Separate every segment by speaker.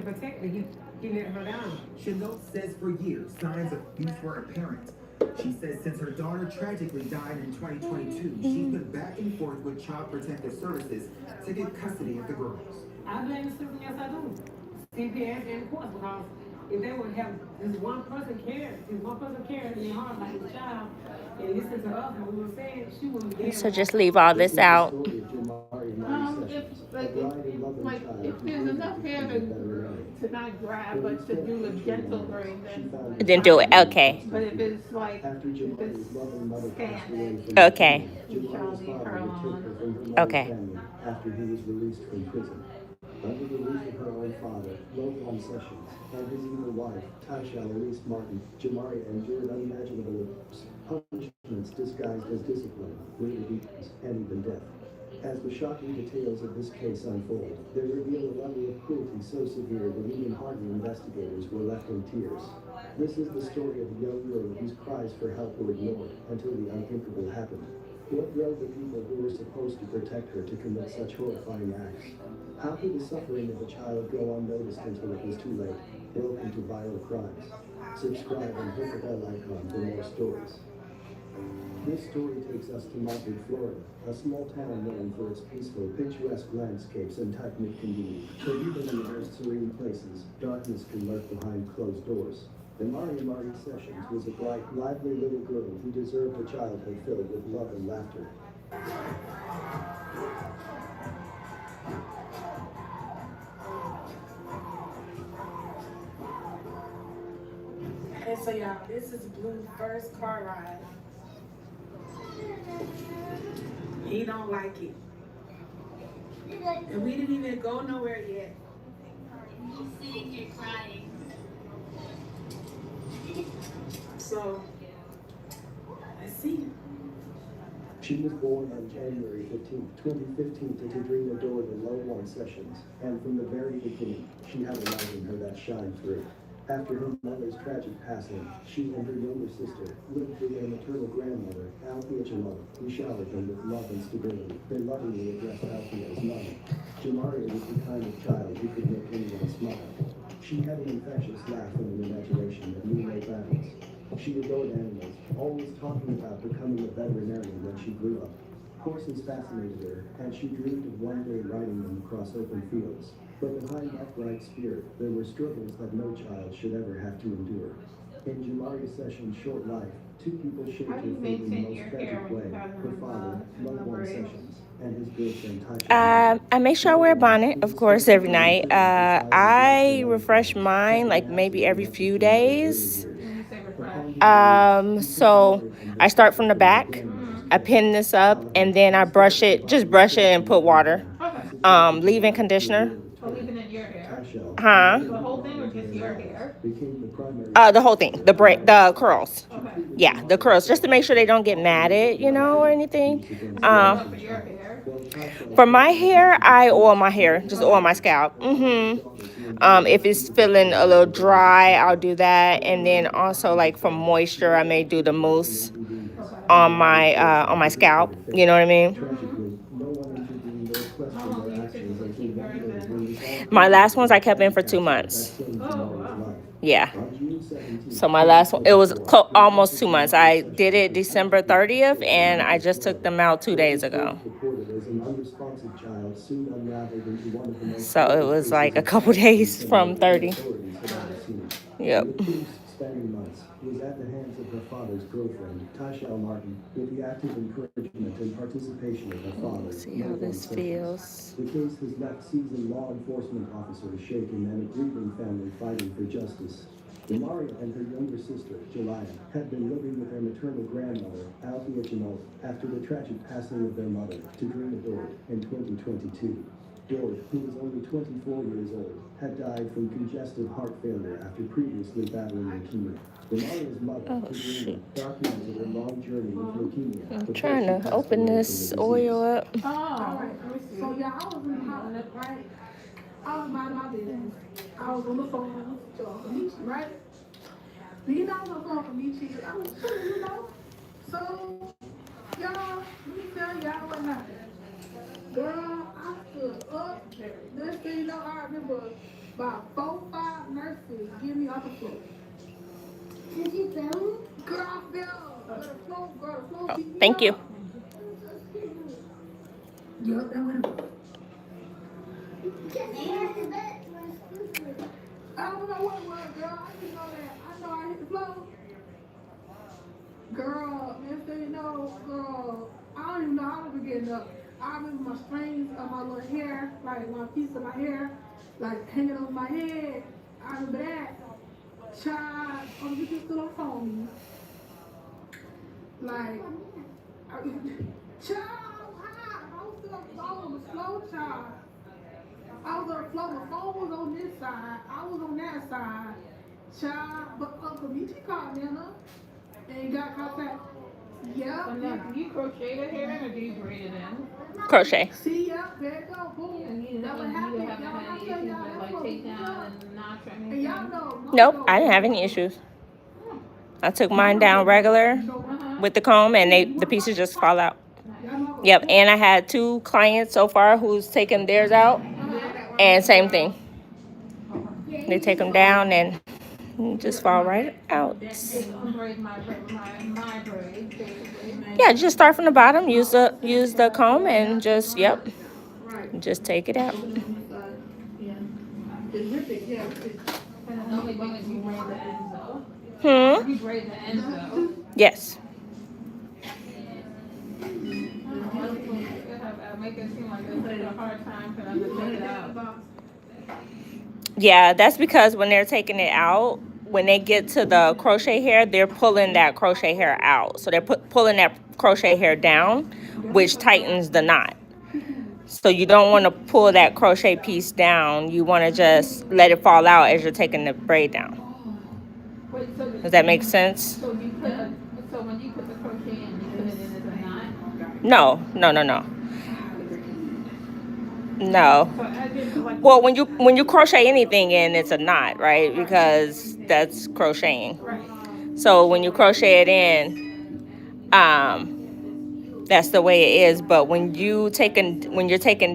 Speaker 1: protect her. He let her down.
Speaker 2: Chanel says for years, signs of abuse were apparent. She says since her daughter tragically died in 2022, she's been back and forth with Child Protective Services to get custody of the girls.
Speaker 1: I blame the system, yes I do. CPS and courts, because if they would have this one person cared in their heart like the child and listen to us when we were saying, she wouldn't be.
Speaker 3: So just leave all this out.
Speaker 4: If there's enough hair to not grab, but to do a gentle braid,
Speaker 3: Then do it. Okay.
Speaker 4: but if it's like, if it's scant,
Speaker 3: Okay.
Speaker 4: you shall leave her alone.
Speaker 3: Okay.
Speaker 5: After he was released from prison. Under the roof of her own father, Logan Sessions, and his evil wife, Tasha Elise Martin, Jamaria endured unimaginable punishments disguised as discipline, brutal beatings, and even death. As the shocking details of this case unfold, they reveal a level of cruelty so severe that even hardened investigators were left in tears. This is the story of a young girl whose cries for help were ignored until the unthinkable happened. What drove the people who were supposed to protect her to commit such horrifying acts? How could the suffering of a child go unnoticed until it was too late? Welcome to Viral Crimes. Subscribe and hit the bell icon for more stories. This story takes us to Montgomery, Florida, a small town known for its peaceful, picturesque landscapes and tight-knit community. But even in the most serene places, darkness can lurk behind closed doors. And Marty Sessions was a bright, lively little girl who deserved a childhood filled with love and laughter.
Speaker 6: And so y'all, this is Blue's first car ride. He don't like it. And we didn't even go nowhere yet.
Speaker 7: He's sitting here crying.
Speaker 6: So, let's see.
Speaker 5: She was born on January 15, 2015 to Kadrina Doran and Lowan Sessions, and from the very beginning, she had a light in her that shined through. After her mother's tragic passing, she and her younger sister lived with their maternal grandmother, Althea Jamal, who showered them with love and stability. They lovingly addressed Althea as Mother. Jamaria was the kind of child who could make anyone smile. She had an infectious laugh and an imagination that knew no bounds. She adored animals, always talking about becoming a veterinarian when she grew up. Horses fascinated her, and she dreamed of one day riding them across open fields. But behind that bright spirit, there were struggles that no child should ever have to endure. In Jamaria Sessions' short life, two people shaped her fate in the most tragic way. Her father, Lowan Sessions, and his girlfriend, Tasha.
Speaker 3: I make sure I wear a bonnet, of course, every night. I refresh mine like maybe every few days. So I start from the back. I pin this up and then I brush it, just brush it and put water. Leave-in conditioner.
Speaker 4: Or leaving it your hair.
Speaker 3: Huh?
Speaker 4: The whole thing or just your hair?
Speaker 3: The whole thing, the curls.
Speaker 4: Okay.
Speaker 3: Yeah, the curls, just to make sure they don't get matted, or anything.
Speaker 4: For your hair?
Speaker 3: For my hair, I oil my hair, just oil my scalp. If it's feeling a little dry, I'll do that. And then also, like, for moisture, I may do the mousse on my scalp. You know what I mean? My last ones I kept in for 2 months. Yeah. So my last one, it was almost 2 months. I did it December 30th, and I just took them out 2 days ago. So it was like a couple days from 30. Yep.
Speaker 5: Was at the hands of her father's girlfriend, Tasha Martin, with the active encouragement and participation of her father.
Speaker 3: See how this feels.
Speaker 5: The case has left seasoned law enforcement officers shaken and a grieving family fighting for justice. Jamaria and her younger sister, Jelaya, had been living with their maternal grandmother, Althea Jamal, after the tragic passing of their mother, Kadrina Doran, in 2022. Doran, who was only 24 years old, had died from congestive heart failure after previously battling leukemia. Jamaria's mother, Kadrina, documented her long journey with leukemia.
Speaker 3: I'm trying to open this oil up.
Speaker 6: Oh, all right. So y'all, I was in the house, right? I was minding my business. I was on the phone to Uncle Michi, right? Do you know I was on the phone for Michi? I was chilling. So, y'all, let me tell y'all what happened. Girl, I stood up. Next thing you know, I remember about 4 mercy. Give me other flow. Did you film? Girl, I fell. The flow, beat me
Speaker 3: Thank you.
Speaker 6: up. Yup, that went up. I don't know what it was, girl. I just know that. I know I hit the flow. Girl, next thing you know, girl, I don't even know how to begin up. I remember my strings of my little hair, like my piece of my hair, like hanging over my head. I remember that. Child, you can still don't call me. Like, child, I was still on the slow child. I was on the floor, my phone was on this side, I was on that side. Child, but Uncle Michi called me up and got contact. Yeah.
Speaker 4: And then do you crochet the hair or do you braid it in?
Speaker 3: Crochet.
Speaker 6: See, yeah, there you go, boom.
Speaker 4: And you
Speaker 6: That what
Speaker 4: haven't
Speaker 6: happened.
Speaker 4: had any issues with like takedown and notch or
Speaker 6: And
Speaker 4: anything?
Speaker 6: y'all know.
Speaker 3: Nope, I didn't have any issues. I took mine down regular with the comb, and the pieces just fall out. Yep, and I had 2 clients so far who's taken theirs out, and same thing. They take them down and just fall right out.
Speaker 4: Unbraid my braid, basically.
Speaker 3: Yeah, just start from the bottom. Use the comb and just just take it out.
Speaker 6: Yeah. It's ripping, yeah.
Speaker 4: And the only thing is you braid the ends though.
Speaker 3: Hmm.
Speaker 4: You braid the ends though.
Speaker 3: Yes.
Speaker 4: Make it seem like it's a hard time for them to take it out.
Speaker 3: Yeah, that's because when they're taking it out, when they get to the crochet hair, they're pulling that crochet hair out. So they're pulling that crochet hair down, which tightens the knot. So you don't want to pull that crochet piece down. You want to just let it fall out as you're taking the braid down.
Speaker 4: Wait, so
Speaker 3: Does that make sense?
Speaker 4: So you put so when you put the crochet in, you put it in as a knot?
Speaker 3: No. No.
Speaker 4: So as you like,
Speaker 3: Well, when you crochet anything in, it's a knot, right? Because that's crocheting.
Speaker 4: right.
Speaker 3: So when you crochet it in, that's the way it is. But when you're taking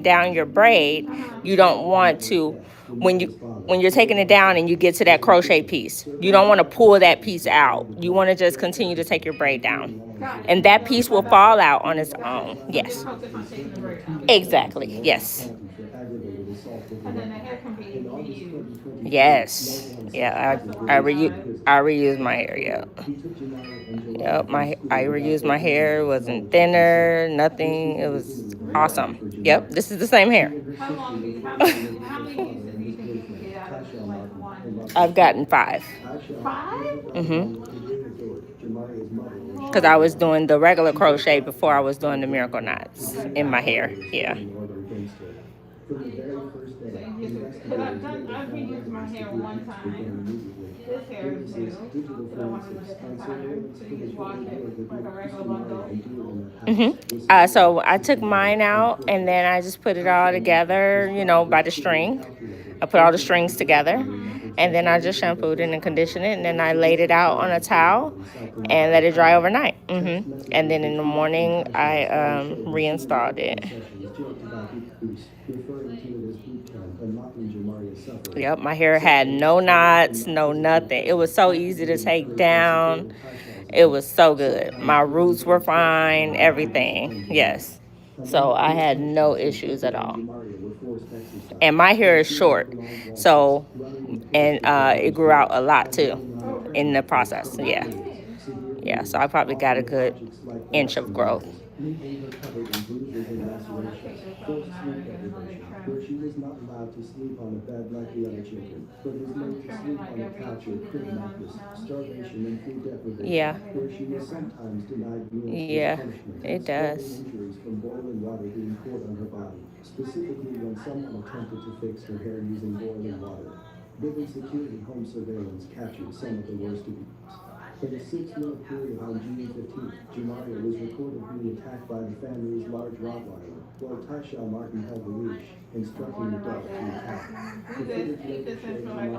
Speaker 3: down your braid, you don't want to. When you're taking it down and you get to that crochet piece, you don't want to pull that piece out. You want to just continue to take your braid down, and that piece will fall out on its own. Yes.
Speaker 4: Focus on taking the braid out.
Speaker 3: Exactly. Yes.
Speaker 4: And then the hair can be reused.
Speaker 3: Yes. Yeah. I reuse my hair. Yeah. Yep. I reused my hair. It wasn't thinner. Nothing. It was awesome. Yep. This is the same hair.
Speaker 4: How many uses do you think you can get out of like one?
Speaker 3: I've gotten 5.
Speaker 4: 5?
Speaker 3: Because I was doing the regular crochet before I was doing the miracle knots in my hair. Yeah.
Speaker 4: Because I've reused my hair one time. This hair is new. So I wanted a different pattern. So you just wash it like a regular bundle.
Speaker 3: So I took mine out and then I just put it all together, by the string. I put all the strings together and then I just shampooed it and conditioned it, and then I laid it out on a towel and let it dry overnight. And then in the morning I reinstalled it. Yep, my hair had no knots, no nothing. It was so easy to take down. It was so good. My roots were fine, everything. Yes. So I had no issues at all. And my hair is short. So, and it grew out a lot too in the process. Yeah. Yeah, so I probably got a good inch of growth.
Speaker 5: Where she was not allowed to sleep on a bed like the other children, but was made to sleep on a couch or crib mattress, starvation and food deprivation.
Speaker 3: Yeah.
Speaker 5: Where she was sometimes denied meals
Speaker 3: Yeah,
Speaker 5: as punishment,
Speaker 3: it does.
Speaker 5: injuries from boiling water being poured on her body, specifically when someone attempted to fix her hair using boiling water. Vivid security home surveillance captured some of the worst abuse. In a 6-month period on June 15th, Jamaria was recorded being attacked by the family's large Rottweiler, while Tasha Martin held the leash, instructing the dog to attack. The footage later showed Jamaria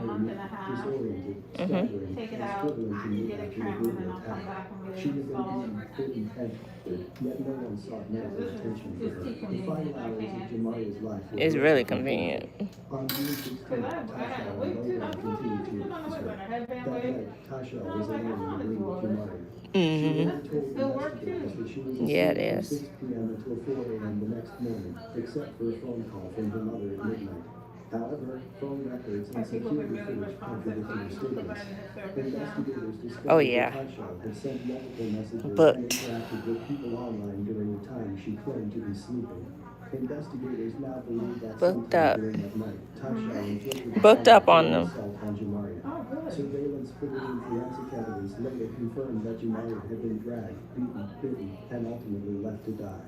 Speaker 5: disoriented, staggering,
Speaker 4: Take it
Speaker 5: and
Speaker 4: out,
Speaker 5: struggling to move
Speaker 4: get it
Speaker 5: after the
Speaker 4: trimmed, and then
Speaker 5: brutal
Speaker 4: I'll come
Speaker 5: attack.
Speaker 4: back and
Speaker 5: She had been
Speaker 4: reinstall.
Speaker 5: beaten, bitten, and yet no one sought medical attention for her. The final hours of Jamaria's life were
Speaker 3: It's really convenient.
Speaker 5: on June 16th, Tasha and Logan continued to Tasha was alone in the room with Jamari. She
Speaker 3: Mm-hmm.
Speaker 5: later told
Speaker 4: Still work
Speaker 5: investigators
Speaker 4: too.
Speaker 5: that she was
Speaker 3: Yeah, it
Speaker 5: asleep from
Speaker 3: is.
Speaker 5: 6 p.m. until 4 a.m. the next morning, except for a phone call from her mother at midnight. However, phone records and
Speaker 4: Like people been
Speaker 5: security
Speaker 4: really
Speaker 5: footage contradicted her
Speaker 4: responsive to
Speaker 5: statements.
Speaker 4: providing this service now.
Speaker 5: Investigators
Speaker 3: Oh
Speaker 5: discovered that
Speaker 3: yeah.
Speaker 5: Tasha had sent multiple messages and
Speaker 3: Booked.
Speaker 5: interacted with people online during the time she claimed to be sleeping. Investigators now believe that
Speaker 3: Booked
Speaker 5: sometime
Speaker 3: up.
Speaker 5: during that night, Tasha inflicted the
Speaker 3: Booked up on
Speaker 5: physical
Speaker 3: them.
Speaker 5: assault on Jamari.
Speaker 4: Oh, good.
Speaker 5: Surveillance footage and forensic evidence later confirmed that Jamari had been dragged, beaten, bitten, and ultimately left to die.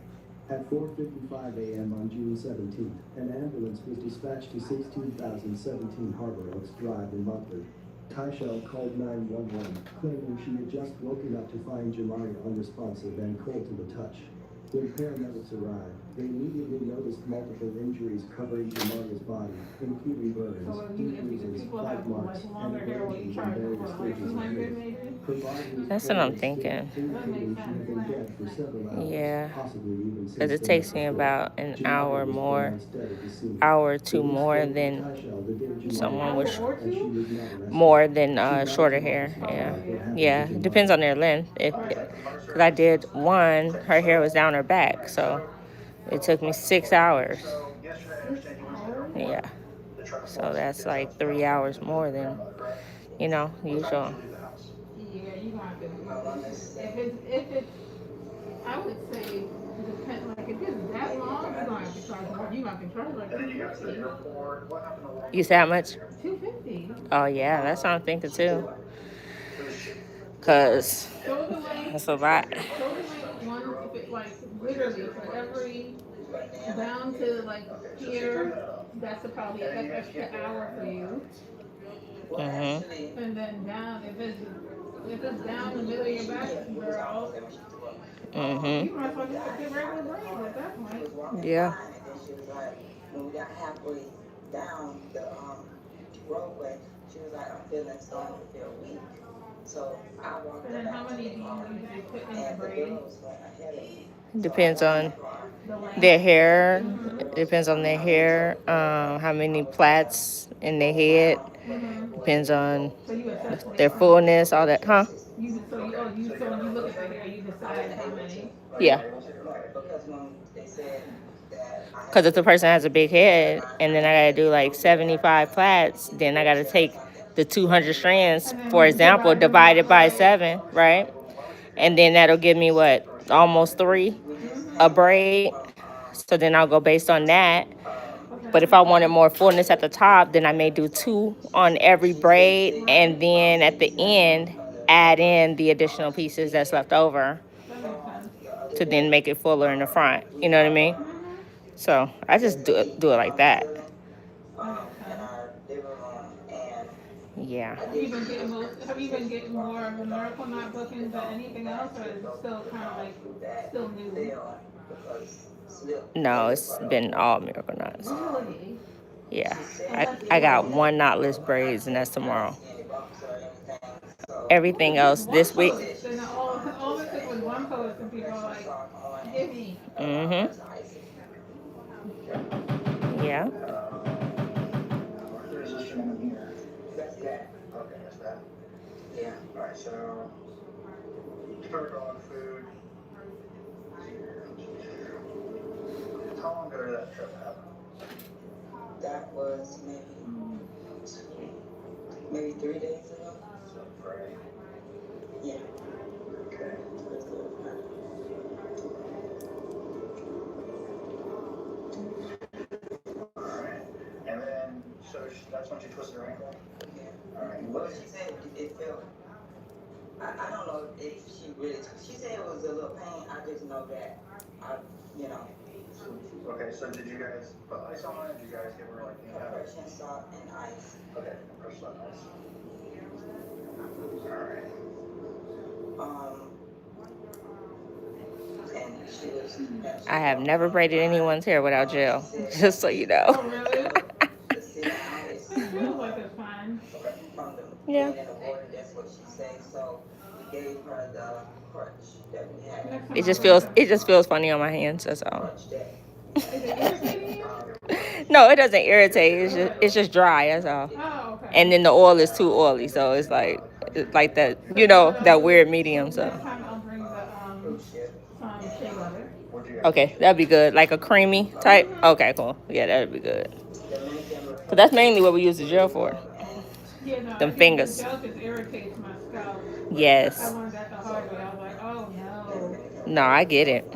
Speaker 5: At 4:55 a.m. on June 17th, an ambulance was dispatched to 16,017 Harbor Oaks Drive in Montford. Tyshell called 911, claiming she had just woken up to find Jamari unresponsive and cold to the touch. When paramedics arrived, they immediately noticed multiple injuries covering Jamari's body, including burns,
Speaker 4: So if
Speaker 5: deep bruises,
Speaker 4: people
Speaker 5: bite
Speaker 4: have
Speaker 5: marks,
Speaker 4: like longer
Speaker 5: and
Speaker 4: hair, what you
Speaker 5: abrasions in
Speaker 4: charge them
Speaker 5: various
Speaker 4: for, like
Speaker 5: stages of
Speaker 4: 200
Speaker 5: grief.
Speaker 4: maybe?
Speaker 5: Her body was
Speaker 3: That's what I'm
Speaker 5: cold and
Speaker 3: thinking.
Speaker 5: stiff, indicating she had been dead for several hours,
Speaker 3: Yeah.
Speaker 5: possibly even
Speaker 3: Because
Speaker 5: since
Speaker 3: it
Speaker 5: the
Speaker 3: takes
Speaker 5: night
Speaker 3: me
Speaker 5: before.
Speaker 3: about an hour
Speaker 5: Jamari was
Speaker 3: more,
Speaker 5: pronounced dead at the scene.
Speaker 3: hour or two
Speaker 5: Police
Speaker 3: more
Speaker 5: spoke to
Speaker 3: than
Speaker 5: Tyshell the day Jamari
Speaker 3: someone
Speaker 5: was
Speaker 3: with
Speaker 5: shot, and she was not arrested.
Speaker 3: more than
Speaker 5: She lied
Speaker 3: shorter
Speaker 5: to
Speaker 3: hair.
Speaker 5: officers
Speaker 3: Yeah.
Speaker 5: about what happened to
Speaker 3: Yeah. It
Speaker 5: Jamari.
Speaker 3: depends on their length. Because I did one, her hair was down her back. So it took me 6 hours.
Speaker 4: 6 hours?
Speaker 3: Yeah. So that's like 3 hours more than, usual.
Speaker 4: Yeah, you gonna have to. If it's, I would say, depend. Like if it's that long, you're gonna have to charge more. You gonna have to charge like 250.
Speaker 3: You say how much?
Speaker 4: 250.
Speaker 3: Oh, yeah. That's what I'm thinking too. Because
Speaker 4: Shoulder length.
Speaker 3: that's a lot.
Speaker 4: Shoulder length. One. If it like literally for every down to like here, that's probably an extra hour for you.
Speaker 3: Mm-hmm.
Speaker 4: And then down, if it's down the middle of your back, girl,
Speaker 3: Mm-hmm.
Speaker 4: you might as well just get regular braids at that point.
Speaker 3: Yeah.
Speaker 8: When we got halfway down the roadway, she was like, I'm feeling starting to feel weak. So I walked
Speaker 4: And then how many do you usually put in the braid?
Speaker 3: Depends on
Speaker 4: The length.
Speaker 3: their hair.
Speaker 4: Mm-hmm.
Speaker 3: It depends on their hair. How many plaits in their head.
Speaker 4: Mm-hmm.
Speaker 3: Depends on
Speaker 4: So you assess
Speaker 3: their
Speaker 4: based on
Speaker 3: fullness, all that. Huh?
Speaker 4: so when you look at the hair, you decide how many.
Speaker 3: Yeah.
Speaker 8: Because when they said that
Speaker 3: Because if the person has a big head and then I got to do like 75 plaits, then I got to take the 200 strands,
Speaker 4: And then
Speaker 3: for example, divide it by
Speaker 4: right.
Speaker 3: 7, right? And then that'll give me what? Almost 3 a braid. So then I'll go based on that. But if I wanted more fullness at the top, then I may do 2 on every braid. And then at the end, add in the additional pieces that's left over
Speaker 4: That makes sense.
Speaker 3: to then make it fuller in the front. You know what I mean?
Speaker 4: Mm-hmm.
Speaker 3: So I just do it like that.
Speaker 4: That makes sense.
Speaker 3: Yeah.
Speaker 4: Have you been getting more of the miracle knot bookings than anything else, or is it still kind of like still new?
Speaker 3: No, it's been all miracle knots.
Speaker 4: Really?
Speaker 3: Yeah. I got one knotless braids and that's tomorrow. Everything else this week.
Speaker 4: And all it took was one post, and people are like, "Give me."
Speaker 3: Mm-hmm. Yeah.
Speaker 8: Okay, that's that. Yeah. Alright, so start on food. How long ago did that trip happen? That was maybe 3 days ago. So Friday. Yeah. Okay. Alright. And then, so that's when she twisted her ankle? Yeah. Alright. Well, she said it felt. I don't know if she really. She said it was a little pain. I just know that you know. Okay, so did you guys put ice on it? Did you guys give her like compression salt and ice? Okay, compression salt and ice. Alright. And she was.
Speaker 3: I have never braided anyone's hair without gel, just so you know.
Speaker 4: Oh, really? It feels like it's fine.
Speaker 3: Yeah.
Speaker 8: That's what she said. So we gave her the crutch that we had.
Speaker 3: It just feels funny on my hands, that's all.
Speaker 4: Is it irritating you?
Speaker 3: No, it doesn't irritate. It's just dry, that's all.
Speaker 4: Oh, okay.
Speaker 3: And then the oil is too oily, so it's like like that, you know, that weird medium. So
Speaker 4: Next time I'll bring some shea butter.
Speaker 3: okay, that'd be good. Like a creamy type. Okay, cool. Yeah, that'd be good. But that's mainly what we use the gel for.
Speaker 4: Yeah, no, I
Speaker 3: Them
Speaker 4: think the
Speaker 3: fingers.
Speaker 4: gel just irritates my scalp. I
Speaker 3: Yes.
Speaker 4: learned that the hard way. I was like, oh no.
Speaker 3: No, I get it.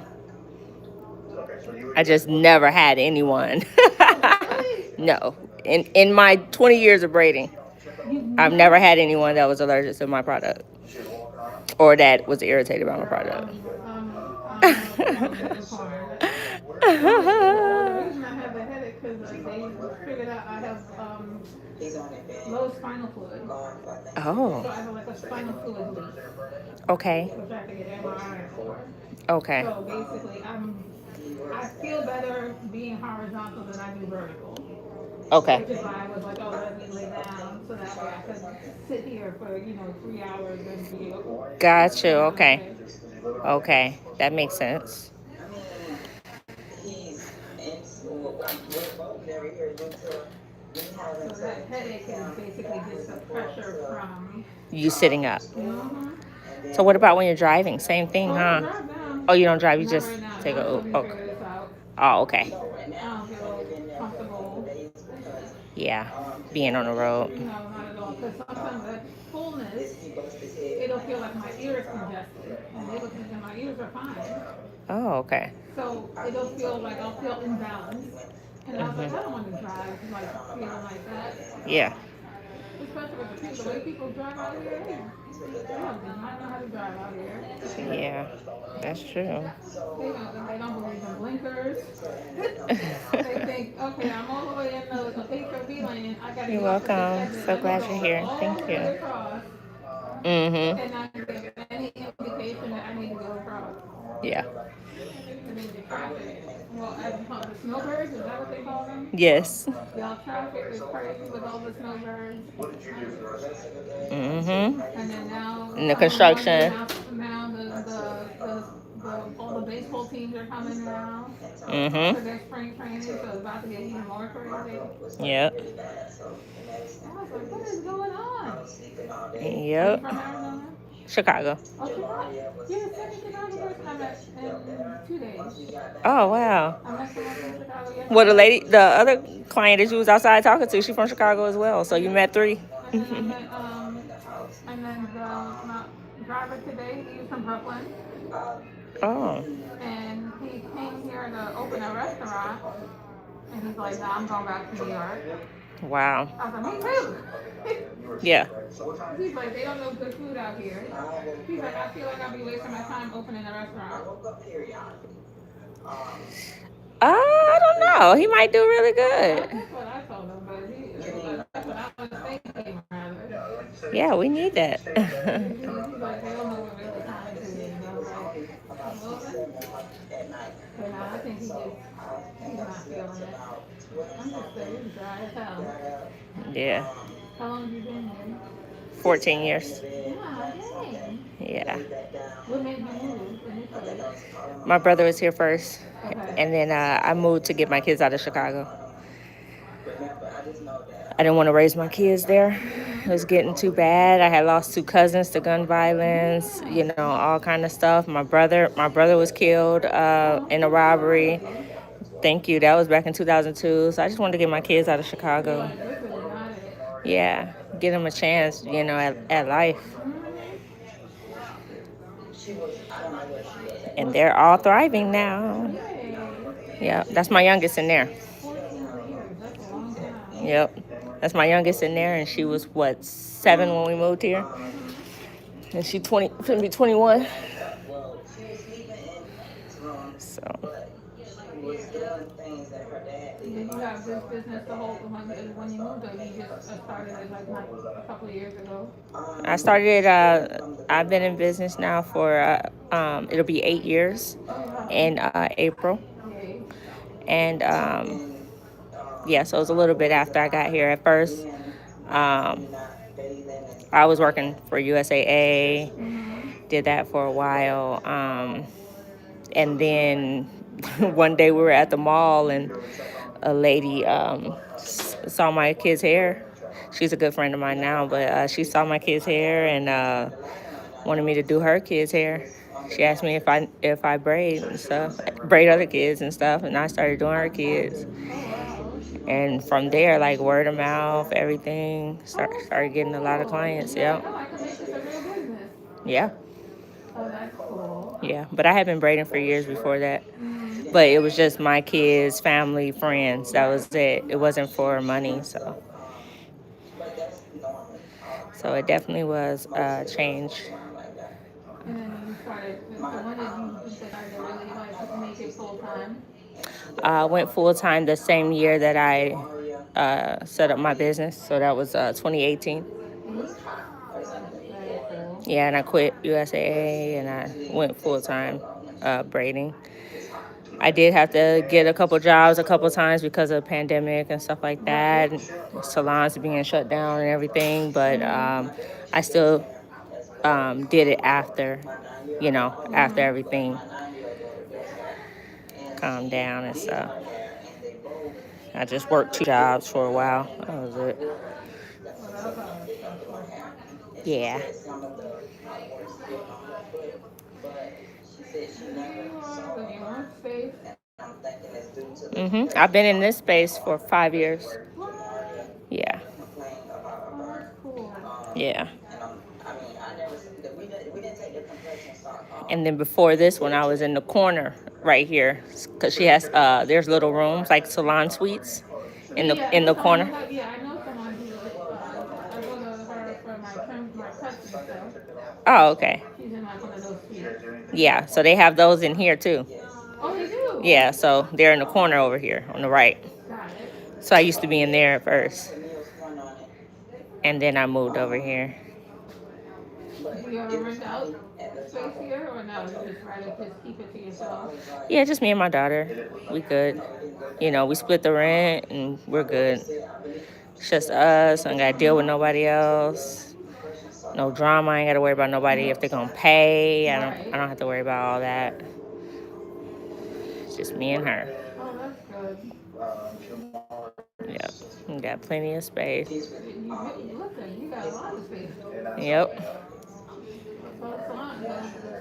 Speaker 3: I just never had anyone. No. In my 20 years of braiding, I've never had anyone that was allergic to my product or that was irritated by my product.
Speaker 4: Well, the reason I have the headache because they figured out I have low spinal fluid.
Speaker 3: Oh,
Speaker 4: So I have like a spinal fluid leak,
Speaker 3: okay.
Speaker 4: which I have to get MRI for.
Speaker 3: Okay.
Speaker 4: So basically, I feel better being horizontal than I do vertical.
Speaker 3: Okay.
Speaker 4: Which is why I was like, oh, let me lay down so that way I could sit here for 3 hours and be
Speaker 3: Got you. Okay. Okay. That makes sense.
Speaker 8: He's in school. We're both never here due to me having
Speaker 4: So that headache is basically just the pressure from.
Speaker 3: You sitting up.
Speaker 4: Mm-hmm.
Speaker 3: So what about when you're driving? Same thing, huh?
Speaker 4: Drive now.
Speaker 3: Oh, you don't drive. You
Speaker 4: Not
Speaker 3: just
Speaker 4: right now.
Speaker 3: take a.
Speaker 4: Now until we
Speaker 3: Okay.
Speaker 4: figure this out.
Speaker 3: Oh, okay.
Speaker 8: So right
Speaker 4: I
Speaker 8: now,
Speaker 4: don't
Speaker 8: he's
Speaker 4: feel
Speaker 8: only been there for a couple
Speaker 4: comfortable.
Speaker 8: of days because
Speaker 3: Yeah. Being on the road.
Speaker 4: No, not at all. Because sometimes that fullness,
Speaker 8: he busted his head.
Speaker 4: it'll feel like my ear is congested. And they look and my ears are fine.
Speaker 3: Oh, okay.
Speaker 4: So it'll feel like I'll feel imbalanced. And I was like, I don't want to drive like feeling like that.
Speaker 3: Yeah.
Speaker 4: Especially with the way people drive out here. They don't know how to drive out here.
Speaker 3: Yeah. That's true.
Speaker 4: They don't believe in blinkers. They think, okay, I'm all the way in the HOV lane. I gotta
Speaker 3: You're
Speaker 4: get off at
Speaker 3: welcome.
Speaker 4: this exit.
Speaker 3: So
Speaker 4: Let me
Speaker 3: glad
Speaker 4: go
Speaker 3: you're here.
Speaker 4: all
Speaker 3: Thank
Speaker 4: the way
Speaker 3: you.
Speaker 4: across
Speaker 3: Mm-hmm.
Speaker 4: and not give any indication that I need to go across.
Speaker 3: Yeah.
Speaker 4: And then the traffic. Well, as you call it, the snowbirds, is that what they call them?
Speaker 3: Yes.
Speaker 4: Y'all traffic is crazy with all the snowbirds.
Speaker 3: Mm-hmm.
Speaker 4: And then now,
Speaker 3: And the construction.
Speaker 4: now all the baseball teams are coming now.
Speaker 3: Mm-hmm.
Speaker 4: So they're spring training, so it's about to get even more crazy.
Speaker 3: Yep.
Speaker 4: I was like, what is going on? Are you
Speaker 3: Yep.
Speaker 4: from Arizona?
Speaker 3: Chicago.
Speaker 4: Oh, Chicago? You're the second Chicago person I met in 2 days.
Speaker 3: Oh, wow.
Speaker 4: I met someone from Chicago yesterday.
Speaker 3: Well, the other client that you was outside talking to, she from Chicago as well. So you met three.
Speaker 4: And then I met, and then my driver today, he was from Brooklyn.
Speaker 3: Oh.
Speaker 4: And he came here to open a restaurant. And he's like, nah, I'm going back to New York.
Speaker 3: Wow.
Speaker 4: I was like, me too.
Speaker 3: Yeah.
Speaker 4: He's like, they don't know good food out here. He's like, I feel like I'll be wasting my time opening a restaurant.
Speaker 3: I don't know. He might do really good.
Speaker 4: That's what I told him, but that's what I was thinking, rather.
Speaker 3: Yeah, we need that.
Speaker 4: He's like, they don't know what really time is. And I was like, well, but no, I think he's not feeling it. I'm just saying, he's dry as hell.
Speaker 3: Yeah.
Speaker 4: How long have you been here?
Speaker 3: 14 years.
Speaker 4: Yeah, dang.
Speaker 3: Yeah.
Speaker 4: What made you move initially?
Speaker 3: My brother was here first.
Speaker 4: Okay.
Speaker 3: And then I moved to get my kids out of Chicago. I didn't want to raise my kids there. It was getting too bad. I had lost 2 cousins to gun violence, all kind of stuff. My brother was killed in a robbery. Thank you. That was back in 2002. So I just wanted to get my kids out of Chicago. Yeah, give them a chance, at life. And they're all thriving now. Yeah, that's my youngest in there.
Speaker 4: 14 years, that's a long time.
Speaker 3: Yep. That's my youngest in there, and she was, 7 when we moved here? And she finna be 21. So.
Speaker 4: Did you have this business the whole when you moved, or you just started it like a couple of years ago?
Speaker 3: I started I've been in business now for, it'll be 8 years in April. And, yeah, so it was a little bit after I got here. At first, I was working for USAA, did that for a while. And then one day we were at the mall and a lady saw my kid's hair. She's a good friend of mine now, but she saw my kids' hair and wanted me to do her kids' hair. She asked me if I braid and stuff, braid other kids and stuff, and I started doing her kids.
Speaker 4: Oh wow.
Speaker 3: And from there, like word of mouth, everything, started getting a lot of
Speaker 4: Cool.
Speaker 3: clients.
Speaker 4: You're like,
Speaker 3: Yep.
Speaker 4: oh, I can make this a real business.
Speaker 3: Yeah.
Speaker 4: Oh, that's cool.
Speaker 3: Yeah. But I had been braiding for years before that.
Speaker 4: Mm.
Speaker 3: But it was just my kids, family, friends. That was it. It wasn't for money. So it definitely was changed.
Speaker 4: And then you started. So when did you decide to really like make it full time?
Speaker 3: I went full time the same year that I set up my business. So that was 2018.
Speaker 4: Very cool.
Speaker 3: Yeah, and I quit USAA and I went full time braiding. I did have to get a couple jobs a couple times because of the pandemic and stuff like that, and salons being shut down and everything. But I still did it after, after everything calmed down and stuff. I just worked 2 jobs for a while. That was it.
Speaker 4: Well, that was always stressful.
Speaker 3: Yeah.
Speaker 4: Here you are with your own space.
Speaker 3: I've been in this space for 5 years.
Speaker 4: What?
Speaker 3: Yeah.
Speaker 4: Oh, that's cool.
Speaker 3: Yeah. And then before this one, I was in the corner right here because she has there's little rooms like salon suites in
Speaker 4: Yeah,
Speaker 3: the corner.
Speaker 4: Yeah, I know someone who I go to her for my cuts and stuff.
Speaker 3: Oh, okay.
Speaker 4: She's in like one of those suites.
Speaker 3: Yeah, so they have those in here too.
Speaker 4: Oh, they do?
Speaker 3: Yeah, so they're in the corner over here on the right.
Speaker 4: Got it.
Speaker 3: So I used to be in there at first, and then I moved over here.
Speaker 4: Do you ever rent out space here or no? You just rather just keep it to yourself?
Speaker 3: Yeah, just me and my daughter. We good. We split the rent and we're good. It's just us. I ain't got to deal with nobody else. No drama. I ain't got to worry about nobody if they're going to pay. I don't have to worry about all that. It's just me and her.
Speaker 4: Oh, that's good.
Speaker 3: Yep. We got plenty of space.
Speaker 4: Listen, you got a lot of space.
Speaker 3: Yep.
Speaker 4: So the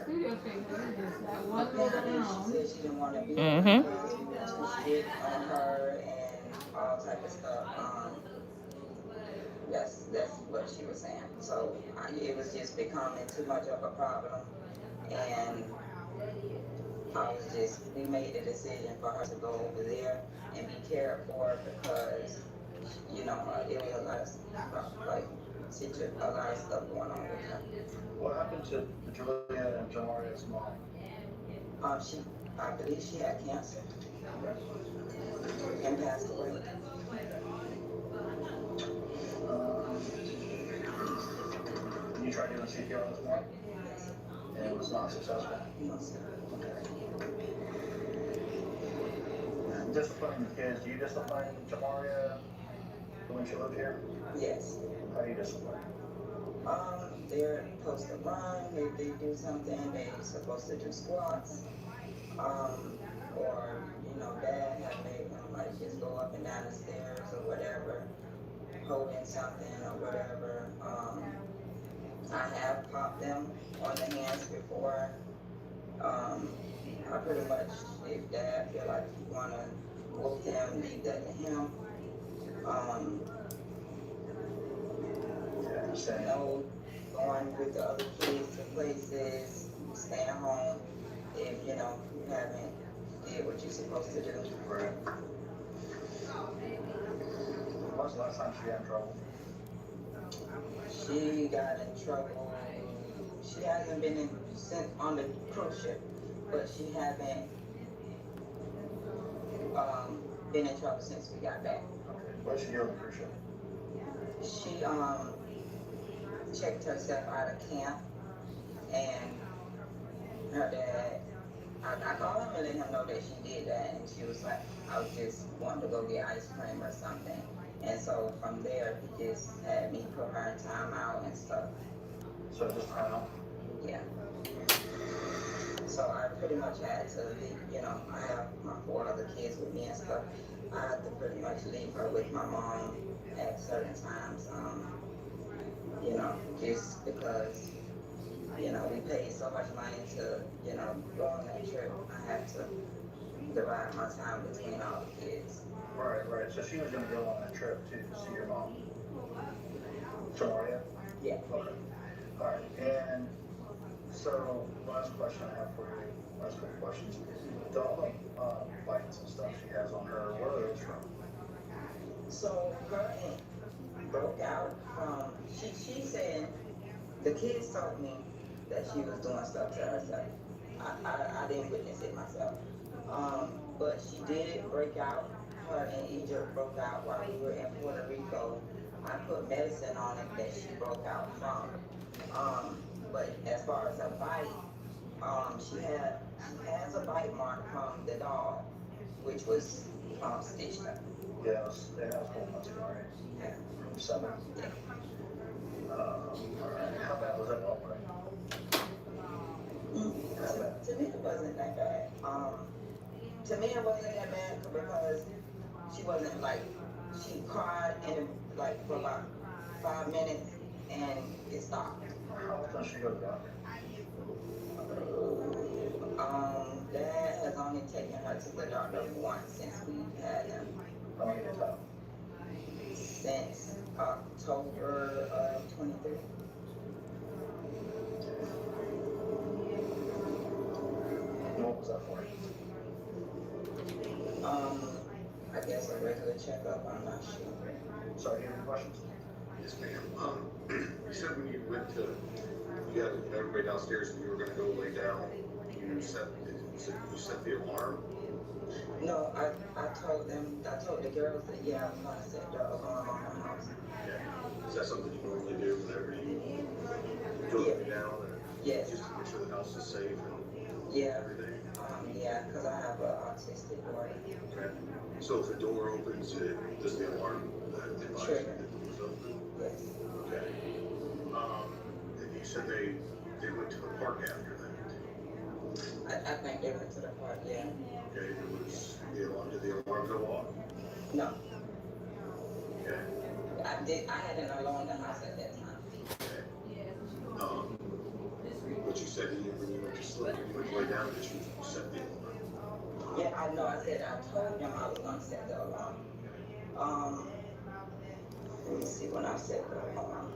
Speaker 4: studio space is just that one little room.
Speaker 3: Mm-hmm.
Speaker 8: That's what she was saying. So it was just becoming too much of a problem, and we made the decision for her to go over there and be cared for because, there was a lot of stuff going on with her.
Speaker 5: What happened to Julia and Jamaria's mom?
Speaker 8: I believe she had cancer and passed away.
Speaker 5: You tried doing CPR this morning? And it was not successful? Okay. And disciplining the kids, do you discipline Jamaria when she lived here?
Speaker 8: Yes.
Speaker 5: How do you discipline?
Speaker 8: They're supposed to run, if they do something, they're supposed to do squats. Or, Dad had made them just go up and down the stairs or whatever, holding something or whatever. I have popped them on the hands before. I pretty much, if Dad feel like you want to whoop them, leave that to him. No going with the other kids to places, staying home if, you haven't did what you're supposed to do.
Speaker 5: Right. When was the last time she got in trouble?
Speaker 8: She got in trouble. She hasn't been sent on the cruise ship, but she hasn't been in trouble since we got back.
Speaker 5: Okay. What did she do on the cruise ship?
Speaker 8: She checked herself out of camp, and her dad, I called him and let him know that she did that, and she was like, I was just wanting to go get ice cream or something. And so from there, he just had me put her in time out and stuff.
Speaker 5: So just time out?
Speaker 8: Yeah. So I pretty much had to leave, you know, I have my 4 other kids with me and stuff. I had to pretty much leave her with my mom at certain times, you know, just because, you know, we paid so much money to, you know, go on that trip. I had to divide my time between all the kids.
Speaker 9: Right, right. So she was gonna go on that trip to see your mom. Somalia?
Speaker 8: Yeah.
Speaker 9: Okay. All right. And so, last question I have for you, last couple questions. All the bites and stuff she has on her, where are those from?
Speaker 8: So her ink broke out from, she said, the kids told me that she was doing stuff to herself. I didn't witness it myself. But she did break out. Her in Egypt broke out while we were in Puerto Rico. I put medicine on it that she broke out from. But as far as a bite, she has a bite mark from the dog, which was stitched up.
Speaker 9: Yes, it has one month, right?
Speaker 8: Yeah.
Speaker 9: From 7.
Speaker 8: Yeah.
Speaker 9: All right. How bad was that outbreak?
Speaker 8: To me, it wasn't that bad. To me, it wasn't that bad because she wasn't like, she cried and like for about 5 minutes and it stopped.
Speaker 9: How often does she go to the doctor?
Speaker 8: Dad has only taken her to the doctor once since we had him.
Speaker 9: How many times?
Speaker 8: Since October of 23.
Speaker 9: What was that for?
Speaker 8: I guess a regular checkup, I'm not sure.
Speaker 9: Sorry, any questions?
Speaker 10: Yes, ma'am. You said when you went to, you had everybody downstairs and you were gonna go lay down, you set the alarm?
Speaker 8: No, I told the girls that, yeah, I'm gonna set the alarm on my house.
Speaker 10: Yeah. Is that something you normally do whenever you go lay down? Or
Speaker 8: Yes.
Speaker 10: just to make sure the house is safe and
Speaker 8: Yeah.
Speaker 10: everything?
Speaker 8: Yeah, because I have an autistic daughter.
Speaker 10: Okay. So if the door opens, does the alarm advise
Speaker 8: Sure.
Speaker 10: you that the door's open?
Speaker 8: Yes.
Speaker 10: Okay. And you said they went to the park after that.
Speaker 8: I think they went to the park, yeah.
Speaker 10: Okay, did the alarm go off?
Speaker 8: No,
Speaker 10: Okay.
Speaker 8: I had an alarm in the house at that time.
Speaker 10: Okay. But you said when you went to sleep, when you went to lay down, that you set the alarm.
Speaker 8: Yeah, I know, I told them I was gonna set the alarm. Let me see when I set the alarm.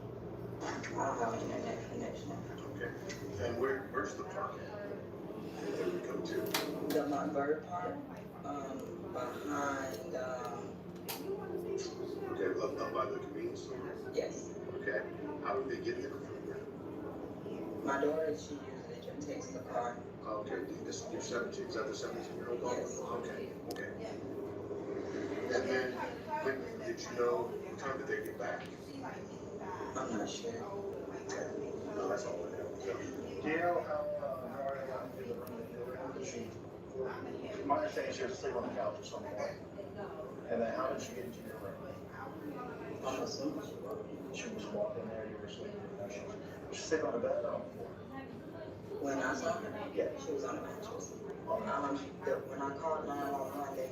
Speaker 8: I don't have an internet connection.
Speaker 10: Okay. And where's the park at? That we go to?
Speaker 8: The Montgomery Park, behind,
Speaker 10: Okay, up by the convenience store?
Speaker 8: yes.
Speaker 10: Okay. How did they get there from there?
Speaker 8: My daughter, she usually just takes the car.
Speaker 10: Okay, you're 17, is that the 17-year-old daughter?
Speaker 8: Yes.
Speaker 10: Okay, okay. And then, when did you know, what time did they get back?
Speaker 8: I'm not sure.
Speaker 10: Okay. No, that's all I know. So,
Speaker 9: Do you know how Nora got into the room that you were in? My understanding is she was asleep on the couch at some point. And then how did she get into your room?
Speaker 8: I'm assuming she was.
Speaker 9: She was walking there, you were sleeping. She was sitting on the bed or on the floor?
Speaker 8: When I saw her,
Speaker 9: Yeah.
Speaker 8: she was on the mattress.
Speaker 9: On the couch.
Speaker 8: When I called 911,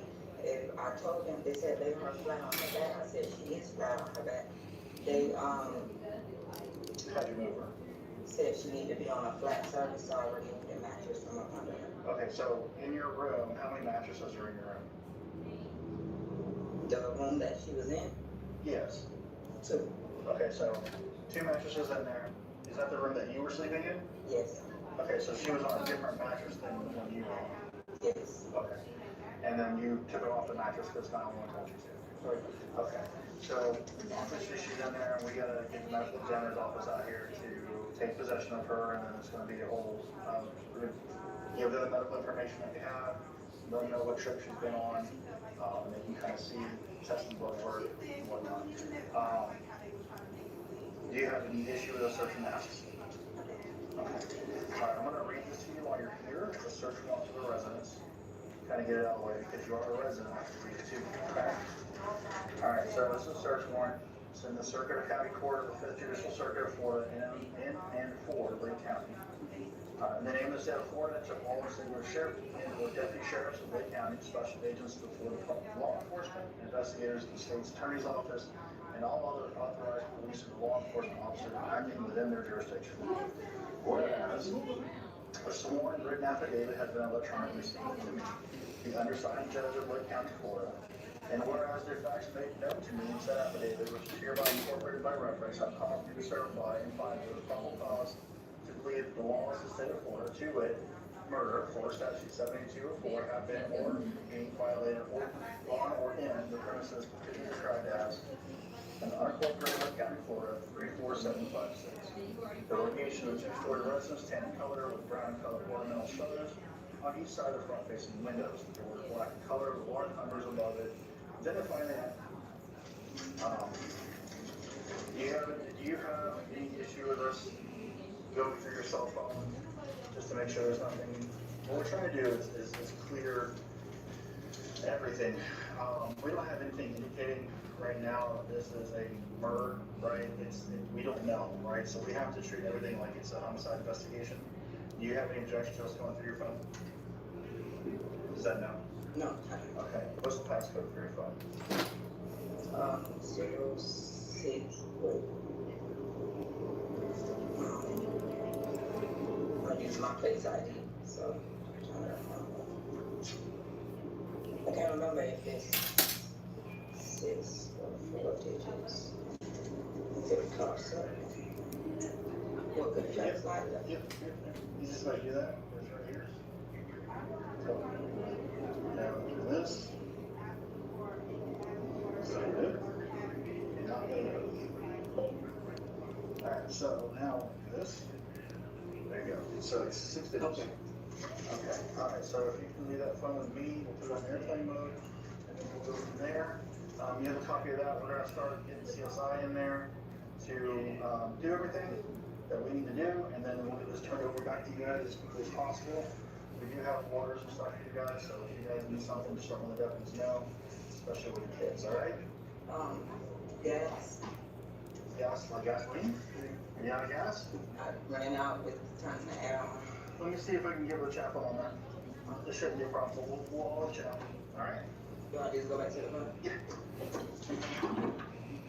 Speaker 8: I told them, they said they were flat on her back. I said she is flat on her back. They
Speaker 9: How'd you move her?
Speaker 8: said she needed to be on a flat surface, so I removed the mattress from up under her.
Speaker 9: Okay, so in your room, how many mattresses are in your room?
Speaker 8: The room that she was in,
Speaker 9: Yes.
Speaker 8: 2.
Speaker 9: Okay, so 2 mattresses in there. Is that the room that you were sleeping in?
Speaker 8: Yes.
Speaker 9: Okay, so she was on a different mattress than the one you were on.
Speaker 8: Yes.
Speaker 9: Okay. And then you took her off the mattress because 911 told you to.
Speaker 8: Correct.
Speaker 9: Okay. So obviously she's in there and we gotta get the medical examiner's office out here to take possession of her, and then it's gonna be a whole, give them the medical information that you have, let them know what trip she's been on, and they can kind of see, test and blood work and whatnot. Do you have any issue with a search and masks? Okay. All right, I'm gonna read this to you while you're here. It's a search warrant to the residence. Kind of get it out of the way because you are a resident. I have to read it to you. Okay. All right. So this is a search warrant. It's in the Circuit of County Court of the 5th Judicial Circuit of Florida in and for Lake County. In the name of the state of Florida, to all single sheriff and/or deputy sheriffs of Lake County, special agents of the Florida law enforcement, investigators of the state's attorney's office, and all other authorized police and law enforcement officers acting within their jurisdiction. Whereas a sworn written affidavit has been electronically submitted to me, the undersigned judge of Lake County, Florida, and whereas the facts made known to me in said affidavit, which is hereby incorporated by reference, I'm competent to certify and find there is probable cause to plead the laws of the state of Florida, to wit, murder, for statute 7204, have been or being violated or on or in the premises particularly described as an unincorporated Lake County, Florida, 34756. The location of two-story residence, tan in color with brown colored ornamental shutters on each side of the front facing windows. The door is black in color with large numbers above it. Identify that. Do you have any issue with us going through your cell phone just to make sure there's nothing? What we're trying to do is clear everything. We don't have anything indicating right now that this is a murder, right? We don't know, right? So we have to treat everything like it's a homicide investigation. Do you have any objection to us going through your phone? Is that no?
Speaker 8: No.
Speaker 9: Okay. What's the passcode for your phone?
Speaker 8: 06. I use my place ID, so I can't remember if it's 6 or 4 digits. If it costs what could you just like that?
Speaker 9: Yep. You just like do that? It's right here. So, now do this. So good. Not good. Alright, so now this. There you go. So it's 6 digits. Okay. Alright, so if you can leave that phone with me, we'll put it on airplane mode, and then we'll go from there. You have a copy of that. We're going to start getting CSI in there to do everything that we need to do, and then we'll get this turned over back to you guys as quickly as possible. We do have orders and stuff for you guys, so if you guys need something, just let the deputies know, especially with the kids, alright?
Speaker 8: Gas.
Speaker 9: Gas, like gasoline? You out of gas?
Speaker 8: I ran out with turning the air on.
Speaker 9: Let me see if I can give a chaplain on that. This shouldn't be a problem, so we'll all chat, alright?
Speaker 8: You want to just go back to the phone?
Speaker 9: Yeah.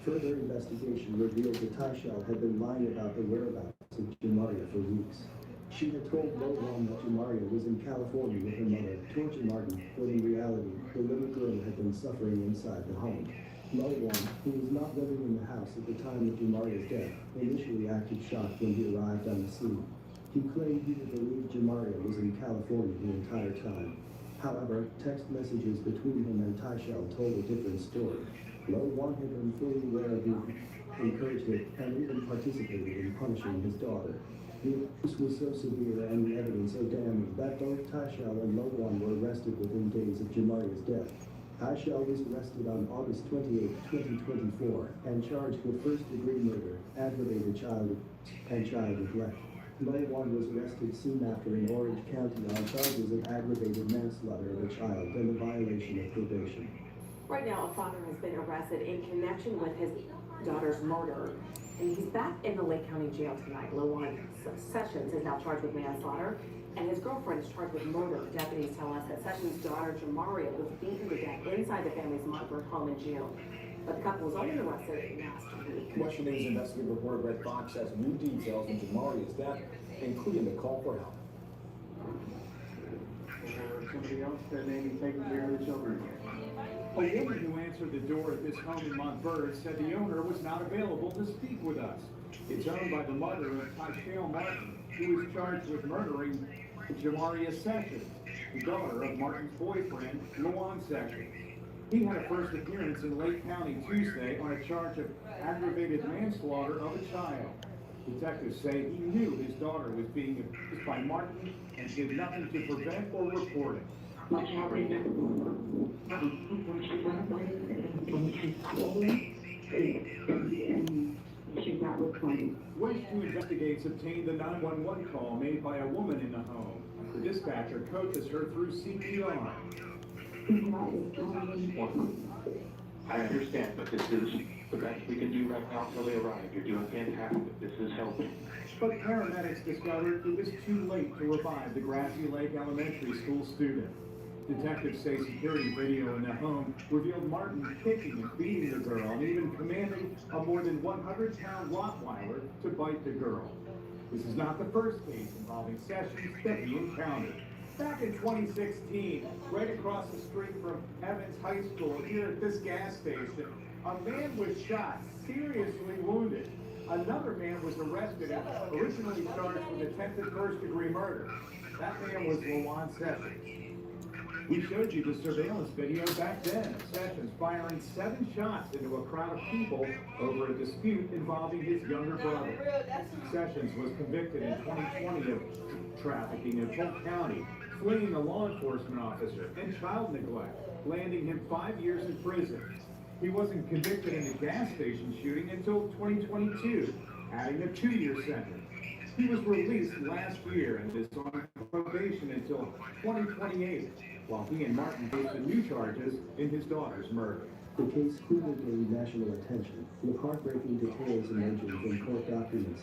Speaker 5: Further investigation revealed that Tyshell had been lying about the whereabouts of Jamaria for weeks. She had told Lowan that Jamaria was in California with her mother, Torchy Martin, when in reality, the little girl had been suffering inside the home. Lowan, who was not living in the house at the time of Jamaria's death, initially acted shocked when he arrived on the scene. He claimed he had believed Jamaria was in California the entire time. However, text messages between him and Tyshell told a different story. Lowan had been fully aware of the encouragement and even participated in punishing his daughter. The abuse was so severe and the evidence so damning that both Tyshell and Lowan were arrested within days of Jamaria's death. Tyshell was arrested on August 28, 2024, and charged with first-degree murder, aggravated child neglect. Lowan was arrested soon after in Orange County on charges of aggravated manslaughter of a child and a violation of probation.
Speaker 11: Right now, a father has been arrested in connection with his daughter's murder, and he's back in the Lake County Jail tonight. Lowan Sessions is now charged with manslaughter, and his girlfriend is charged with murder. Deputies tell us that Sessions' daughter, Jamaria, was beaten to death inside the family's Montford home in jail. But the couple was only arrested last week.
Speaker 12: Western News investigative reporter Red Fox has new details on Jamaria's death, including the call for help.
Speaker 13: Or somebody else that may be taking care of the children. A woman who answered the door at this home in Montford said the owner was not available to speak with us. It's owned by the mother of Tyshell Martin, who is charged with murdering Jamaria Sessions, the daughter of Martin's boyfriend, Lowan Sessions. He had a first appearance in Lake County Tuesday on a charge of aggravated manslaughter of a child. Detectives say he knew his daughter was being abused by Martin and did nothing to prevent or report it. Waste 2 investigates obtained the 911 call made by a woman in the home. The dispatcher coaches her through CPR.
Speaker 14: I understand, but this is the best we can do right now until they arrive. You're doing fantastic. This is helping.
Speaker 13: But paramedics discovered it was too late to revive the Grassy Lake Elementary School student. Detectives say security video in the home revealed Martin kicking and beating the girl and even commanding a more than 100-pound Rottweiler to bite the girl. This is not the first case involving Sessions that he encountered. Back in 2016, right across the street from Evans High School here at this gas station, a man was shot, seriously wounded. Another man was arrested and originally charged with attempted first-degree murder. That man was Lawan Sessions. We showed you the surveillance video back then of Sessions firing 7 shots into a crowd of people over a dispute involving his younger brother. Sessions was convicted in 2020 of trafficking in Polk County, fleeing a law enforcement officer, and child neglect, landing him 5 years in prison. He wasn't convicted in the gas station shooting until 2022, adding a 2-year sentence. He was released last year and is on probation until 2028, while he and Martin face the new charges in his daughter's murder.
Speaker 5: The case quickly gained national attention, with heartbreaking details emerging from court documents.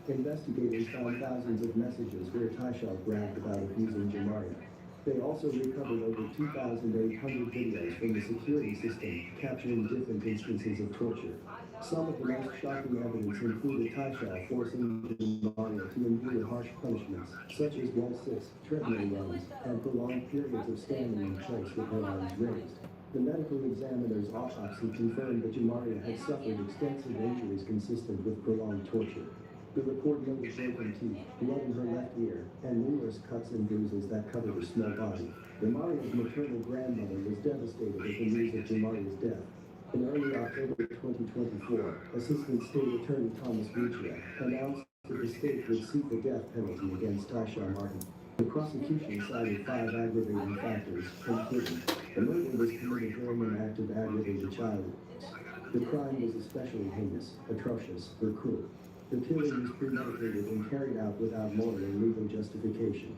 Speaker 5: Investigators found thousands of messages where Taishal bragged about abusing Jamaria. They also recovered over 2,800 videos from the security system, capturing different instances of torture. Some of the most shocking evidence included Taishal forcing Jamaria to endure harsh punishments, such as wall sits, treadmill runs, and prolonged periods of standing in place with her arms raised. The medical examiner's autopsy confirmed that Jamaria had suffered extensive injuries consistent with prolonged torture. The report noted broken teeth, blood in her left ear, and numerous cuts and bruises that covered her small body. Jamaria's maternal grandmother was devastated at the news of Jamaria's death. In early October 2024, Assistant State Attorney Thomas Ruccia announced that the state would seek the death penalty against Tasha Martin. The prosecution cited 5 aggravating factors, including the murder was committed during an act of aggravated child abuse. The crime was especially heinous, atrocious, or cruel. The killing was premeditated and carried out without moral or legal justification.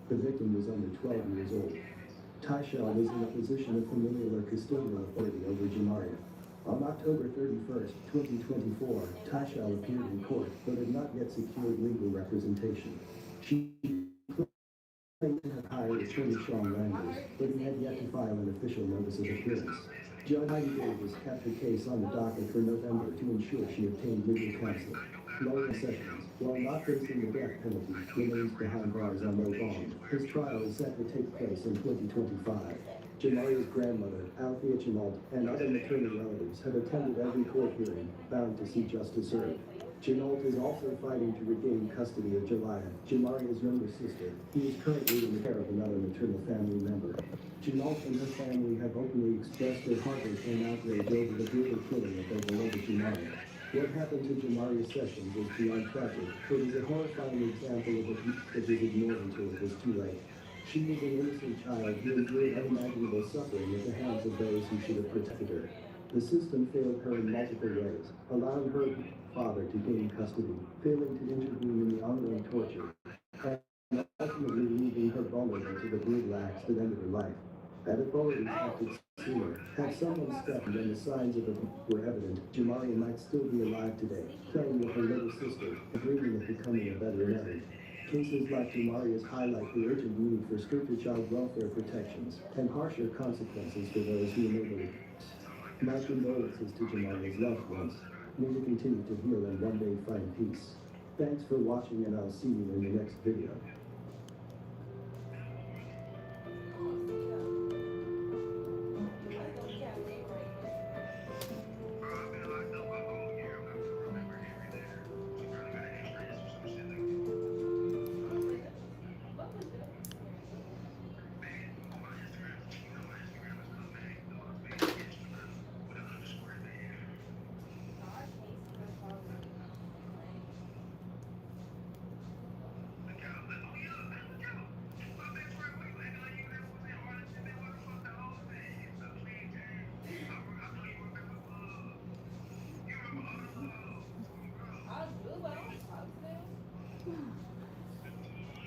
Speaker 5: The victim was under 12 years old. Taishal was in a position of familial or custodial authority over Jamaria. On October 31st, 2024, Taishal appeared in court, but had not yet secured legal representation. She claimed to have hired attorney Sean Landers, but he had yet to file an official notice of appearance. Judge Heidi Davis kept her case on the docket for November to ensure she obtained legal counsel. Lawan Sessions, while not facing the death penalty, remains behind bars on no bond. His trial is set to take place in 2025. Jamaria's grandmother, Althea Chenault, and other maternal relatives have attended every court hearing, bound to see justice served. Chenault is also fighting to regain custody of Jalaya, Jamaria's younger sister, who is currently in the care of another maternal family member. Chenault and her family have openly expressed their heartache and outrage over the brutal killing of their beloved Jamaria. What happened to Jamaria Sessions is beyond tragic. It is a horrifying example of abuse that is ignored until it is too late. She was an innocent child who endured unimaginable suffering at the hands of those who should have protected her. The system failed her in multiple ways, allowing her father to gain custody, failing to intervene in the ongoing torture, and ultimately leaving her vulnerable to the brutal acts that ended her life. Had authorities acted sooner, had someone stepped in when the signs of abuse were evident, Jamaria might still be alive today, playing with her little sister, and dreaming of becoming a better mother. Cases like Jamaria's highlight the urgent need for stricter child welfare protections and harsher consequences for those who enable it. My condolences to Jamaria's loved ones. May we continue to heal and one day find peace. Thanks for watching, and I'll see you in the next video.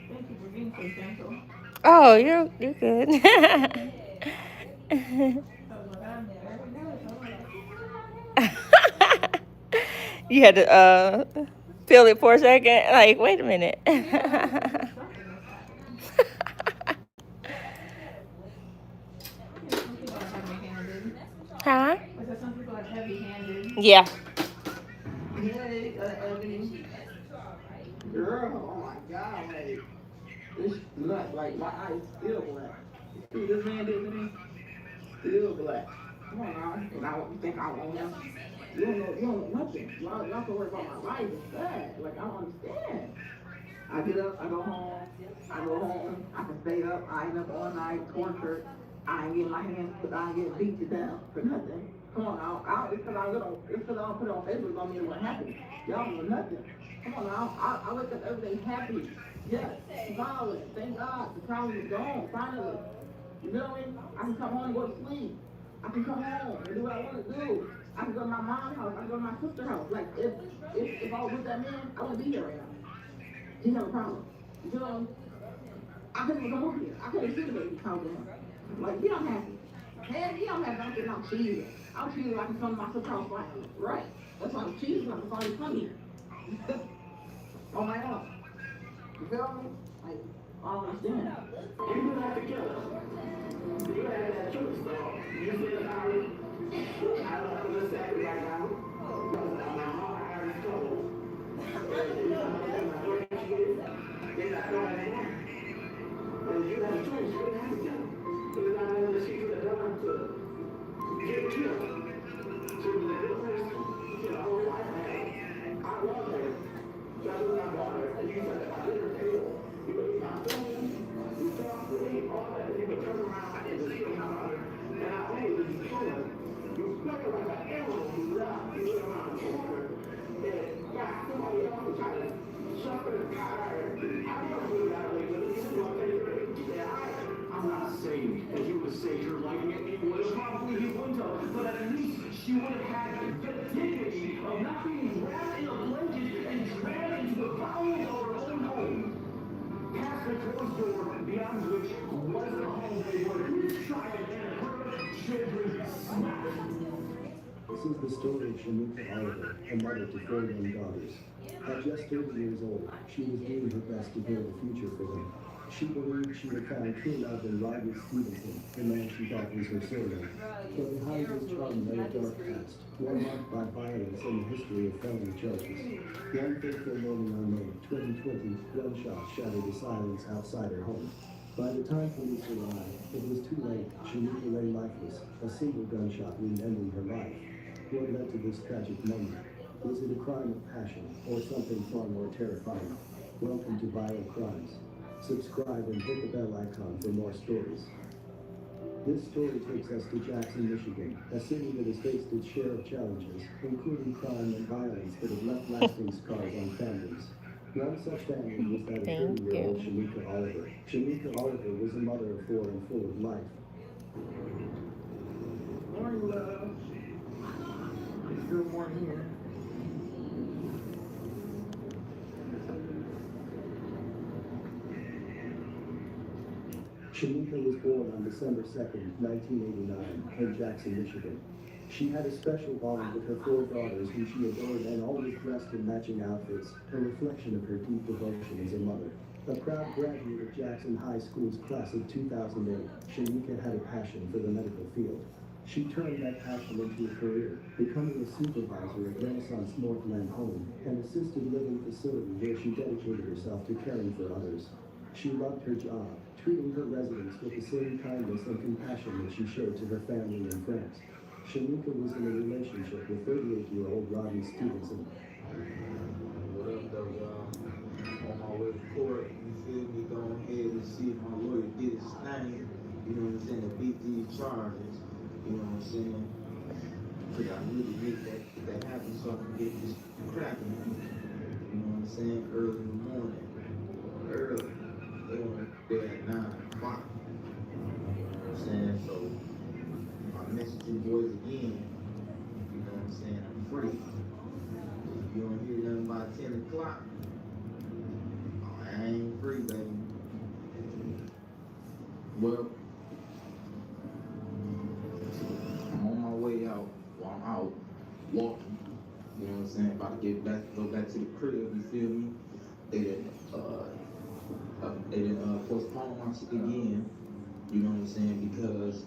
Speaker 4: Thank you for being so gentle.
Speaker 3: Oh, you're good.
Speaker 4: I was like, I'm very nervous. I'm like,
Speaker 3: You had to feel it for a second. Like, wait a minute. Huh?
Speaker 6: I said some people are heavy-handed.
Speaker 3: Yeah.
Speaker 15: Girl, oh my God, like, this black, like, my eyes still black. See what this man did to me? Still black. Come on now, and you think I want him? You don't know nothing. Y'all can worry about my life. It's sad. Like, I don't understand. I get up, I go home, I can stay up, I ain't up all night, tortured. I ain't getting my hands put, I ain't getting beat to death for nothing. Come on now, it's because I don't put it on Facebook, don't mean what happened. Y'all know nothing. Come on now, I wake up every day happy. Yes, smiling, thank God, the problem is gone, finally. You know what I mean? I can come home and go to sleep. I can come home and do what I want to do. I can go to my mom's house, I can go to my sister's house. Like, if I was with that man, I wouldn't be here right now. He have a problem. You know, I couldn't even come over here. I couldn't see the baby talk to him. Like, he don't have to. Man, he don't have to. I'm cheating. I'm cheating like I'm from my sister's house. Right. That's why I'm cheating like I'm always funny. On my own. You feel me? Like, I don't understand. You do have to kill us. You had that choice, though. You feel sorry? I don't know what's that right now. Because my heart has trouble. They're not going anymore. And you have a choice. You don't have to kill them. Because I know that she could have done to get killed. She was a good person. She had a whole life ahead. I love her. That was my daughter. And you said that I did her table. You made my feelings. You talked to me. All that. And you could turn around and just kill my mother. And I always was killing. You stuck her like an arrow. You left. You went around the corner. And got somebody else to try to suffer the tire. I don't do that way, but this is what they do. Yeah, I'm not saying that you would have saved her life, and you would have probably he wouldn't have, but at least she would have had the dignity of not being wrapped in a blanket and dragged into the bowels of her own home. Past the closed door, beyond which was the hallway where his child and her children slept.
Speaker 5: This is the story of Shanika Oliver, a mother to 4 young daughters. At just 30 years old, she was doing her best to build a future for them. She believed she had found true love in Rodney Stevenson, the man she thought was her soulmate. But behind his charm lay a dark past, one marked by violence and a history of felony charges. The unfaithful morning on May 2020, gunshots shattered the silence outside her home. By the time police arrived, it was too late. Shanika lay lifeless, a single gunshot wound ending her life. What led to this tragic moment? Was it a crime of passion, or something far more terrifying? Welcome to Violent Crimes. Subscribe and hit the bell icon for more stories. This story takes us to Jackson, Michigan, a city that has faced its share of challenges, including crime and violence that have left lasting scars on families. One such family was that of 30-year-old Shanika Oliver. Shanika Oliver was a mother of 4 and full of life.
Speaker 15: Morning, love. It's still morning here.
Speaker 5: Shanika was born on December 2nd, 1989, in Jackson, Michigan. She had a special bond with her 4 daughters whom she adored and always dressed in matching outfits, a reflection of her deep devotion as a mother. A proud graduate of Jackson High School's class of 2008, Shanika had a passion for the medical field. She turned that passion into a career, becoming a supervisor at Renaissance Northland Home, an assisted living facility where she dedicated herself to caring for others. She loved her job, treating her residents with the same kindness and compassion that she showed to her family and friends. Shanika was in a relationship with 38-year-old Rodney Stevenson.
Speaker 16: What up, though, y'all? On my way to court, you feel me? Going ahead and see if my lawyer did his thing. You know what I'm saying? To beat these charges. You know what I'm saying? But I really need that happen so I can get this cracking. You know what I'm saying? Early in the morning. Early. They were there at 9 o'clock. You know what I'm saying? So I messaged you boys again. You know what I'm saying? I'm free. If you don't hear nothing by 10 o'clock, I ain't free, baby. Well, I'm on my way out. Well, I'm out walking. You know what I'm saying? About go back to the crib, you feel me? They didn't postpone my shit again, you know what I'm saying? Because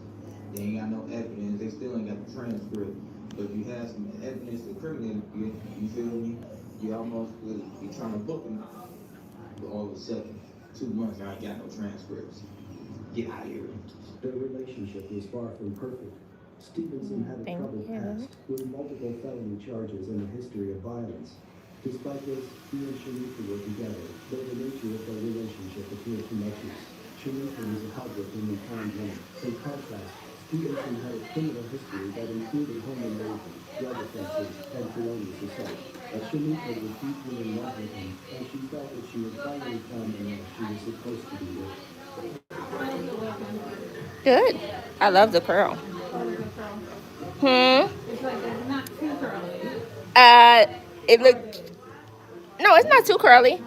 Speaker 16: they ain't got no evidence, they still ain't got the transcript. But if you have some evidence to incriminate you feel me? You almost be trying to book them, but all of a sudden, 2 months, I ain't got no transcripts. Get out of here.
Speaker 5: Their relationship was far from perfect. Stevenson had a troubled past with multiple felony charges and a history of violence. Despite this, he and Sharifa were together, though the nature of their relationship appeared tumultuous. Sharifa was a hardworking and kind woman. In contrast, Stevenson had a criminal history that included home invasion, drug offenses, and felonious assault. Sharifa was deeply in love with him, and she felt that she had finally found the man she was supposed to be with.
Speaker 3: Good. I love the curl.
Speaker 4: It's like it's not too curly.
Speaker 3: It looked. No, it's not too curly.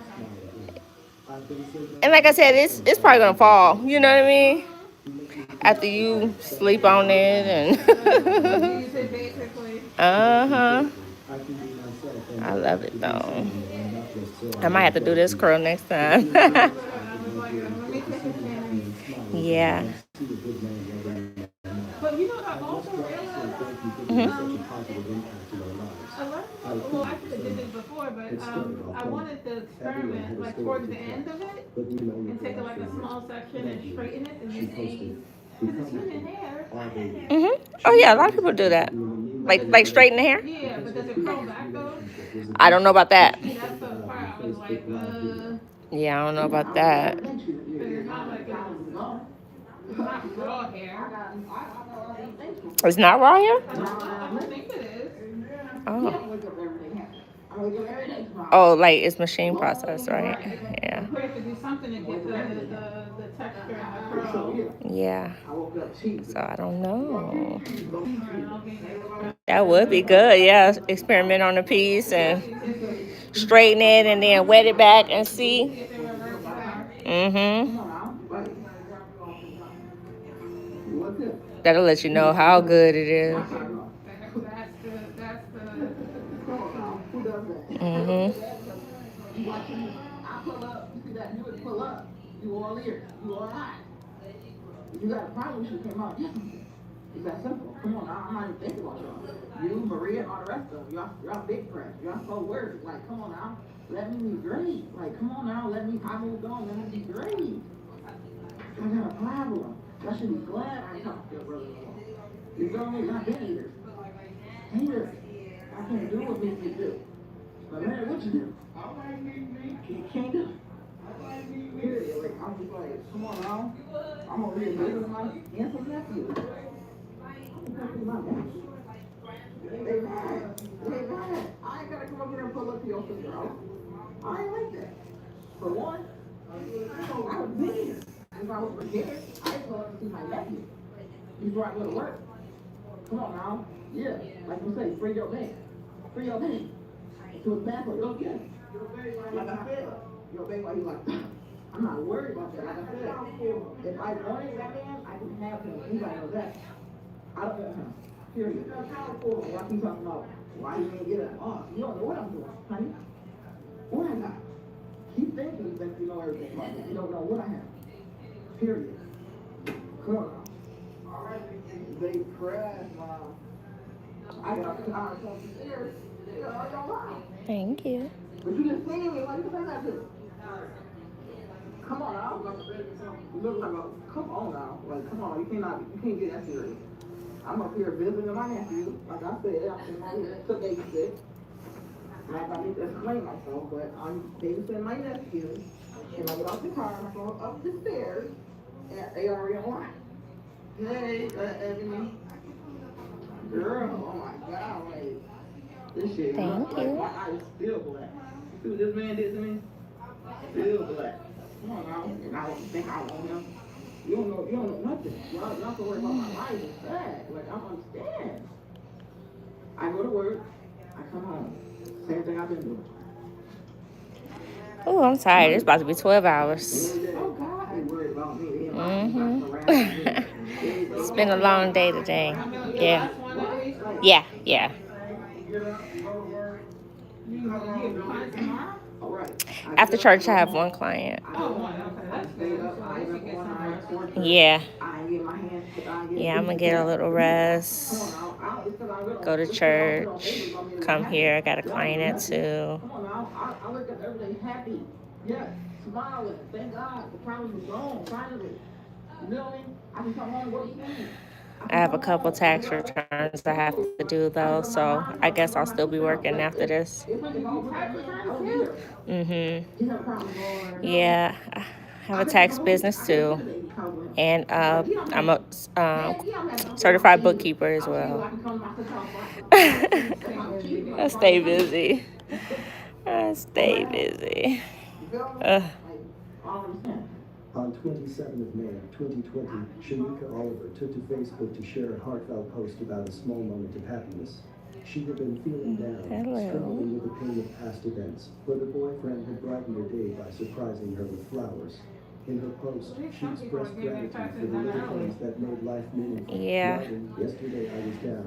Speaker 3: And like I said, it's probably gonna fall. You know what I mean? After you sleep on it and. I love it though. I might have to do this curl next time. Yeah.
Speaker 4: But you know what I also realized? Well, I could have did it before, but I wanted to experiment like towards the end of it and take like a small section and straighten it and just see. Because it's human hair.
Speaker 3: Oh yeah, a lot of people do that. Like straighten the hair.
Speaker 4: Yeah, but does it curl back though?
Speaker 3: I don't know about that.
Speaker 4: See, that's the part I was like,
Speaker 3: Yeah, I don't know about that.
Speaker 4: it's not like it's not raw hair.
Speaker 3: It's not raw hair?
Speaker 4: I don't think it is.
Speaker 3: Oh. Oh, like it's machine processed, right? Yeah.
Speaker 4: We have to do something to get the texture and the curl.
Speaker 3: Yeah. So I don't know. That would be good. Yeah, experiment on the piece and straighten it and then wet it back and see. That'll let you know how good it is.
Speaker 15: You watch me. I pull up. You see that? You would pull up. You all ears. You all eyes. You got a problem, she came out. It's that simple. Come on, I'm not even thinking about y'all. You, Maria, and all the rest of them. Y'all big press. Y'all so worried. Like, come on now. Let me be great. Like, come on now. I moved on. Let me be great. I got a problem. Y'all should be glad I talked to your brother-in-law. You feel me? Y'all been haters. Haters. I can't do what me can do. But man, what you do? You can't do it. Period. Like, I'm just like, come on now. I'm gonna revisit my handsome nephew. I'm gonna do my best. They mad. They mad. I ain't gotta come up here and pull up to your sister out. I ain't like that. For one, I was busy. If I was prepared, I'd go up to see my nephew before I go to work. Come on now. Yeah. Like you say, free your man. Free your man. To his back or go get him. Like I said, your baby, why you like, I'm not worried about that. Like I said, if I wanted that man, I can have him. Anybody knows that. I don't want him. Period. Why keep talking about why you ain't get him? Oh, you don't know what I'm doing, honey. What I got? Keep thinking you think you know everything about me. You don't know what I have. Period. Come on now. They crash, Mom. I got to come upstairs.
Speaker 3: Thank you.
Speaker 15: But you just singing me. Why you say that to? Come on now. You look like a, come on now. Like, come on. You can't get that serious. I'm up here visiting my nephew. Like I said, I'm here to babysit. Like I need to explain myself, but I'm babysitting my nephew. And I get off the car and I go up the stairs. And they already on line. Hey, Ebony. Girl, oh my God, like. This shit,
Speaker 3: thank you.
Speaker 15: My eyes still black. See what this man did to me? Still black. Come on now. And I don't think I want him. You don't know nothing. Y'all can worry about my life instead. Like, I don't understand. I go to work, I come home. Same thing I've been doing.
Speaker 3: Oh, I'm tired. It's about to be 12 hours.
Speaker 15: Oh God, they worried about me.
Speaker 3: It's been a long day today. Yeah. Yeah, yeah.
Speaker 4: You
Speaker 1: get clients tomorrow?
Speaker 15: All right.
Speaker 3: After church, I have one client.
Speaker 1: Oh, okay, that's
Speaker 15: Stayed
Speaker 1: good.
Speaker 15: up,
Speaker 1: So
Speaker 15: I
Speaker 1: they
Speaker 15: was
Speaker 1: should get
Speaker 15: all
Speaker 1: some
Speaker 15: night,
Speaker 1: rest.
Speaker 15: torture.
Speaker 3: Yeah.
Speaker 15: I get my hands, I get
Speaker 3: Yeah, I'm gonna get a little rest.
Speaker 15: Come on now, it's 'cause I read
Speaker 3: Go to
Speaker 15: it's 'cause I read on
Speaker 3: church.
Speaker 15: papers, I mean, it
Speaker 3: Come
Speaker 15: happy.
Speaker 3: here. I got a
Speaker 15: Y'all
Speaker 3: client at
Speaker 15: happy.
Speaker 3: 2.
Speaker 15: Come on now, I wake up every day happy. Yes, smiling. Thank God the problems are gone, finally. You know what I mean? I can come home and work again.
Speaker 3: I have a couple tax returns I have to do though, so I guess I'll still be working after this. Yeah, I have a tax business too, and I'm a certified bookkeeper as well. I stay busy. I stay busy.
Speaker 5: On 27th of May 2020, Shanika Oliver took to Facebook to share a heartfelt post about a small moment of happiness. She had been feeling down, struggling with the pain of past events, but her boyfriend had brightened her day by surprising her with flowers. In her post, she expressed gratitude for the little things that made life meaningful.
Speaker 3: Yeah.
Speaker 5: Writing, yesterday I was down.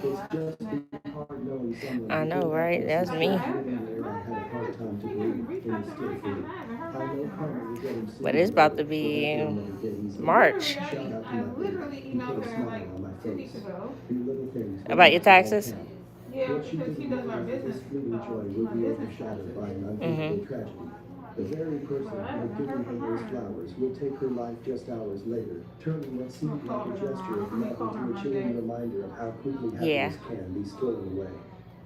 Speaker 5: It's just hard knowing someone
Speaker 3: I know, right? That's me.
Speaker 5: I had a hard time to breathe, and it's still free. I know karma will get him soon.
Speaker 3: But it's about to be March.
Speaker 5: Shout out to my baby. He put a smile on my face. The little things that
Speaker 3: About your
Speaker 5: make it all
Speaker 3: taxes?
Speaker 5: count.
Speaker 1: Yeah,
Speaker 5: What she
Speaker 1: because she
Speaker 5: didn't
Speaker 1: does our
Speaker 5: know is that
Speaker 1: business.
Speaker 5: this fleeting joy would be overshadowed by an unthinkable tragedy. The very person who had given her those flowers would take her life just hours later, turning what seemed like a gesture of love into a chilling reminder of how quickly happiness can be stolen away.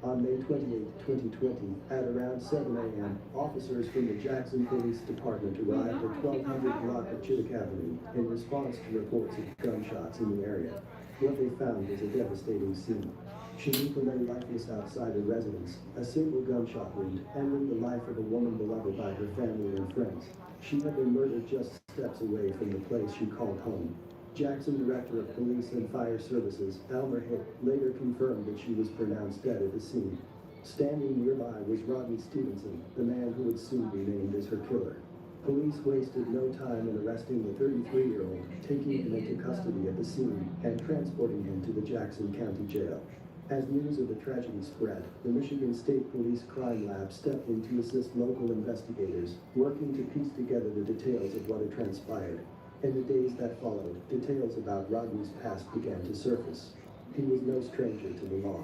Speaker 5: On May 28, 2020, at around 7 a.m., officers from the Jackson Police Department arrived at 1200 block of Chittick Avenue in response to reports of gunshots in the area. What they found was a devastating scene. Shanika lay lifeless outside her residence, a single gunshot wound ending the life of a woman beloved by her family and friends. She had been murdered just steps away from the place she called home. Jackson Director of Police and Fire Services, Elmer Hitt, later confirmed that she was pronounced dead at the scene. Standing nearby was Rodney Stevenson, the man who would soon be named as her killer. Police wasted no time in arresting the 33-year-old, taking him into custody at the scene, and transporting him to the Jackson County Jail. As news of the tragedy spread, the Michigan State Police Crime Lab stepped in to assist local investigators, working to piece together the details of what had transpired. In the days that followed, details about Rodney's past began to surface. He was no stranger to the law.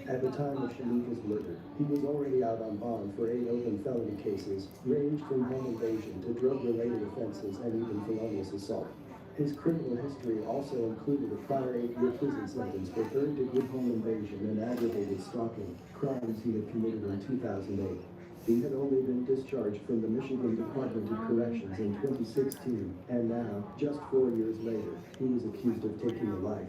Speaker 5: At the time of Shanika's murder, he was already out on bond for 8 open felony cases, ranged from home invasion to drug-related offenses and even felonious assault. His criminal history also included a prior 8-year prison sentence for third-degree home invasion and aggravated stalking, crimes he had committed in 2008. He had only been discharged from the Michigan Department of Corrections in 2016, and now, just 4 years later, he was accused of taking a life.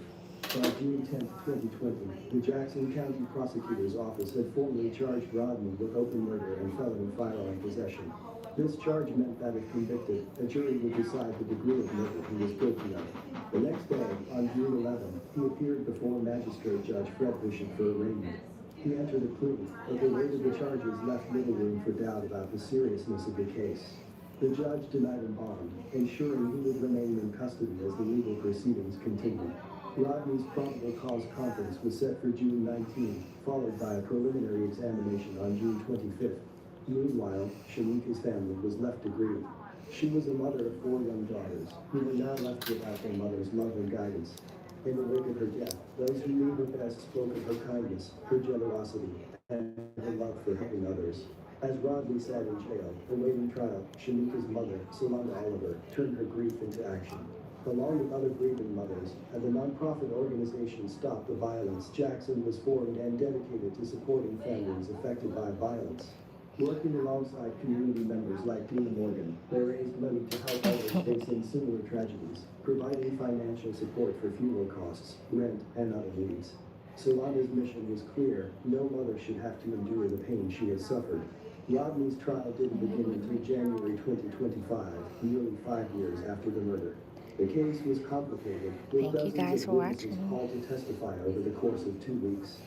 Speaker 5: By June 10, 2020, the Jackson County Prosecutor's Office had formally charged Rodney with open murder and felony firearm possession. This charge meant that if convicted, a jury would decide the degree of murder he was guilty of. The next day, on June 11, he appeared before Magistrate Judge Fred Bishop for arraignment. He entered a plea, but the weight of the charges left little room for doubt about the seriousness of the case. The judge denied him bond, ensuring he would remain in custody as the legal proceedings continued. Rodney's probable cause conference was set for June 19, followed by a preliminary examination on June 25th. Meanwhile, Shanika's family was left to grieve. She was a mother of 4 young daughters, who were now left without their mother's love and guidance. In the wake of her death, those who knew her best spoke of her kindness, her generosity, and her love for helping others. As Rodney sat in jail, awaiting trial, Shanika's mother, Solanda Oliver, turned her grief into action. Along with other grieving mothers, and the nonprofit organization Stop the Violence, Jackson was formed and dedicated to supporting families affected by violence. Working alongside community members like Dean Morgan, they raised money to help others facing similar tragedies, providing financial support for funeral costs, rent, and other needs. Solanda's mission was clear: no mother should have to endure the pain she had suffered. Rodney's trial didn't begin until January 2025, nearly 5 years after the murder. The case was complicated, with dozens of witnesses called to testify over the course of 2 weeks.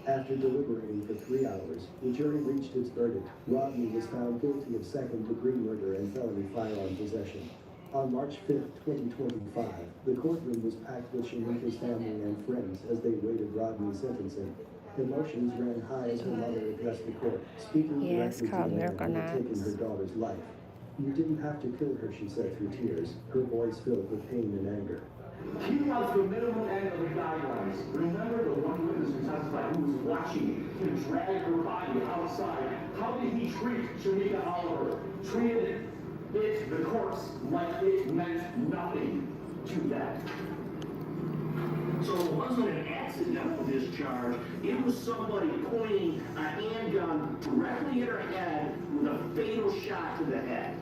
Speaker 5: After deliberating for 3 hours, the jury reached its verdict. Rodney was found guilty of second-degree murder and felony firearm possession. On March 5, 2025, the courtroom was packed with Shanika's family and friends as they awaited Rodney's sentencing. Emotions ran high as her mother addressed the court, speaking
Speaker 3: Yeah, it's
Speaker 5: directly to
Speaker 3: called
Speaker 5: the man
Speaker 3: Miracle
Speaker 5: who had taken her
Speaker 3: Knots.
Speaker 5: daughter's life. You didn't have to kill her, she said through tears, her voice filled with pain and anger.
Speaker 17: He wants the minimum end of the guidelines. Remember the one witness who testified who was watching him drag her body outside. How did he treat Shanika Oliver? Treated it, the corpse, like it meant nothing to that. So it wasn't an accidental discharge. It was somebody pointing a handgun directly at her head with a fatal shot to the head.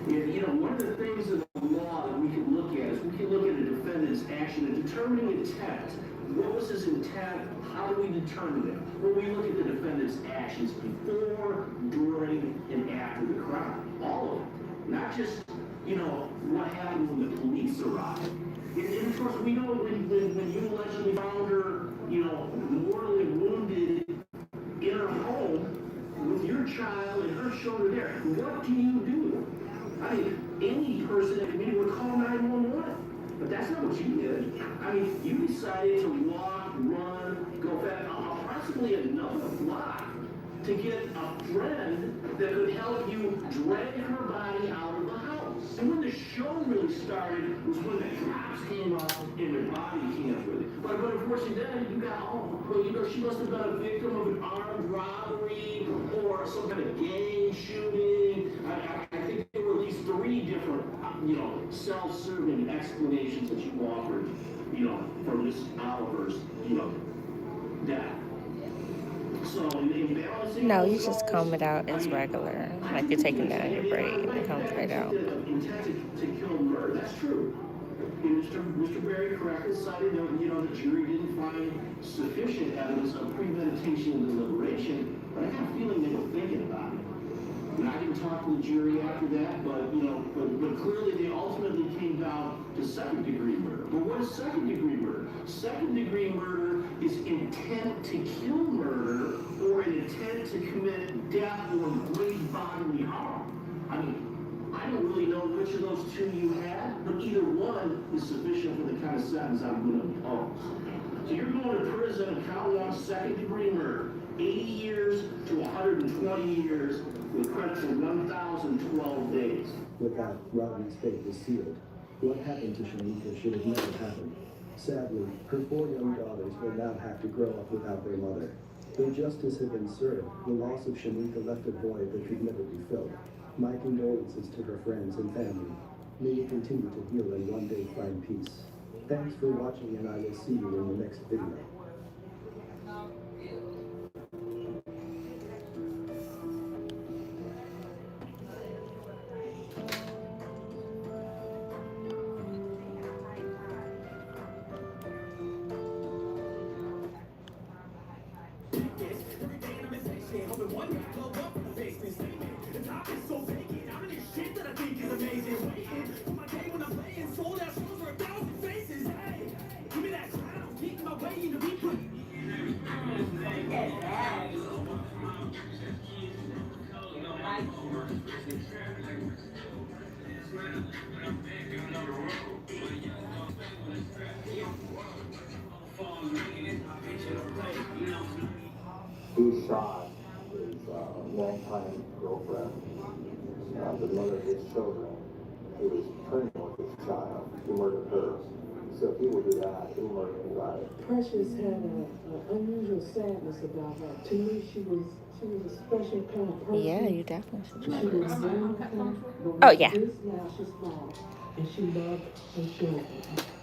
Speaker 17: And, you know, one of the things in the law that we can look at is we can look at a defendant's action and determining intent. What was his intent? How do we determine it? Well, we look at the defendant's actions before, during, and after the crime. All of them. Not just, you know, what happened when the police arrived. And of course, we know when you allegedly found her, you know, mortally wounded in her home with your child and her shoulder there, what do you do? I mean, any person that committed would call 911. But that's not what you did. I mean, you decided to walk, run, go back approximately another block to get a friend that could help you drag her body out of the house. And when the show really started was when the cops came up and the body cams with it. But unfortunately then you got, oh, well, you know, she must have been a victim of an armed robbery or some kind of gang shooting. I think there were at least 3 different, you know, self-serving explanations that you offered, you know, for Miss Oliver's, you know, death. So in balancing
Speaker 3: No, you just comb it out as regular, like you're taking down your braid and it comes right out.
Speaker 17: Intent to kill murder, that's true. And Mr. Berry correctly cited that, you know, the jury didn't find sufficient evidence of premeditation and deliberation, but I got a feeling they were thinking about it. And I didn't talk to the jury after that, but, you know, but clearly they ultimately came down to second-degree murder. But what is second-degree murder? Second-degree murder is intent to kill murder or an intent to commit death or great bodily harm. I mean, I don't really know which of those 2 you had, but either one is sufficient for the kind of sentence I'm going to impose. So you're going to prison and counting on second-degree murder. 80 years to 120 years with credit for 1,012 days.
Speaker 5: With that, Rodney's fate was sealed. What happened to Shanika should have never happened. Sadly, her 4 young daughters will now have to grow up without their mother. Though justice had been served, the loss of Shanika left a void that could never be filled. My condolences to her friends and family. May you continue to heal and one day find peace. Thanks for watching, and I will see you in the next video.
Speaker 14: He shot his longtime girlfriend, the mother of his children. He was pregnant with his child. He murdered her. So if he will do that, he will murder anybody.
Speaker 18: Precious had an unusual sadness about her. To me, she was a special kind of person.
Speaker 3: Yeah, you definitely should try
Speaker 18: She was
Speaker 3: this.
Speaker 18: young, but
Speaker 3: Oh, yeah.
Speaker 18: now she's small, and she loved her children.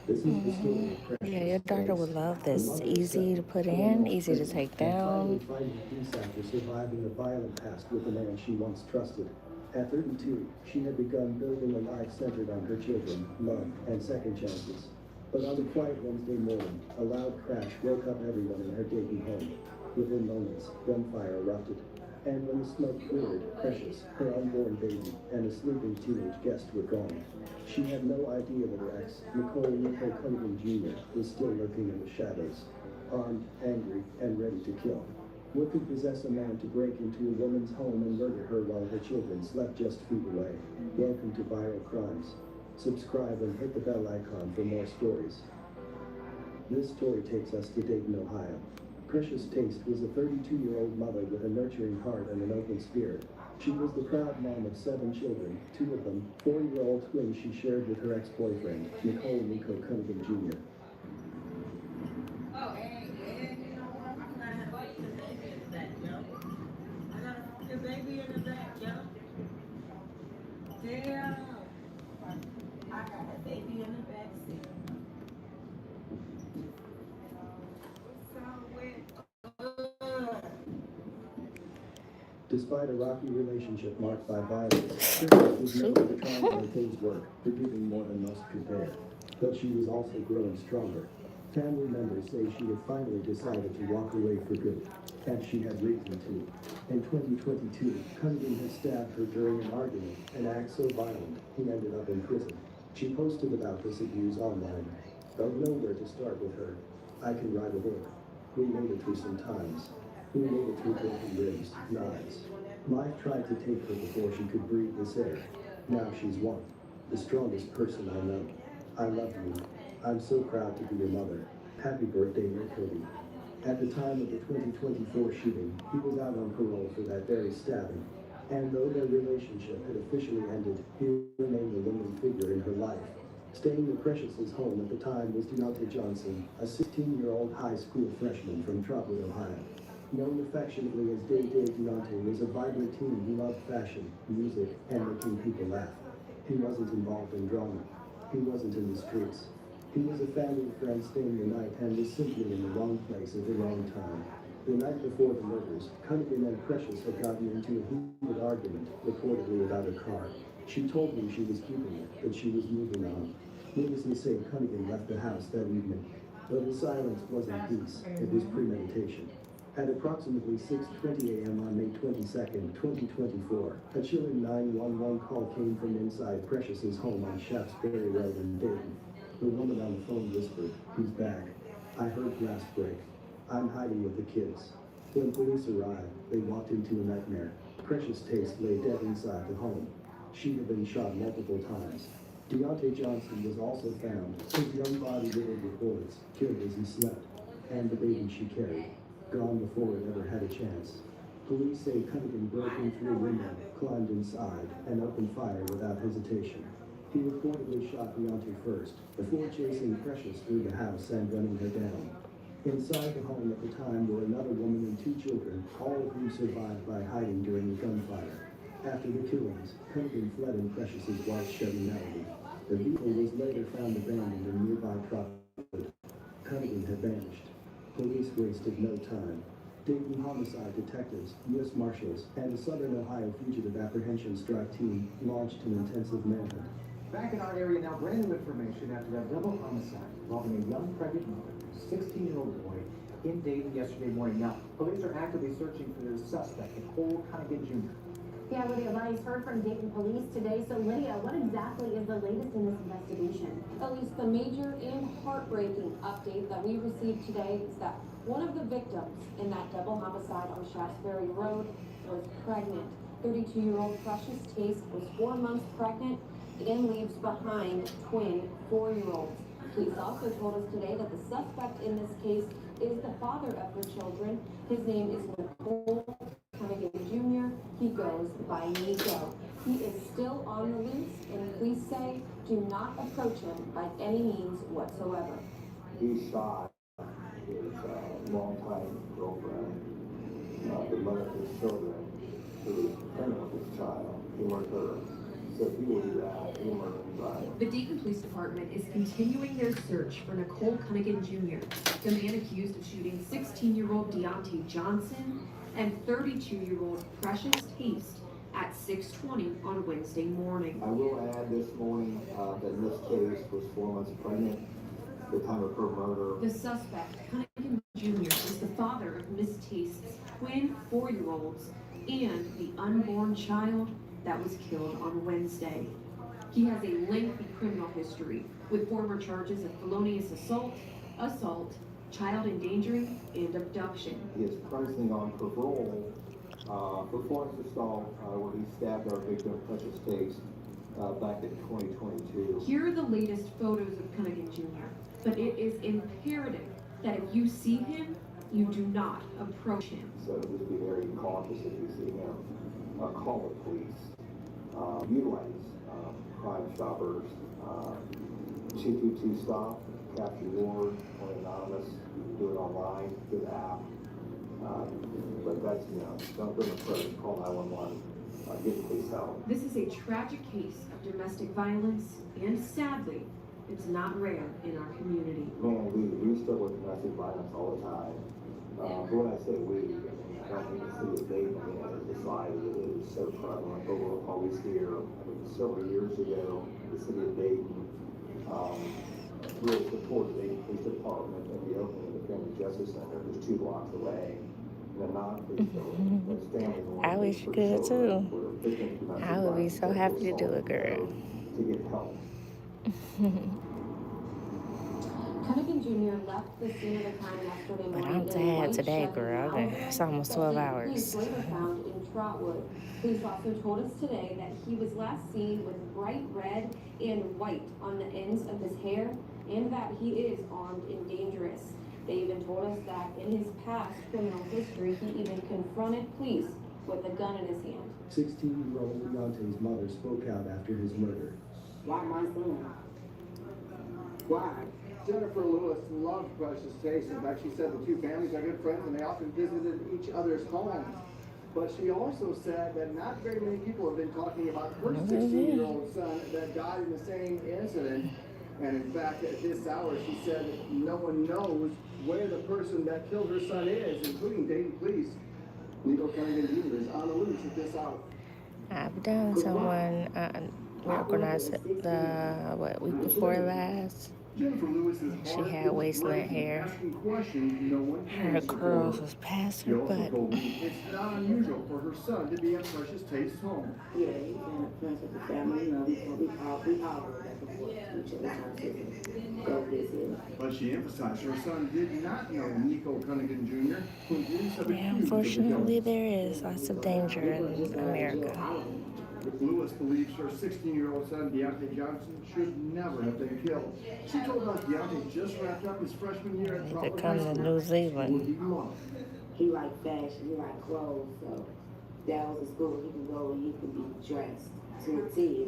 Speaker 5: This is the story of Precious.
Speaker 3: Yeah, your daughter would love this. Easy to put in, easy to take down.
Speaker 5: Finding peace after surviving a violent past with a man she once trusted. At 32, she had begun building a life centered on her children, love, and second chances. But on a quiet Wednesday morning, a loud crash woke up everyone in her Dayton home. Within moments, gunfire erupted. And when the smoke cleared, Precious, her unborn baby, and a sleeping teenage guest were gone. She had no idea that her ex, Nicole Clayton Jr., was still lurking in the shadows, armed, angry, and ready to kill. What could possess a man to break into a woman's home and murder her while her children slept just feet away? Welcome to Viral Crimes. Subscribe and hit the bell icon for more stories. This story takes us to Dayton, Ohio. Precious Taste was a 32-year-old mother with a nurturing heart and an open spirit. She was the proud mom of 7 children, 2 of them 4-year-old twins she shared with her ex-boyfriend, Nicole Nico Cunningham Jr.
Speaker 1: Oh, and you know what? I'm gonna have the baby in the back, yo. I got the baby in the back, yo. Damn. I got the baby in the back seat. So wet.
Speaker 5: Despite a rocky relationship marked by violence, Precious was known for trying to make things work, forgiving more than most could bear. But she was also growing stronger. Family members say she had finally decided to walk away for good, and she had reason to. In 2022, Cunningham had stabbed her during an argument, an act so violent he ended up in prison. She posted about this abuse online. Don't know where to start with her. I can write a book. We made it through some times. We made it through broken ribs, knives. Life tried to take her before she could breathe this air. Now she's one, the strongest person I know. I love you. I'm so proud to be your mother. Happy birthday, dear Cody. At the time of the 2024 shooting, he was out on parole for that very stabbing. And though their relationship had officially ended, he remained a lonely figure in her life. Staying at Precious's home at the time was Deontay Johnson, a 16-year-old high school freshman from Trotwood, Ohio. Known affectionately as Day Day, Deontay was a vibrant teen who loved fashion, music, and making people laugh. He wasn't involved in drama. He wasn't in the streets. He was a family friend staying the night and was simply in the wrong place at the wrong time. The night before the murders, Cunningham and Precious had gotten into a heated argument, reportedly about a car. She told me she was keeping it, but she was moving on. Needless to say, Cunningham left the house that evening. But his silence wasn't peace, it was premeditation. At approximately 6:20 a.m. on May 22nd, 2024, a chilling 911 call came from inside Precious's home on Shaftesbury Road in Dayton. The woman on the phone whispered, "He's back. I heard glass break. I'm hiding with the kids." When police arrived, they walked into a nightmare. Precious Taste lay dead inside the home. She had been shot multiple times. Deontay Johnson was also found, his young body riddled with bullets, killed as he slept, and the baby she carried, gone before it ever had a chance. Police say Cunningham broke in through a window, climbed inside, and opened fire without hesitation. He reportedly shot Deontay first, before chasing Precious through the house and running her down. Inside the home at the time were another woman and 2 children, all of whom survived by hiding during the gunfire. After the killings, Cunningham fled in Precious's white Chevy Melody. The vehicle was later found abandoned in nearby Trotwood. Cunningham had vanished. Police wasted no time. Dayton homicide detectives, U.S. Marshals, and the Southern Ohio Fugitive Apprehension Strike Team launched an intensive manhunt.
Speaker 19: Back in our area now, brand new information after that double homicide involving a young pregnant mother, a 16-year-old boy, in Dayton yesterday morning. Now, police are actively searching for the suspect, Nicole Cunningham Jr.
Speaker 20: Yeah, Lydia Bunny's heard from Dayton police today. So, Lydia, what exactly is the latest in this investigation?
Speaker 21: At least the major and heartbreaking update that we received today is that one of the victims in that double homicide on Shaftesbury Road was pregnant. 32-year-old Precious Taste was 4 months pregnant and leaves behind twin 4-year-olds. Police also told us today that the suspect in this case is the father of her children. His name is Nicole Cunningham Jr. He goes by Nico. He is still on the loose, and police say do not approach him by any means whatsoever.
Speaker 14: He shot his longtime girlfriend, the mother of his children, who was pregnant with his child. He murdered her. So if he will do that, he will murder anybody.
Speaker 11: The Dayton Police Department is continuing their search for Nicole Cunningham Jr., the man accused of shooting 16-year-old Deontay Johnson and 32-year-old Precious Taste at 6:20 on Wednesday morning.
Speaker 14: I will add this morning that Miss Taste was 4 months pregnant at the time of her murder.
Speaker 11: The suspect, Cunningham Jr., is the father of Miss Taste's twin 4-year-olds and the unborn child that was killed on Wednesday. He has a lengthy criminal history with former charges of felonious assault, child endangering, and abduction.
Speaker 14: He is presently on parole for forced assault where he stabbed our victim, Precious Taste, back in 2022.
Speaker 11: Here are the latest photos of Cunningham Jr., but it is imperative that if you see him, you do not approach him.
Speaker 14: So just be very cautious if you see him. Call the police. Utilize Crime Stoppers, 222 Stop, capture your or anonymous. You can do it online through the app. But that's, don't bring a approach. Call 911. Get police help.
Speaker 11: This is a tragic case of domestic violence, and sadly, it's not rare in our community.
Speaker 14: Man, we still with domestic violence all the time. But when I say we, I don't mean the city of Dayton, as a society, it is so prevalent. But we're always here. Several years ago, the city of Dayton really supported the police department and the opening of the Family Justice Center, just 2 blocks away.
Speaker 3: I wish you could too. I would be so happy to do it, girl.
Speaker 14: To get help.
Speaker 21: Cunningham Jr. left the scene of the crime yesterday
Speaker 3: But
Speaker 21: morning.
Speaker 3: I'm tired today, girl. It's almost 12 hours.
Speaker 21: Police later found in Trotwood. Police also told us today that he was last seen with bright red and white on the ends of his hair, and that he is armed and dangerous. They even told us that in his past criminal history, he even confronted police with a gun in his hand.
Speaker 5: 16-year-old Deontay's mother spoke out after his murder.
Speaker 15: Why my son? Why? Jennifer Lewis loved Precious Taste. In fact, she said the two families are good friends and they often visited each other's homes. But she also said that not very many people have been talking about her 16-year-old son that died in the same incident. And in fact, at this hour, she said no one knows where the person that killed her son is, including Dayton Police. Nico Cunningham Jr. is on the loose at this hour.
Speaker 3: I've done someone recognized week before last. She had waistline hair. Her curls was past her butt.
Speaker 13: It's not unusual for her son to be at Precious Taste's home.
Speaker 15: Yeah, he's been a friend of the family. You know, we all back and forth to each other. Go visit.
Speaker 13: But she emphasized her son did not know Nico Cunningham Jr. when police have
Speaker 3: Yeah, unfortunately, there is lots of danger in America.
Speaker 13: Lewis believes her 16-year-old son, Deontay Johnson, should never have been killed. She told us Deontay just wrapped up his freshman year at
Speaker 3: They come to New Zealand.
Speaker 15: He liked fashion, he liked clothes, so that was a school he can go and he can be dressed to a T.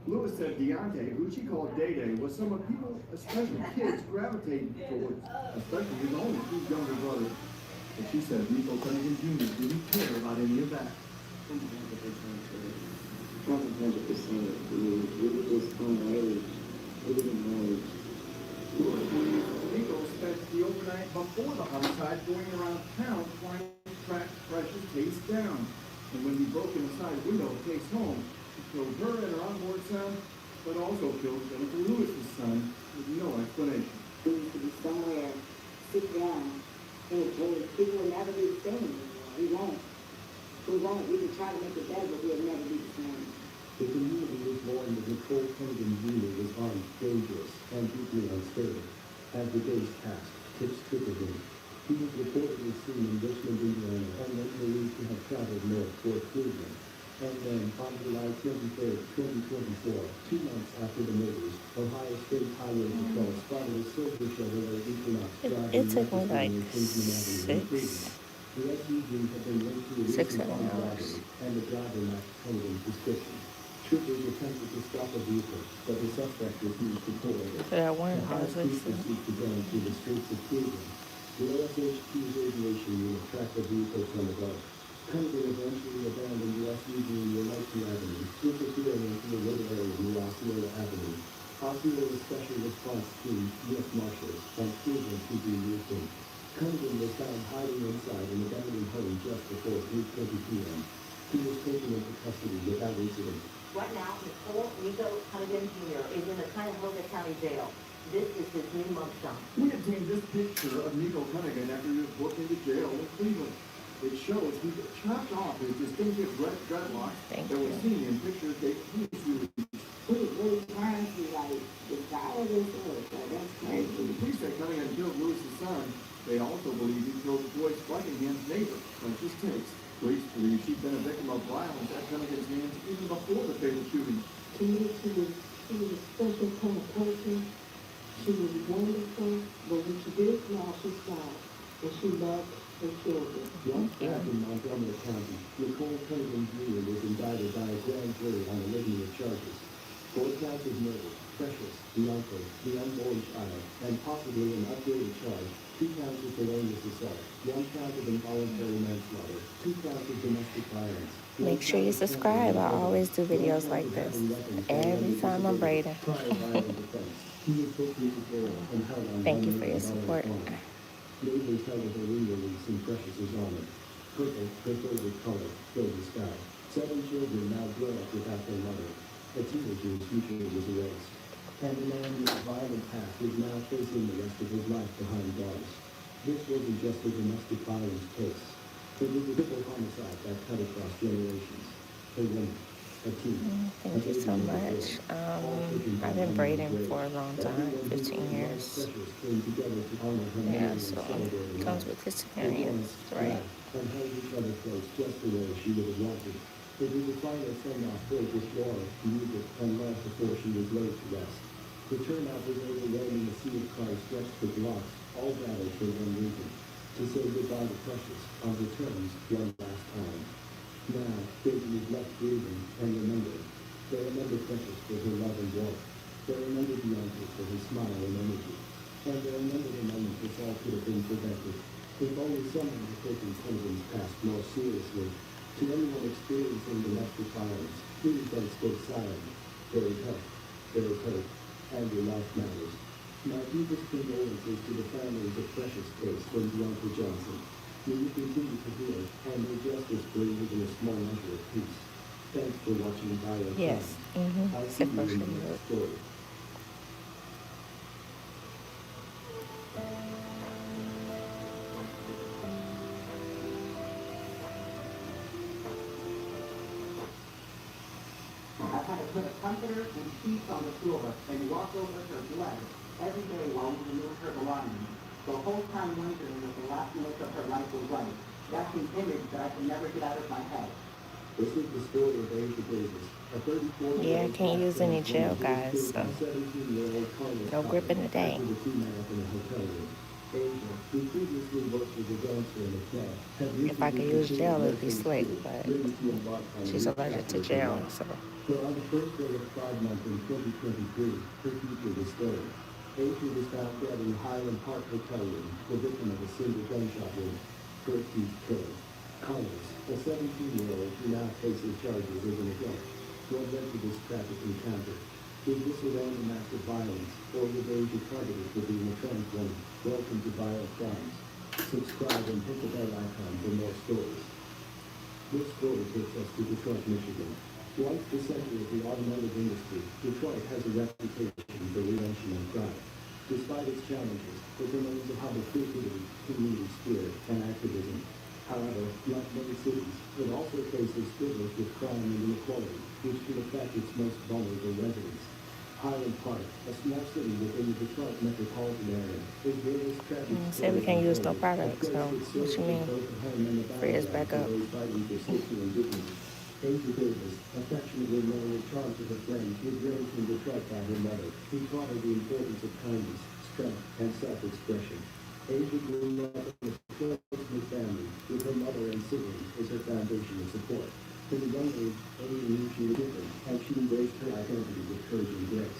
Speaker 13: Lewis said Deontay, who she called Day-Day, was someone people, especially kids, gravitated towards, especially his own 2 younger brothers. But she said Nico Cunningham Jr. didn't care about any of that.
Speaker 15: 100%. We were just underage. We didn't know.
Speaker 13: Nico spent the overnight before the homicide going around town trying to track Precious Taste down. And when he broke inside the window of Taste's home, he killed her and her onboard son, but also killed Jennifer Lewis's son with no explanation.
Speaker 15: We need to be somewhere, sit down, and people will never be the same anymore. We won't. We can try to make it better, but we'll never be the same.
Speaker 5: The community was warned that Nicole Cunningham Jr. was armed, dangerous, and deeply unstable. As the days passed, tips trickled in. He was reportedly seen in Richmond, Indiana, and then believed to have traveled north toward Cleveland. And then, on July 23, 2024, 2 months after the murders, Ohio State Highway Patrol spotted a silver Chevrolet Equinox driving
Speaker 3: It took me like
Speaker 5: The SUV had been linked to a recent armed robbery, and the driver matched Cunningham's description. Troopers attempted to stop a vehicle, but the suspect refused to pull over.
Speaker 3: That one
Speaker 5: The high speed pursuit began through the streets of Cleveland. The OSHP's aviation unit tracked the vehicle from above. Cunningham eventually abandoned the SUV near Lightning Avenue, disappearing into a wooded area near Osceola Avenue. Osceola Special Response Team, U.S. Marshals, and Cleveland PD moved in. Cunningham was found hiding inside an abandoned home just before 3:20 p.m. He was taken into custody without incident.
Speaker 2: Right now, Nico Cunningham Jr. is in the Cuyahoga County Jail. This is his new mugshot.
Speaker 13: We obtained this picture of Nico Cunningham after he was booked into jail in Cleveland. It shows he chopped off his distinctive red dreadlocks that were seen in pictures they released.
Speaker 15: We trying to devour this earth. That's crazy.
Speaker 13: The police say Cunningham killed Lewis's son. They also believe he killed Joyce Buckingham's neighbor, Precious Taste. Police believe she'd been a victim of violence at Cunningham's hands even before the fatal shooting.
Speaker 18: To me, she was a special kind of person. She was wonderful, but when she did smile, she smiled. and she loved her children.
Speaker 5: Once back in Montgomery County, Nicole Cunningham Jr. was indicted by a grand jury on a litany of charges. 4 counts of murder, Precious, the uncle, the unborn child, and possibly an upgraded charge, 2 counts of felonious assault, 1 count of involuntary manslaughter, 2 counts of domestic violence.
Speaker 3: Make sure you subscribe. I always do videos like this every time I'm braiding. Thank you for your support.
Speaker 5: Neighbors held a re-release in Precious's honor. Purple, her favorite color, filled the sky. 7 children now grow up without their mother. A teenager's future was erased. And the man with a violent past is now facing the rest of his life behind bars. This wasn't just a domestic violence case. It was a triple homicide that cut across generations. A woman, a teen.
Speaker 3: Thank you so much. I've been braiding for a long time, 15 years. Yeah, so it comes with experience, right?
Speaker 5: And held each other close just the way she would have wanted. It was a final send-off filled with joy, music, and love before she was laid to rest. The turnout was overwhelming, a sea of cars stretched for blocks, all gathered for one reason: to say goodbye to Precious on her terms one last time. Now, Daisy is left grieving and remembering. They remember Precious for her love and warmth. They remember Bianca for her smile and energy. And they remember the moment this all could have been prevented. If only someone had taken Sullivan's past more seriously. To anyone experiencing domestic violence, please don't stay silent. There is help. There is hope. And your life matters. My deepest condolences to the families of Precious Case from Bianca Johnson. May you continue to heal, and may justice bring even a small measure of peace. Thanks for watching Bio.
Speaker 3: Yes.
Speaker 5: I'll see you in the next story.
Speaker 7: I've had to put a comforter and sheets on the floor and walk over her blood every day while we remove her belongings. The whole time wondering if the last minute of her life was right. That's an image that I can never get out of my head.
Speaker 5: This is the story of Asia Davis, a 34-year-old.
Speaker 3: Yeah, I can't use any gel, guys, so no gripping today. If I could use gel, it'd be slick, but she's allergic to gel, so.
Speaker 5: So on the first day of Pride Month in 2023, her future was stolen. Asia was found dead in Highland Park Hotel room, the victim of a single gunshot wound. Her teeth killed. Connors, a 17-year-old who now faces charges as an adult. What led to this tragic encounter? Is this a random act of violence, or was Asia targeted for being a trans woman? Welcome to Bio Crimes. Subscribe and hit the bell icon for more stories. This story takes us to Detroit, Michigan. Once the center of the automotive industry, Detroit has a reputation for prevention and crime. Despite its challenges, it remains a hub of creativity, community spirit, and activism. However, like many cities, it also faces struggles with crime and inequality, which can affect its most vulnerable residents. Highland Park, a small city within the Detroit metropolitan area, is where this tragic
Speaker 3: Say we can't use no products, so what you mean? Free us back up.
Speaker 5: Asia Davis, affectionately known in charge of a friend, was raised in Detroit by her mother, who taught her the importance of kindness, strength, and self-expression. Asia grew up in a close-knit family, with her mother and siblings as her foundation of support. From a young age, Asia knew she was different, and she embraced her identity with courage and grace.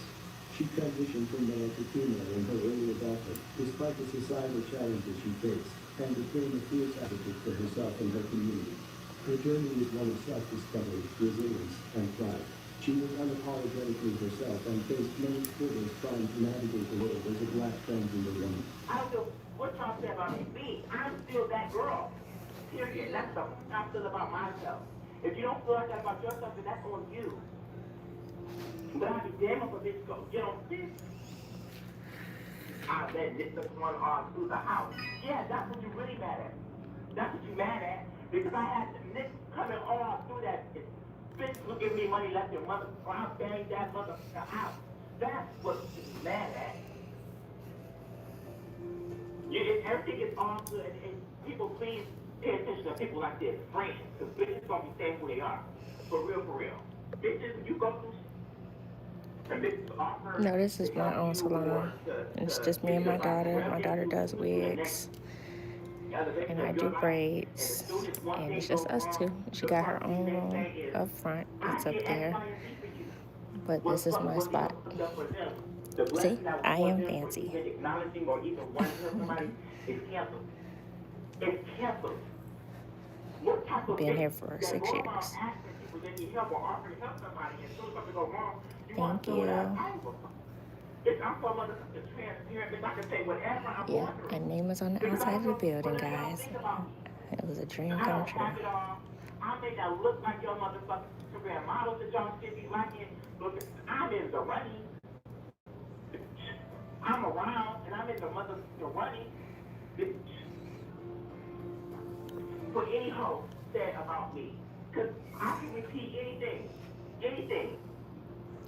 Speaker 5: She transitioned from male to female in her early adulthood, despite the societal challenges she faced, and became a fierce advocate for herself and her community. Her journey was one of self-discovery, resilience, and pride. She was unapologetically herself and faced many struggles trying to navigate the world as a black transgender woman.
Speaker 2: I don't know what y'all say about me. I'm still that girl. Period. That's how I feel about myself. If you don't feel like that about yourself, then that's on you. But I'd be damn if a bitch go get on this. I bet this is one on through the house. Yeah, that's what you're really mad at. That's what you're mad at. Because I had the niggas coming all through that bitch who give me money left your mother, or I banged that motherfucker out. That's what you're mad at. Everything is all good, and people please pay attention to people like this, friends, because bitches gonna be saying who they are. For real, for real. Bitches, you go through and bitches offer.
Speaker 3: No, this is my own salon. It's just me and my daughter. My daughter does wigs. and I do braids, and it's just us two. She got her own room up front. It's up there, but this is my spot. See, I am fancy.
Speaker 2: Acknowledging or even wondering somebody is canceled. It's canceled. What type of
Speaker 3: Been here for 6 years.
Speaker 2: asking people they need help or offering to help somebody and soon something go wrong, you
Speaker 3: Thank
Speaker 2: want to throw it
Speaker 3: you.
Speaker 2: out? I'm so motherfucking transparent that I can say whatever I'm
Speaker 3: Yeah,
Speaker 2: going through.
Speaker 3: my name is on the outside of the building, guys. It was a dream
Speaker 2: I
Speaker 3: come
Speaker 2: don't
Speaker 3: true.
Speaker 2: have it all. I may not look like your motherfucking Instagram models that y'all should be liking, but I'm in the running. I'm around and I'm in the motherfucking running. For any hoe said about me. Because I can repeat anything. Anything.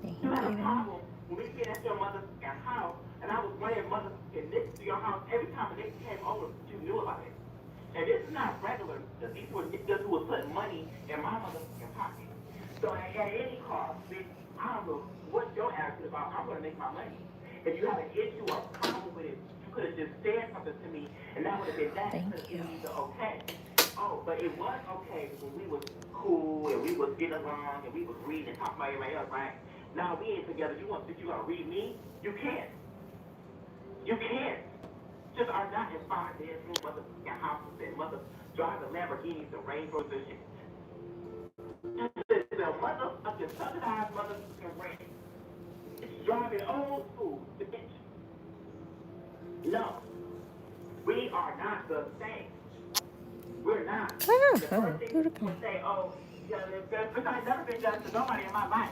Speaker 2: You had a problem when we get at your motherfucking house and I was wearing motherfucking niggas to your house every time a nigga came over, you knew about it. And this is not regular. These were niggas who was putting money in my motherfucking pocket. So at any cost, bitch, I don't know what your attitude about. I'm gonna make my money. If you have an issue or problem with it, you could have just said something to me, and that would have been that.
Speaker 3: Thank you.
Speaker 2: Okay. Oh, but it was okay when we was cool and we was getting along and we was reading and talking about everybody else, right? Now we ain't together. You gonna read me? You can't. You can't. Just are not in 5-bedroom motherfucking houses and driving Lamborghinis and Range Rovers and shit. The motherfucking subsidized motherfucking rent. Driving old school, the bitch. No. We are not the same. We're not. The first thing you say, oh, because I've never been just to nobody in my life.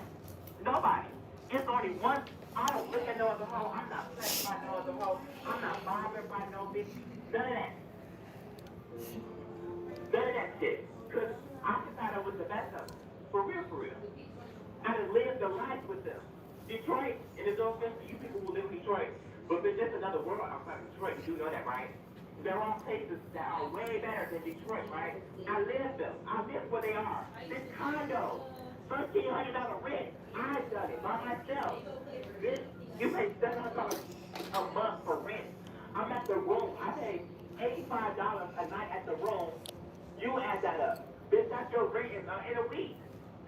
Speaker 2: Nobody. It's only one. I don't look at no other hoe. I'm not flexed by no other hoe. I'm not bothered by no bitch. None of that. None of that shit. Because I decided I was the best of them. For real, for real. I done lived a life with them. Detroit, and there's no offense to you people who live in Detroit, but there's just another world outside of Detroit. You do know that, right? There are places that are way better than Detroit, right? I live them. I live where they are. This condo, $1,300 rent. I've done it by myself. This, you pay $700 a month for rent. I'm at the room. I pay $85 a night at the room. You add that up. Bitch, that's your rent in a week.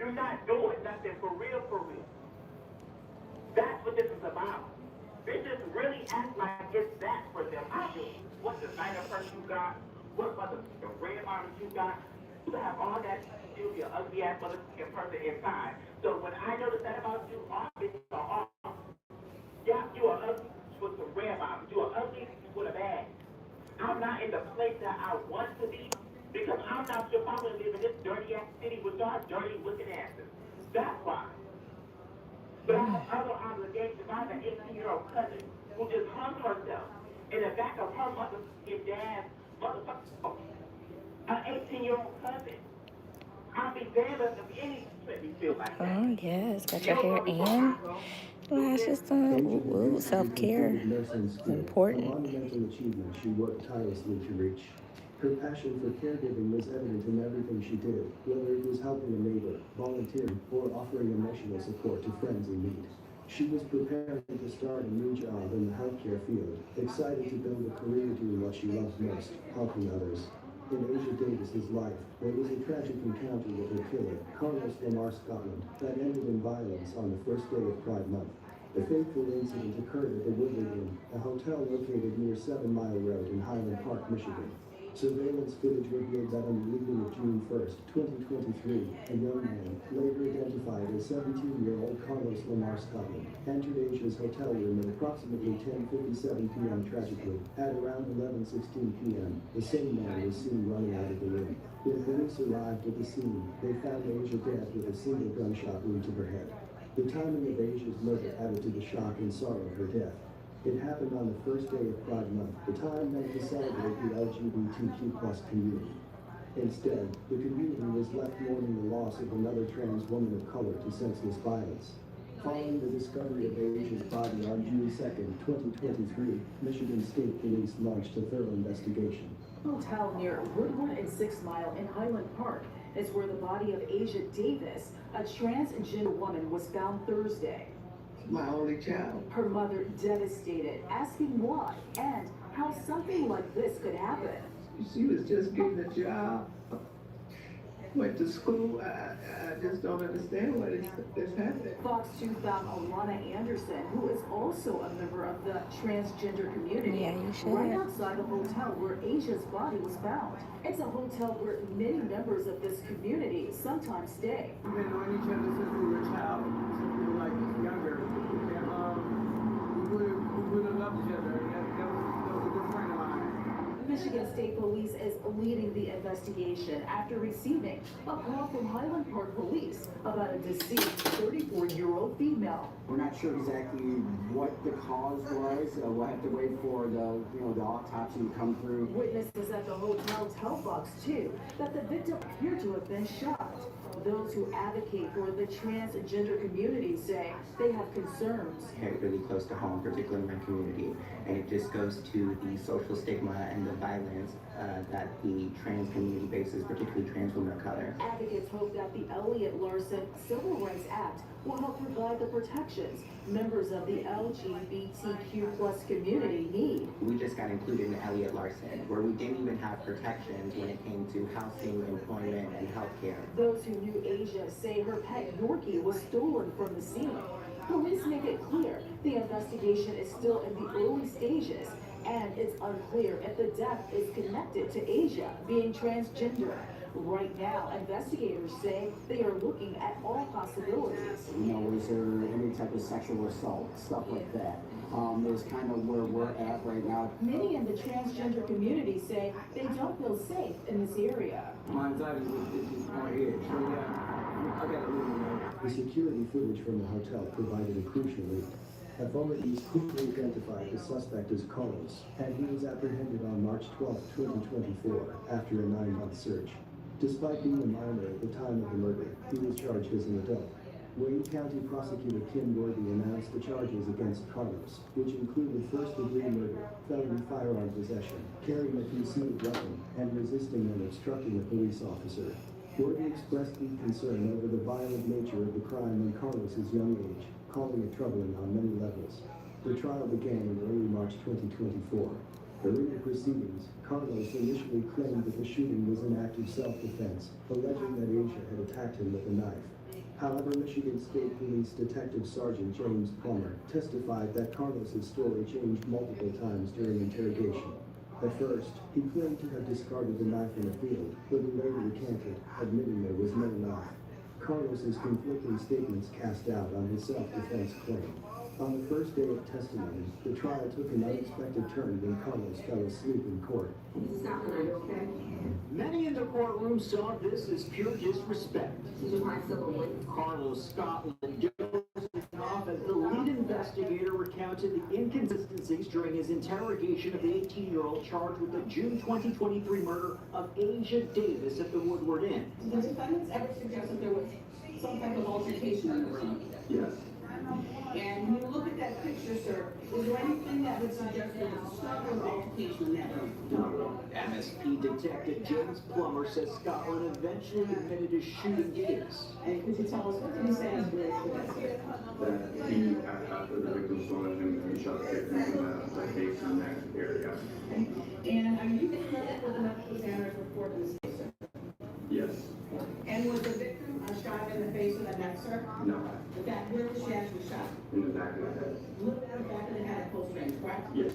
Speaker 2: You're not doing nothing for real, for real. That's what this is about. Bitches really act like it's that for them. I do. What designer purse you got? What motherfucking red bottoms you got? You have all that shit, you'll be an ugly ass motherfucking person inside. So when I notice that about you, all bitches are off. Yeah, you are ugly with some red bottoms. You are ugly with a bag. I'm not in the place that I want to be because I'm not sure if I want to live in this dirty ass city with y'all dirty looking asses. That's why. But I have other obligations. I have an 18-year-old cousin who just hung herself in the back of her motherfucking dad's motherfucking an 18-year-old cousin. I'll be damned if any let me feel like that.
Speaker 3: Oh, yes. Got your hair and lashes done. Ooh, self-care. Important.
Speaker 5: A monumental achievement she worked tirelessly to reach. Her passion for caregiving was evident in everything she did, whether it was helping a neighbor, volunteering, or offering emotional support to friends in need. She was preparing to start a new job in the healthcare field, excited to build a career doing what she loved most, helping others. In Asia Davis's life, there was a tragic encounter with her killer, Carlos Lamar Scotland, that ended in violence on the first day of Pride Month. The fateful incident occurred at the Woodley Inn, a hotel located near 7 Mile Road in Highland Park, Michigan. Surveillance footage revealed that on the evening of June 1st, 2023, a young man, later identified as 17-year-old Carlos Lamar Scotland, entered Asia's hotel room at approximately 10:57 p.m. Tragically, at around 11:16 p.m., the same man was seen running out of the room. When police arrived at the scene, they found Asia dead with a single gunshot wound to her head. The timing of Asia's murder added to the shock and sorrow of her death. It happened on the first day of Pride Month, the time meant to celebrate the LGBTQ+ community. Instead, the community was left mourning the loss of another trans woman of color to senseless violence. Following the discovery of Asia's body on June 2nd, 2023, Michigan State Police launched a thorough investigation.
Speaker 10: Hotel near Woodward and 6 Mile in Highland Park is where the body of Asia Davis, a transgender woman, was found Thursday.
Speaker 15: My only child.
Speaker 10: Her mother devastated, asking why and how something like this could happen.
Speaker 15: She was just getting a job. Went to school. I just don't understand what is happening.
Speaker 10: Fox 2 found Alana Anderson, who is also a member of the transgender community,
Speaker 3: Yeah, you should.
Speaker 10: right outside the hotel where Asia's body was found. It's a hotel where many members of this community sometimes stay.
Speaker 15: We've been knowing each other since we were a child, since we were like younger. And we would have loved each other. That was a good friend of mine.
Speaker 10: Michigan State Police is leading the investigation after receiving a call from Highland Park Police about a deceased 34-year-old female.
Speaker 8: We're not sure exactly what the cause was. We'll have to wait for the autopsy to come through.
Speaker 10: Witnesses at the hotel tell Fox 2 that the victim appeared to have been shot. Those who advocate for the transgender community say they have concerns.
Speaker 22: Hit really close to home, particularly in my community, and it just goes to the social stigma and the violence that the trans community faces, particularly trans women of color.
Speaker 10: Advocates hope that the Elliott Larson Civil Rights Act will help provide the protections members of the LGBTQ+ community need.
Speaker 22: We just got included in Elliott Larson, where we didn't even have protections when it came to housing, employment, and healthcare.
Speaker 10: Those who knew Asia say her pet Yorkie was stolen from the scene. Police make it clear the investigation is still in the early stages, and it's unclear if the death is connected to Asia being transgender. Right now, investigators say they are looking at all possibilities.
Speaker 8: Was there any type of sexual assault, stuff like that? Is kind of where we're at right now.
Speaker 10: Many in the transgender community say they don't feel safe in this area.
Speaker 15: My anxiety is my head. So yeah, I gotta leave it alone.
Speaker 5: The security footage from the hotel provided a crucial lead. Authorities quickly identified the suspect as Carlos, and he was apprehended on March 12, 2024, after a 9-month search. Despite being a minor at the time of the murder, he was charged as an adult. Wayne County Prosecutor Kim Worthy announced the charges against Carlos, which included first-degree murder, felony firearm possession, carrying a concealed weapon, and resisting and obstructing a police officer. Worthy expressed deep concern over the violent nature of the crime in Carlos's young age, calling it troubling on many levels. The trial began in early March 2024. During the proceedings, Carlos initially claimed that the shooting was an act of self-defense, alleging that Asia had attacked him with a knife. However, Michigan State Police Detective Sergeant James Plummer testified that Carlos's story changed multiple times during interrogation. At first, he claimed to have discarded the knife in a field, but he later recanted, admitting there was no knife. Carlos's conflicting statements cast doubt on his self-defense claim. On the first day of testimony, the trial took an unexpected turn when Carlos fell asleep in court.
Speaker 23: Many in the courtroom saw this as pure disrespect. Carlos Scotland off as the lead investigator recounted the inconsistencies during his interrogation of the 18-year-old charged with the June 2023 murder of Asia Davis at the Woodward Inn.
Speaker 24: Did the defendants ever suggest that there was some type of altercation in the room?
Speaker 23: Yes.
Speaker 24: And when you look at that picture, sir, is there anything that would suggest there was a struggle or altercation in that room?
Speaker 23: MSP Detective James Plummer says Scotland eventually admitted to shooting Davis.
Speaker 24: And could you tell us, what did he say his words were?
Speaker 25: That he, after the victim saw him, he shot the victim in the face and neck area.
Speaker 24: And are you familiar with the medical examiner's report in this case, sir?
Speaker 25: Yes.
Speaker 24: And was the victim shot in the face with a knife, sir?
Speaker 25: No.
Speaker 24: Where was she actually shot?
Speaker 25: In the back of the head.
Speaker 24: Look at the back of the head at close range, correct?
Speaker 25: Yes.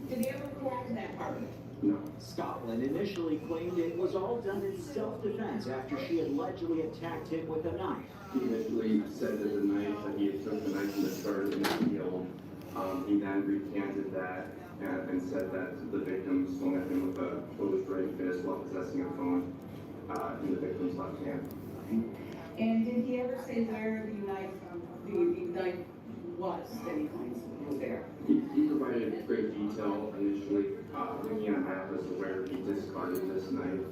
Speaker 24: Did he ever correct that part of it?
Speaker 25: No.
Speaker 23: Scotland initially claimed it was all done in self-defense after she allegedly attacked him with a knife.
Speaker 25: He initially said that the knife, that he had took the knife and discarded it in the field. He then recanted that and said that the victim swung at him with a closed right fist while possessing a phone in the victim's left hand.
Speaker 24: And did he ever say where the knife was that he claims was there?
Speaker 25: He provided great detail initially. Looking at a map as to where he discarded this knife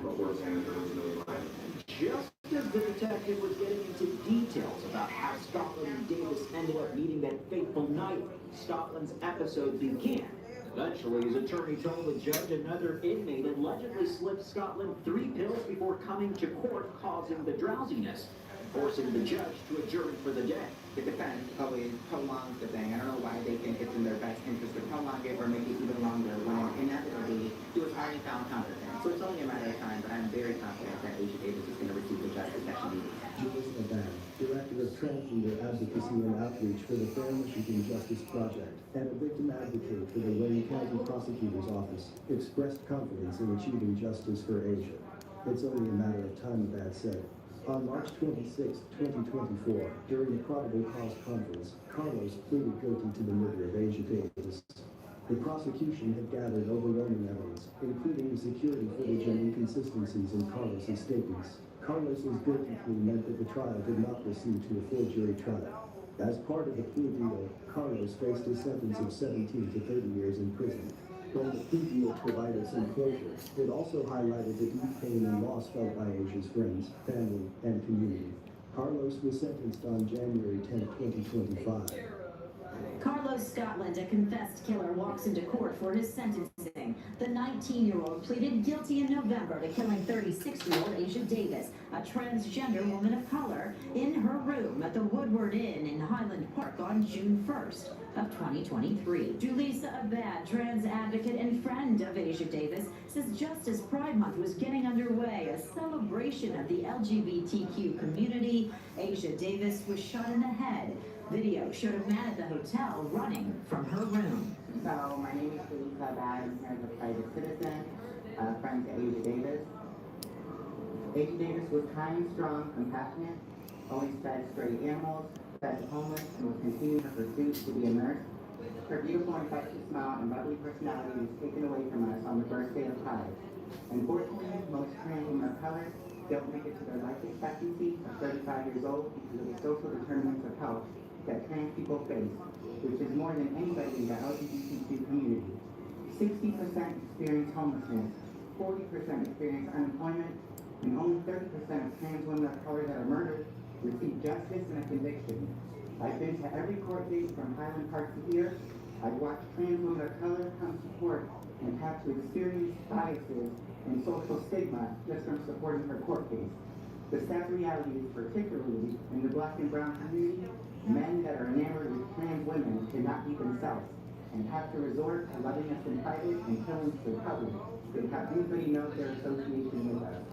Speaker 25: before saying there was no knife.
Speaker 23: Just as the detective was getting into details about how Scotland and Davis ended up meeting that fateful night, Scotland's episode began. Eventually, his attorney told the judge another inmate allegedly slipped Scotland 3 pills before coming to court, causing the drowsiness.
Speaker 7: forcing the judge to adjourn for the day.
Speaker 4: The defense always prolongs the thing. I don't know why they think it's in their best interest to prolong it or make it even longer when inevitably it was already found competent. So it's only a matter of time, but I'm very confident that Asia Davis is going to receive the justice that she needs.
Speaker 5: Julius Laban, Director of Transgender Advocacy and Outreach for the Fair Michigan Justice Project, and a victim advocate for the Wayne County Prosecutor's Office, expressed confidence in achieving justice for Asia. It's only a matter of time, Laban said. On March 26, 2024, during the probable cause conference, Carlos pleaded guilty to the murder of Asia Davis. The prosecution had gathered overwhelming evidence, including security footage and inconsistencies in Carlos's statements. Carlos's guilty plea meant that the trial did not proceed to a full jury trial. As part of the plea deal, Carlos faced a sentence of 17 to 30 years in prison. While the plea deal provided some closure, it also highlighted the deep pain and loss felt by Asia's friends, family, and community. Carlos was sentenced on January 10, 2025.
Speaker 6: Carlos Scotland, a confessed killer, walks into court for his sentencing. The 19-year-old pleaded guilty in November to killing 36-year-old Asia Davis, a transgender woman of color, in her room at the Woodward Inn in Highland Park on June 1st of 2023. Julissa Abad, trans advocate and friend of Asia Davis, says just as Pride Month was getting underway, a celebration of the LGBTQ community, Asia Davis was shot in the head. Video showed a man at the hotel running from her room.
Speaker 4: So my name is Julissa Abad. I'm here as a private citizen, friend to Asia Davis. Asia Davis was kind, strong, compassionate, always fed stray animals, fed the homeless, and was continuing her pursuit to be a nurse. Her beautiful infectious smile and bubbly personality was taken away from us on the first day of Pride. Unfortunately, most trans women of color don't make it to their life expectancy of 35 years old because of the social determinants of health that trans people face, which is more than anybody in the LGBTQ community. 60% experience homelessness, 40% experience unemployment, and only 30% of trans women of color that are murdered receive justice and a conviction. I've been to every court date from Highland Park to here. I've watched trans women of color come to court and have to experience biases and social stigma just from supporting her court case. The sad reality is, particularly in the Black and brown community, men that are enamored with trans women cannot be themselves and have to resort to loving us in private and killing us in public to have anybody know their association with us.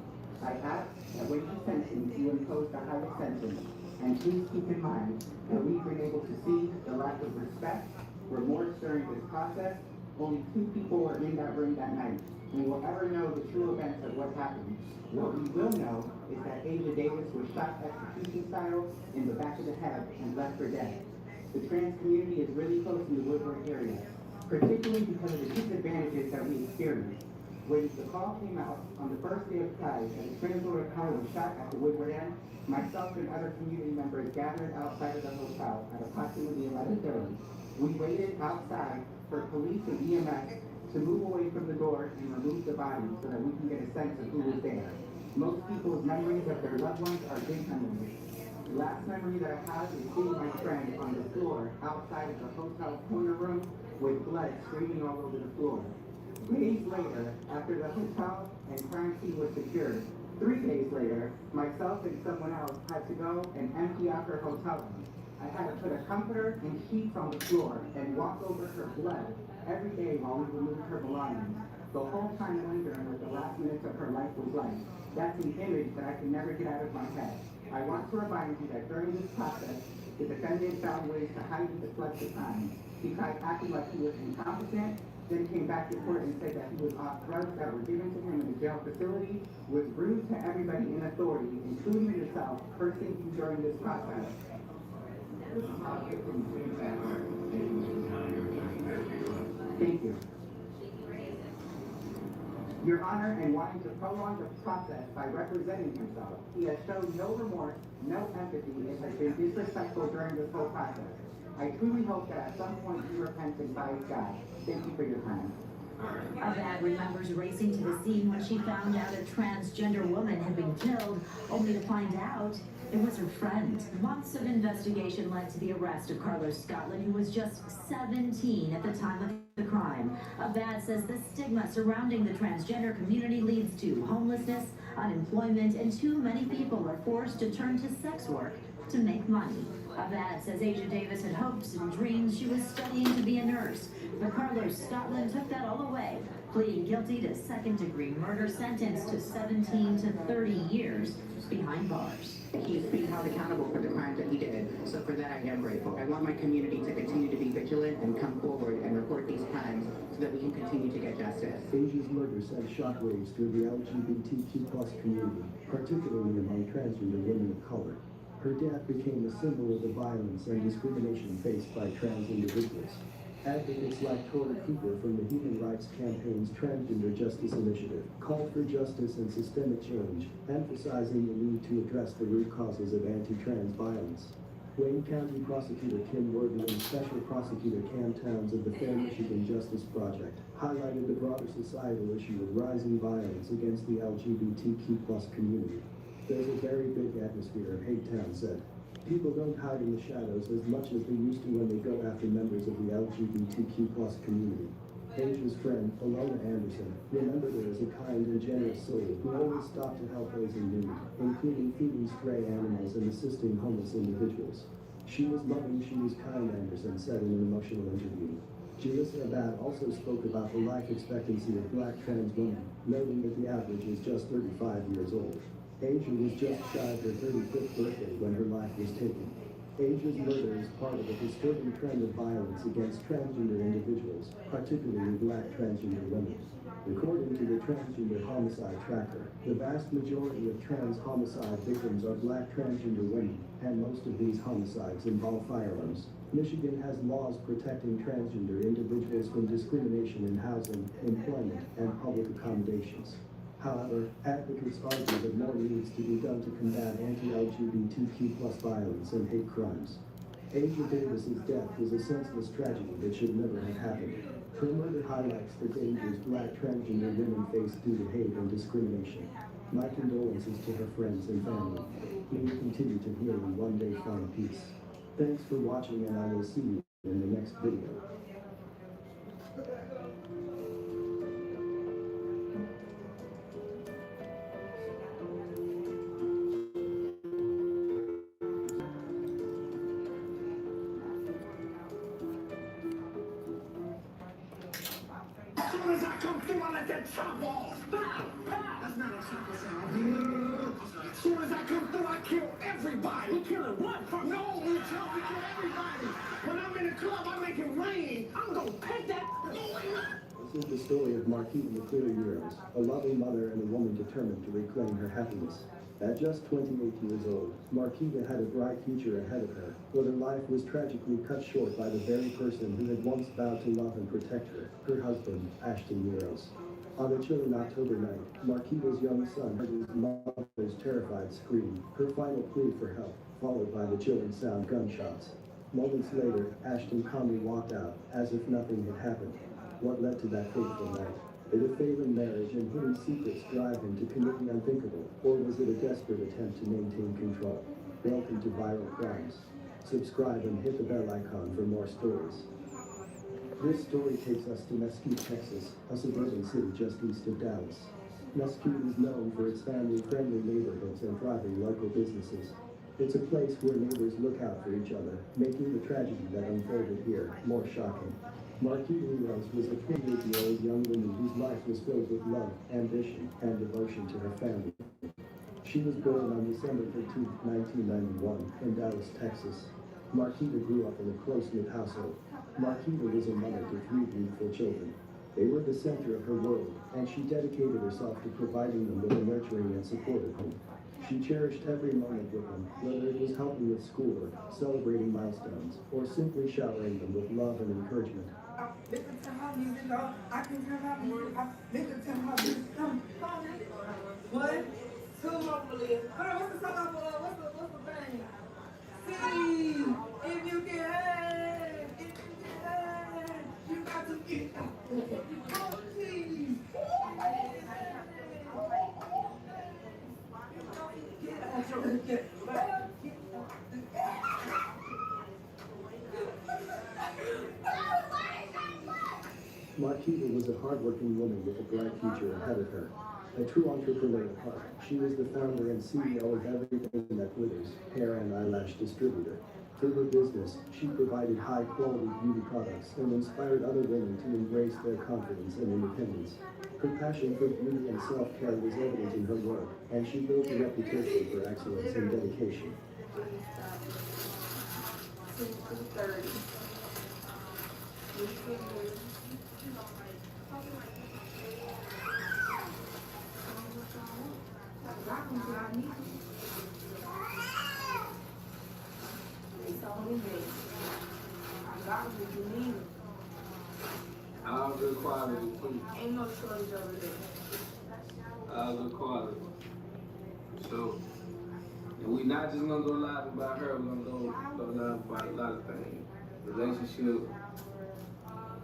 Speaker 4: I ask that when you sentence, you impose the highest sentence, and please keep in mind that we've been able to see the lack of respect, remorse during this process. Only 2 people were in that room that night, and we'll ever know the true events of what happened. What we will know is that Asia Davis was shot execution style in the back of the head and left for dead. The trans community is really close in the Woodward area, particularly because of the disadvantages that we experienced. When the call came out on the first day of Pride and a trans woman of color was shot at the Woodward Inn, myself and other community members gathered outside of the hotel at approximately 11:30. We waited outside for police and EMS to move away from the door and remove the body so that we can get a sense of who was there. Most people's memories of their loved ones are good memories. The last memory that I have is seeing my friend on the floor outside of the hotel corner room with blood streaming all over the floor. Days later, after the hotel and crime scene was secured, 3 days later, myself and someone else had to go and empty out her hotel room. I had to put a comforter and sheets on the floor and walk over her blood every day while we removed her belongings. The whole time wondering what the last minutes of her life was like. That's an image that I can never get out of my head. I want to remind you that during this process, the defendant found ways to hide and deflect the crime. He tried acting like he was incompetent, then came back to court and said that he was off drugs that were given to him in the jail facility, was rude to everybody in authority, including himself, cursing you during this process. Thank you. Your Honor, in wanting to prolong the process by representing himself, he has shown no remorse, no empathy, and has been disrespectful during this whole process. I truly hope that at some point he repents and buys God. Thank you for your time.
Speaker 6: Abad remembers racing to the scene when she found out a transgender woman had been killed, only to find out it was her friend. Months of investigation led to the arrest of Carlos Scotland, who was just 17 at the time of the crime. Abad says the stigma surrounding the transgender community leads to homelessness, unemployment, and too many people are forced to turn to sex work to make money. Avad says Asia Davis had hopes and dreams. She was studying to be a nurse, but Carlos Scotland took that all away, pleading guilty to second-degree murder, sentenced to 17 to 30 years behind bars.
Speaker 4: He's being held accountable for the crimes that he did, so for that I am grateful. I want my community to continue to be vigilant and come forward and report these crimes so that we can continue to get justice.
Speaker 5: Asia's murder sent shockwaves through the LGBTQ+ community, particularly among transgender women of color. Her death became a symbol of the violence and discrimination faced by trans individuals. Advocates like Tori Cooper from the Human Rights Campaign's Transgender Justice Initiative called for justice and systemic change, emphasizing the need to address the root causes of anti-trans violence. Wayne County Prosecutor Kim Worthy and Special Prosecutor Cam Towns of the Fair Michigan Justice Project highlighted the broader societal issue of rising violence against the LGBTQ+ community. There's a very big atmosphere, Hate Town said. People don't hide in the shadows as much as they used to when they go after members of the LGBTQ+ community. Asia's friend, Alona Anderson, remembered her as a kind and generous soul who always stopped to help those in need, including feeding stray animals and assisting homeless individuals. She was loving, she was kind, Anderson said in an emotional interview. Jalissa Abad also spoke about the life expectancy of Black trans women, noting that the average is just 35 years old. Asia was just shy of her 35th birthday when her life was taken. Asia's murder is part of a disturbing trend of violence against transgender individuals, particularly Black transgender women. According to the Transgender Homicide Tracker, the vast majority of trans homicide victims are Black transgender women, and most of these homicides involve firearms. Michigan has laws protecting transgender individuals from discrimination in housing, employment, and public accommodations. However, advocates argue that more needs to be done to combat anti-LGBTQ+ violence and hate crimes. Asia Davis's death was a senseless tragedy that should never have happened. Her murder highlights the dangers Black transgender women face due to hate and discrimination. My condolences to her friends and family. We will continue to heal and one day find peace. Thanks for watching, and I will see you in the next video.
Speaker 2: As soon as I come through, I let that chop off. Pow, pow. That's not a chopper sound. As soon as I come through, I kill everybody. You killing what? No, we jump, we kill everybody. When I'm in the club, I make it rain. I'm gonna pick that.
Speaker 5: This is the story of Marquita McCleary-Euros, a loving mother and a woman determined to reclaim her happiness. At just 28 years old, Marquita had a bright future ahead of her, but her life was tragically cut short by the very person who had once vowed to love and protect her husband, Ashton Euros. On a chilling October night, Marquita's young son heard his mother's terrified scream, her final plea for help, followed by the chilling sound of gunshots. Moments later, Ashton calmly walked out, as if nothing had happened. What led to that fateful night? Did a failing marriage and hidden secrets drive him to commit the unthinkable, or was it a desperate attempt to maintain control? Welcome to Viral Crimes. Subscribe and hit the bell icon for more stories. This story takes us to Mesquite, Texas, a suburban city just east of Dallas. Mesquite is known for its family-friendly neighborhoods and thriving local businesses. It's a place where neighbors look out for each other, making the tragedy that unfolded here more shocking. Marquita Euros was a 28-year-old young woman whose life was filled with love, ambition, and devotion to her family. She was born on December 13, 1991, in Dallas, Texas. Marquita grew up in a close-knit household. Marquita was a mother to 3 beautiful children. They were the center of her world, and she dedicated herself to providing them with a nurturing and supportive home. She cherished every moment with them, whether it was helping with schoolwork, celebrating milestones, or simply showering them with love and encouragement.
Speaker 24: Listen to my music, though. I can turn my music. Listen to my music. Come on. 1, 2, hold on, what's the song? What's the thing? See, if you can have, you got to get up. Oh, please.
Speaker 5: Marquita was a hardworking woman with a bright future ahead of her. A true entrepreneur at heart, She was the founder and CEO of Everything That Glitters, hair and eyelash distributor. Through her business, she provided high-quality beauty products and inspired other women to embrace their confidence and independence. Her passion for beauty and self-care was evident in her work, and she built a reputation for excellence and dedication.
Speaker 15: All good quality too. Ain't no shortage over there. All good quality. So, and we not just gonna go live about her, we're gonna go live about a lot of things. Relationship,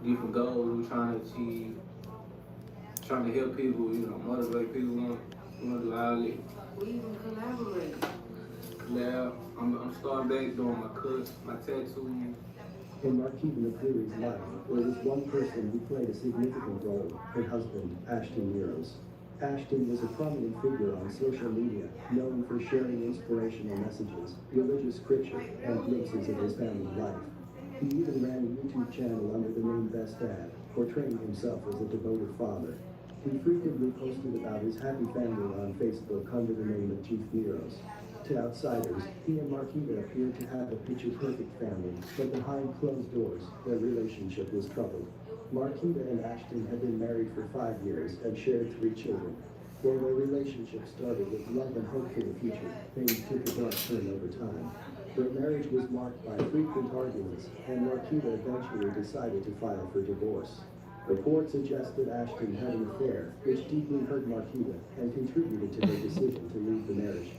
Speaker 15: different goals we're trying to achieve, trying to help people, motivate people, we're gonna do all that. We even collaborate. I'm starting back doing my cuts, my tattoos.
Speaker 5: In Marquita McCleary's life, there was one person who played a significant role, her husband, Ashton Muros. Ashton was a prominent figure on social media, known for sharing inspirational messages, religious scripture, and glimpses of his family life. He even ran a YouTube channel under the name Best Dad, portraying himself as a devoted father. He frequently posted about his happy family on Facebook under the name of Chief Muros. To outsiders, he and Marquita appeared to have a picture-perfect family, but behind closed doors, their relationship was troubled. Marquita and Ashton had been married for 5 years and shared 3 children. While their relationship started with love and hope for the future, things took a dark turn over time. Their marriage was marked by frequent arguments, and Marquita eventually decided to file for divorce. Reports suggested Ashton had an affair, which deeply hurt Marquita and contributed to her decision to leave the marriage.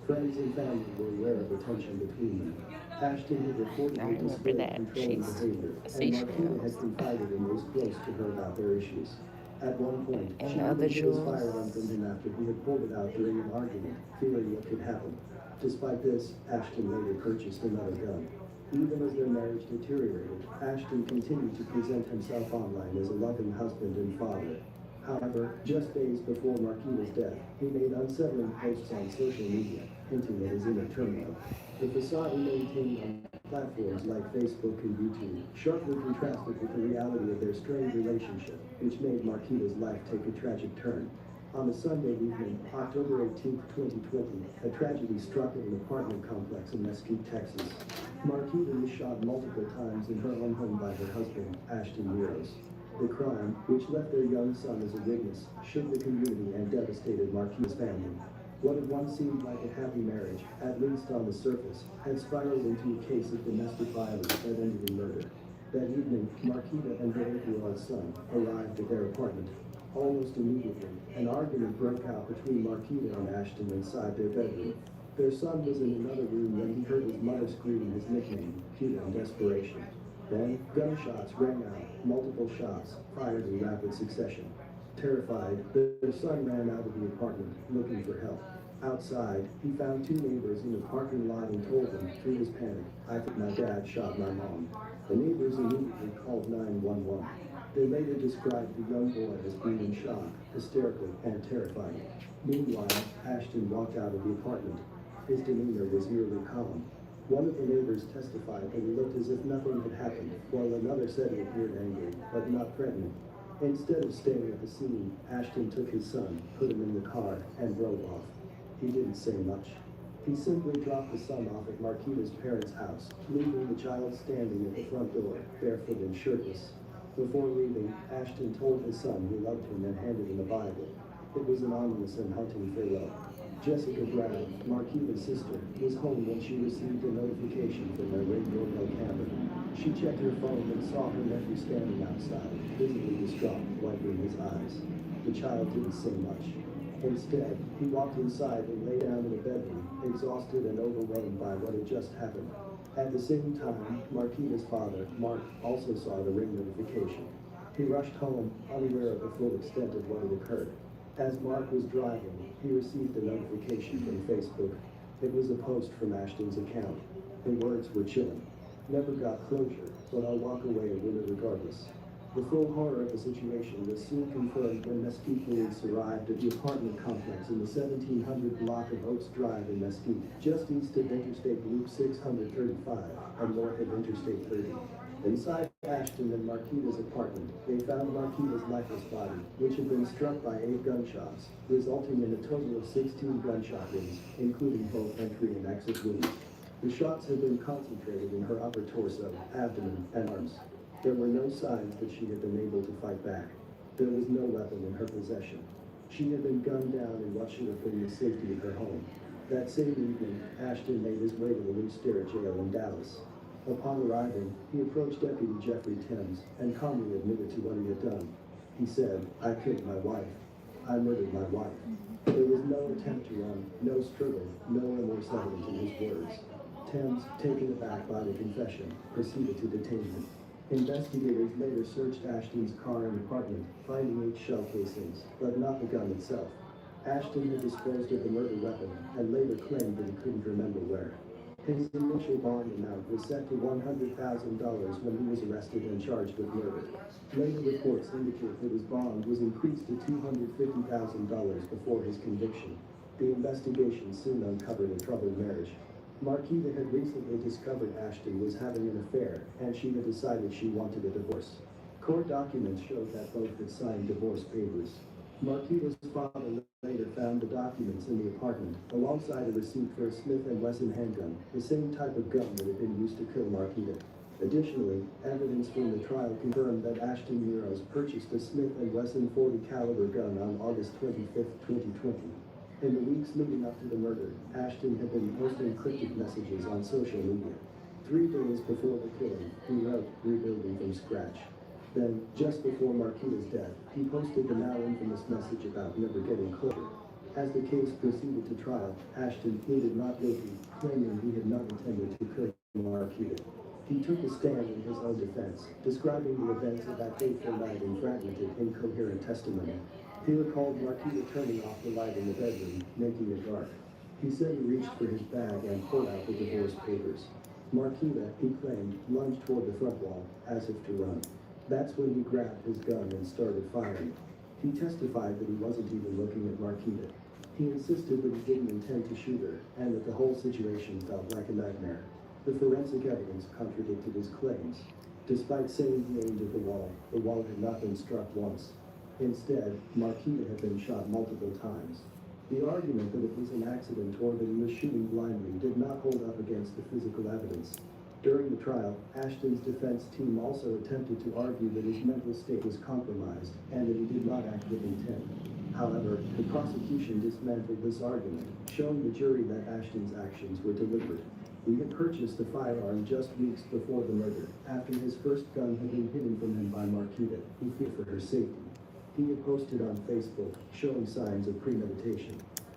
Speaker 5: Friends and family were aware of the tension between them. Ashton had reportedly displayed controlling behavior, and Marquita had confided in those close to her about their issues. At one point, she even hid his firearm from him after he had pulled it out during an argument, fearing what could happen. Despite this, Ashton later purchased another gun. Even as their marriage deteriorated, Ashton continued to present himself online as a loving husband and father. However, just days before Marquita's death, he made unsettling posts on social media, hinting at his inner turmoil. The facade he maintained on platforms like Facebook and YouTube sharply contrasted with the reality of their strained relationship, which made Marquita's life take a tragic turn. On a Sunday evening, October 18, 2020, a tragedy struck at an apartment complex in Mesquite, Texas. Marquita was shot multiple times in her own home by her husband, Ashton Muros. The crime, which left their young son as a witness, shook the community and devastated Marquita's family. What had once seemed like a happy marriage, at least on the surface, had spiraled into a case of domestic violence that ended in murder. That evening, Marquita and her 8-year-old son arrived at their apartment. Almost immediately, an argument broke out between Marquita and Ashton inside their bedroom. Their son was in another room when he heard his mother scream his nickname, Cuba, in desperation. Then, gunshots rang out, multiple shots, fired in rapid succession. Terrified, their son ran out of the apartment, looking for help. Outside, he found 2 neighbors in the parking lot and told them, through his panic, "I think my dad shot my mom." The neighbors immediately called 911. They later described the young boy as being in shock, hysterical, and terrified. Meanwhile, Ashton walked out of the apartment. His demeanor was eerily calm. One of the neighbors testified that he looked as if nothing had happened, while another said he appeared angry, but not threatening. Instead of staying at the scene, Ashton took his son, put him in the car, and drove off. He didn't say much. He simply dropped the son off at Marquita's parents' house, leaving the child standing at the front door, barefoot and shirtless. Before leaving, Ashton told his son he loved him and handed him a Bible. It was an ominous and haunting farewell. Jessica Brown, Marquita's sister, was home when she received a notification from her Ring doorbell camera. She checked her phone and saw her nephew standing outside, visibly distraught, wiping his eyes. The child didn't say much. Instead, he walked inside and lay down in a bedroom, exhausted and overwhelmed by what had just happened. At the same time, Marquita's father, Mark, also saw the Ring notification. He rushed home, unaware of the full extent of what had occurred. As Mark was driving, he received a notification from Facebook. It was a post from Ashton's account. The words were chilling. "Never got closure, but I'll walk away a winner regardless." The full horror of the situation was soon confirmed when Mesquite police arrived at the apartment complex in the 1700 block of Oaks Drive in Mesquite, just east of Interstate Loop 635 and north of Interstate 30. Inside Ashton and Marquita's apartment, they found Marquita's lifeless body, which had been struck by 8 gunshots, resulting in a total of 16 gunshot wounds, including both entry and exit wounds. The shots had been concentrated in her upper torso, abdomen, and arms. There were no signs that she had been able to fight back. There was no weapon in her possession. She had been gunned down in what should have been the safety of her home. That same evening, Ashton made his way to the Louis Sterrett jail in Dallas. Upon arriving, he approached Deputy Jeffrey Thames and calmly admitted to what he had done. He said, "I killed my wife. I murdered my wife." There was no attempt to run, no struggle, no remorse evident in his words. Thames, taken aback by the confession, proceeded to detain him. Investigators later searched Ashton's car and apartment, finding 8 shell casings, but not the gun itself. Ashton had disposed of the murder weapon and later claimed that he couldn't remember where. His initial bond amount was set to $100,000 when he was arrested and charged with murder. Later reports indicate that his bond was increased to $250,000 before his conviction. The investigation soon uncovered a troubled marriage. Marquita had recently discovered Ashton was having an affair, and she had decided she wanted a divorce. Court documents showed that both had signed divorce papers. Marquita's father later found the documents in the apartment, alongside a receipt for a Smith & Wesson handgun, the same type of gun that had been used to kill Marquita. Additionally, evidence from the trial confirmed that Ashton Muroz purchased a Smith & Wesson .40 caliber gun on August 25, 2020. In the weeks leading up to the murder, Ashton had been posting cryptic messages on social media. 3 days before the killing, he wrote, "Rebuilding from scratch." Then, just before Marquita's death, he posted the now infamous message about never getting closure. As the case proceeded to trial, Ashton pleaded not guilty, claiming he had not intended to kill Marquita. He took a stand in his own defense, describing the events of that fateful night in fragmented, incoherent testimony. He recalled Marquita turning off the light in the bedroom, making it dark. He said he reached for his bag and pulled out the divorce papers. Marquita, he claimed, lunged toward the front wall, as if to run. That's when he grabbed his gun and started firing. He testified that he wasn't even looking at Marquita. He insisted that he didn't intend to shoot her, and that the whole situation felt like a nightmare. The forensic evidence contradicted his claims. Despite saying he aimed at the wall had not been struck once. Instead, Marquita had been shot multiple times. The argument that it was an accident or that he was shooting blindly did not hold up against the physical evidence. During the trial, Ashton's defense team also attempted to argue that his mental state was compromised and that he did not act with intent. However, the prosecution dismantled this argument, showing the jury that Ashton's actions were deliberate. He had purchased the firearm just weeks before the murder, after his first gun had been hidden from him by Marquita, who feared for her safety. He had posted on Facebook, showing signs of premeditation.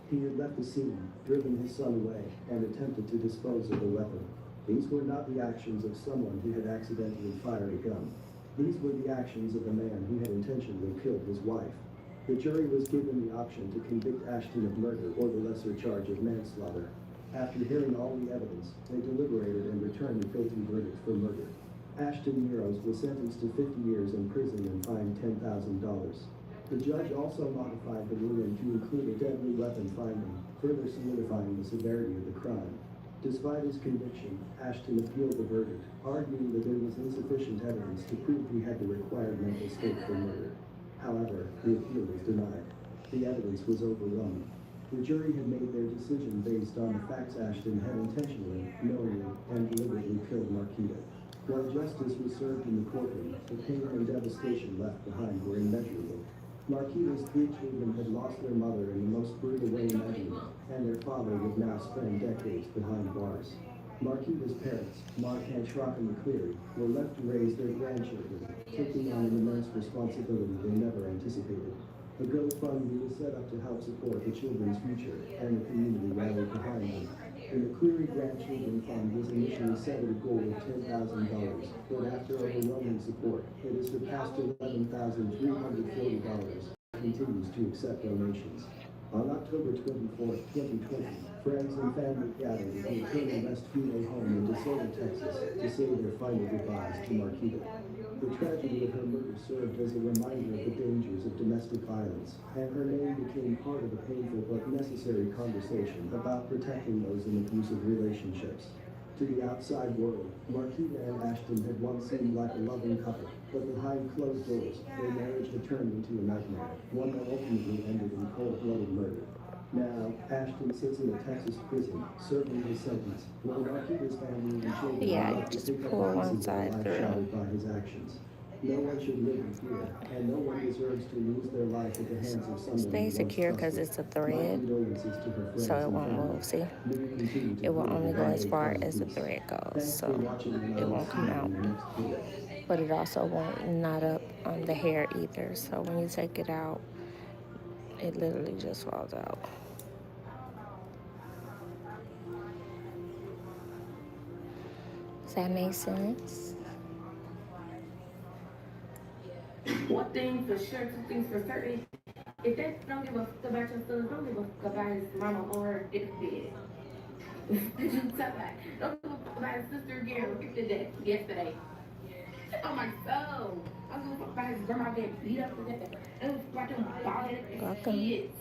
Speaker 5: He had left the scene, driven his son away, and attempted to dispose of the weapon. These were not the actions of someone who had accidentally fired a gun. These were the actions of a man who had intentionally killed his wife. The jury was given the option to convict Ashton of murder or the lesser charge of manslaughter. After hearing all the evidence, they deliberated and returned a guilty verdict for murder. Ashton Muroz was sentenced to 50 years in prison and fined $10,000. The judge also modified the ruling to include a deadly weapon finding, further solidifying the severity of the crime. Despite his conviction, Ashton appealed the verdict, arguing that there was insufficient evidence to prove he had the required mental state for murder. However, the appeal was denied. The evidence was overwhelming. The jury had made their decision based on the facts Ashton had intentionally, knowingly, and deliberately killed Marquita. While justice was served in the courtroom, the pain and devastation left behind were immeasurable. Marquita's 3 children had lost their mother in the most brutal way imaginable, and their father would now spend decades behind bars. Marquita's parents, Mark and Shraka McCleary, were left to raise their grandchildren, taking on an immense responsibility they never anticipated. A GoFundMe was set up to help support the children's future, and the community rallied behind them. The McCleary Grandchildren Fund was initially set at a goal of $10,000, but after overwhelming support, it has surpassed $11,340 and continues to accept donations. On October 24, 2020, friends and family gathered at the Eternal Rest Funeral Home in DeSoto, Texas, to say their final goodbyes to Marquita. The tragedy of her murder served as a reminder of the dangers of domestic violence, and her name became part of a painful but necessary conversation about protecting those in abusive relationships. To the outside world, Marquita and Ashton had once seemed like a loving couple, but behind closed doors, their marriage had turned into a nightmare, one that ultimately ended in cold-blooded murder. Now, Ashton sits in a Texas prison, serving his sentence, while Marquita's family and children
Speaker 3: Yeah,
Speaker 5: are
Speaker 3: you
Speaker 5: left to
Speaker 3: just
Speaker 5: pick up
Speaker 3: pull
Speaker 5: the
Speaker 3: one
Speaker 5: pieces of a
Speaker 3: side
Speaker 5: life
Speaker 3: through.
Speaker 5: shattered by his actions. No one should live in fear, and no one deserves to lose their life at the hands of someone
Speaker 3: Stay
Speaker 5: who once
Speaker 3: secure because
Speaker 5: trusted.
Speaker 3: it's a thread,
Speaker 5: My condolences to her friends
Speaker 3: so it
Speaker 5: and
Speaker 3: won't
Speaker 5: family.
Speaker 3: move. See,
Speaker 5: May you continue to
Speaker 3: it will
Speaker 5: heal
Speaker 3: only
Speaker 5: and
Speaker 3: go as
Speaker 5: may
Speaker 3: far
Speaker 5: find
Speaker 3: as the
Speaker 5: peace.
Speaker 3: thread goes,
Speaker 5: Thanks for
Speaker 3: so
Speaker 5: watching, and
Speaker 3: it
Speaker 5: I will
Speaker 3: won't
Speaker 5: see
Speaker 3: come
Speaker 5: you
Speaker 3: out.
Speaker 5: in the next video.
Speaker 3: But it also won't knot up on the hair either. So when you take it out, it literally just falls out. Does that make sense?
Speaker 1: One thing for sure, two things for certain. If they don't give a fuck about your son, don't give a fuck about his mama or his dad. Don't give a fuck about his sister getting ripped to death yesterday. Oh my soul. I don't give a fuck about his grandma getting beat up to death. I don't give a fuck about them bald-headed kids.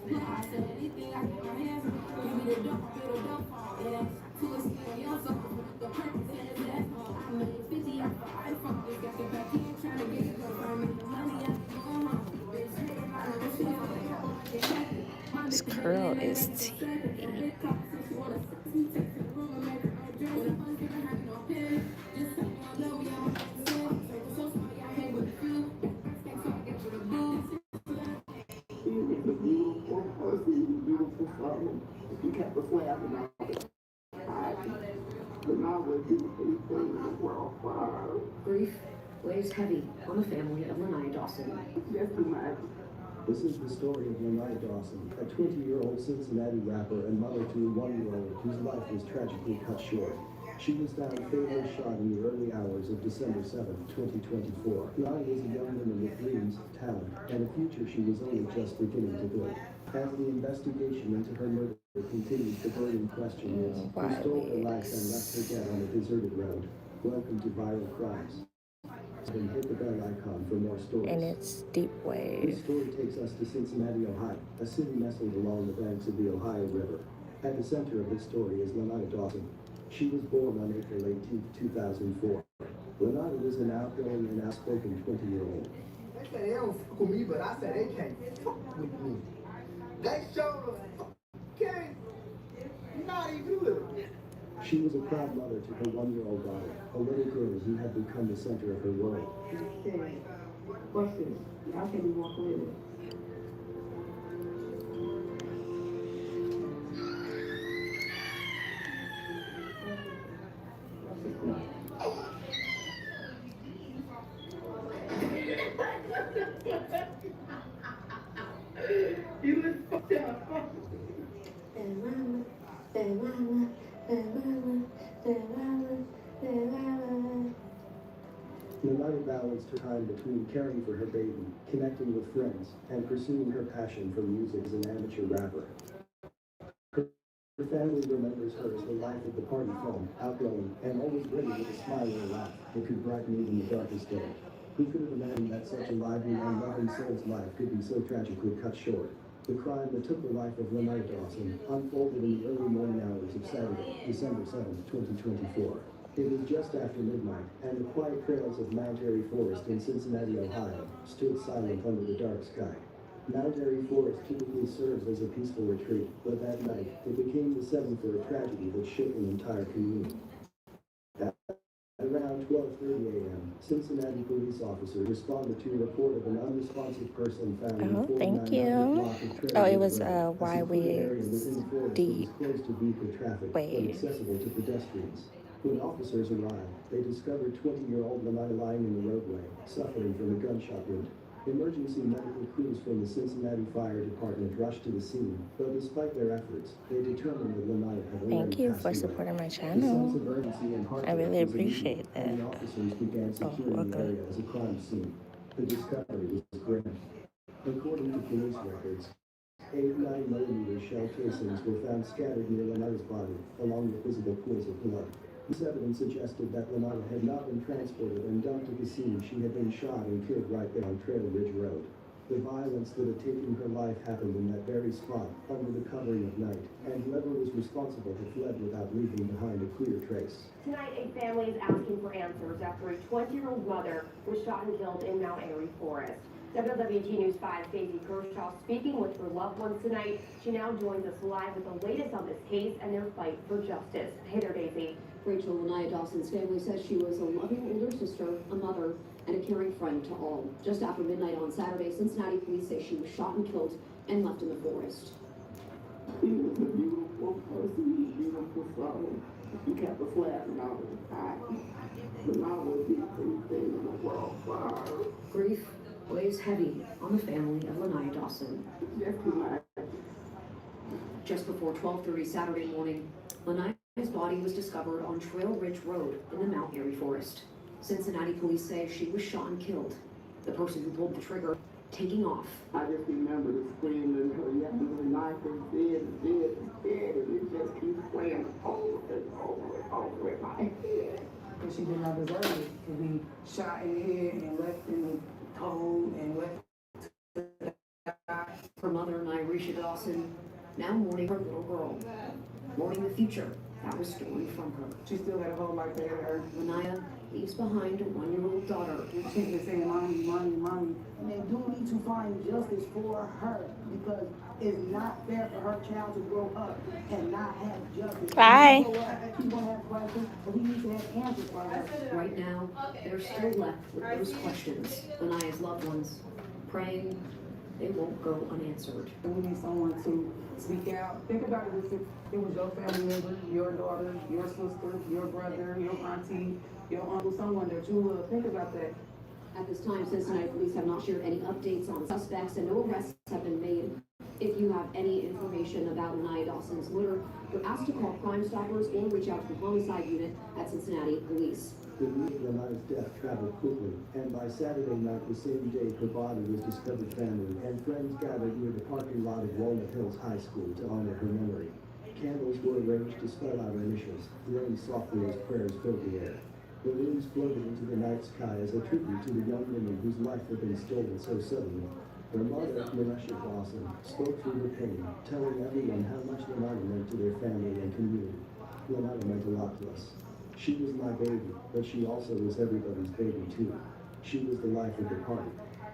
Speaker 1: I said anything I get my hands on. Give me the dope, get a dope. It ain't too expensive, young so the purpose in his ass. I made 50 off the iPhone. Just got the back in, trying to get it up. I made the money out the home.
Speaker 3: This curl is tea.
Speaker 15: Beautiful flow. You kept us laughing all the time. But now we'll do anything in the world for her.
Speaker 11: Grief weighs heavy on the family of Lanaya Dawson.
Speaker 15: Just imagine.
Speaker 5: This is the story of Lanaya Dawson, a 20-year-old Cincinnati rapper and mother to a 1-year-old whose life was tragically cut short. She was found fatally shot in the early hours of December 7, 2024. Lanaya is a young woman with dreams, talent, and a future she was only just beginning to build. As the investigation into her murder continues, the burning question is, who stole her life and left her dead on a deserted road? Welcome to Viral Crimes. And hit the bell icon for more stories.
Speaker 3: And it's deep
Speaker 5: This
Speaker 3: wave.
Speaker 5: story takes us to Cincinnati, Ohio, a city nestled along the banks of the Ohio River. At the center of this story is Lanaya Dawson. She was born on April 18, 2004. Lanaya was an outgoing and outspoken 20-year-old.
Speaker 9: They say they don't fuck with me, but I say they can't fuck with me. They show the can't, not even a little bit.
Speaker 5: She was a proud mother to her 1-year-old daughter, a little girl who had become the center of her world.
Speaker 15: What's this? How can we walk away with it?
Speaker 1: You was fucked up.
Speaker 5: Lanaya balanced her time between caring for her baby, connecting with friends, and pursuing her passion for music as an amateur rapper. Her family remembers her as the life of the party film, outgoing, and always ready with a smile or a laugh that could brighten even the darkest day. Who could have imagined that such a lively and loving soul's life could be so tragically cut short? The crime that took the life of Lanaya Dawson unfolded in the early morning hours of Saturday, December 7, 2024. It was just after midnight, and the quiet trails of Mount Airy Forest in Cincinnati, Ohio, stood silent under the dark sky. Mount Airy Forest typically serves as a peaceful retreat, but that night, it became the setting for a tragedy that shook an entire community. At around 12:30 a.m., Cincinnati police officers responded to a report of an unresponsive person found in
Speaker 3: Oh,
Speaker 5: 4900
Speaker 3: thank you.
Speaker 5: block of Treasure
Speaker 3: Oh, it
Speaker 5: Hill
Speaker 3: was
Speaker 5: Road, a
Speaker 3: why
Speaker 5: secluded
Speaker 3: we
Speaker 5: area within the forest that
Speaker 3: deep
Speaker 5: was close to vehicle traffic, but
Speaker 3: wave.
Speaker 5: accessible to pedestrians. When officers arrived, they discovered 20-year-old Lanaya lying in the roadway, suffering from a gunshot wound. Emergency medical crews from the Cincinnati Fire Department rushed to the scene, but despite their efforts, they determined that Lanaya had already
Speaker 3: Thank you
Speaker 5: passed
Speaker 3: for
Speaker 5: away.
Speaker 3: supporting my
Speaker 5: The sense
Speaker 3: channel.
Speaker 5: of urgency and
Speaker 3: I
Speaker 5: heartbreak
Speaker 3: really
Speaker 5: was immediate,
Speaker 3: appreciate that.
Speaker 5: and the officers began securing the
Speaker 3: welcome.
Speaker 5: area as a crime scene. The discovery was grim. According to police records, 8 9mm shell casings were found scattered near Lenaya's body, along with visible pools of blood. This evidence suggested that Lenaya had not been transported and dumped at the scene. She had been shot and killed right there on Trail Ridge Road. The violence that had taken her life happened in that very spot, under the covering of night, and whoever was responsible had fled without leaving behind a clear trace.
Speaker 12: Tonight, a family is asking for answers after a 20-year-old mother was shot and killed in Mount Airy Forest. WWG News 5 Stacey Kershaw speaking with her loved ones tonight. She now joins us live with the latest on this case and their fight for justice. Hey there, Daisy.
Speaker 16: Rachel Lenaya Dawson's family says she was a loving older sister, a mother, and a caring friend to all. Just after midnight on Saturday, Cincinnati police say she was shot and killed and left in the forest.
Speaker 15: He was a beautiful person, a beautiful soul. He kept a flag and all the time. But now would be everything in the world for her.
Speaker 16: Grief weighs heavy on the family of Lenaya Dawson. Just before 12:30 Saturday morning, Lenaya's body was discovered on Trail Ridge Road in the Mount Airy Forest. Cincinnati police say she was shot and killed. The person who pulled the trigger taking off.
Speaker 15: I just remember the screaming, her yelling, the knife is dead, is dead, is dead, and it just keeps playing over and over and over in my head.
Speaker 24: Because she did not deserve it to be shot in the head and left in the cold and left to die.
Speaker 16: Her mother, Nyrisha Dawson, now mourning her little girl, mourning the future that was stolen from her.
Speaker 24: She still had a whole life ahead of her.
Speaker 16: Lenaya leaves behind a 1-year-old daughter.
Speaker 24: She's been saying, mommy, mommy, mommy.
Speaker 15: They do need to find justice for her because it's not fair for her child to grow up and not have justice.
Speaker 3: Bye.
Speaker 15: She's going to have questions, but we need to have answers for her.
Speaker 16: Right now, they're still left with those questions. Lenaya's loved ones praying they won't go unanswered.
Speaker 24: We need someone to speak out. Think about it as if it was your family member, your daughter, your sister, your brother, your auntie, your uncle, someone that you love. Think about that.
Speaker 16: At this time, Cincinnati police have not shared any updates on suspects and no arrests have been made. If you have any information about Lenaya Dawson's murder, you're asked to call Crime Stoppers or reach out to the homicide unit at Cincinnati Police.
Speaker 5: The news of Lenaya's death traveled quickly, and by Saturday night, the same day her body was discovered, family and friends gathered near the parking lot of Walnut Hills High School to honor her memory. Candles were arranged to spell out her initials, glowing softly as prayers filled the air. Balloons floated into the night sky as a tribute to the young woman whose life had been stolen so suddenly. Her mother, Nyrisha Dawson, spoke through her pain, telling everyone how much Lenaya meant to their family and community. Lenaya meant a lot to us. She was my baby, but she also was everybody's baby too. She was the life of the party.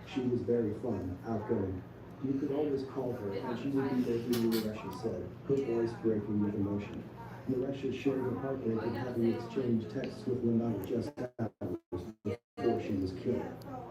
Speaker 5: She was very fun, outgoing. You could always call her, and she would be there for you, Nyrisha said, her voice breaking with emotion. Nyrisha shared the heartbreak of having exchanged texts with Lenaya just hours before she was killed.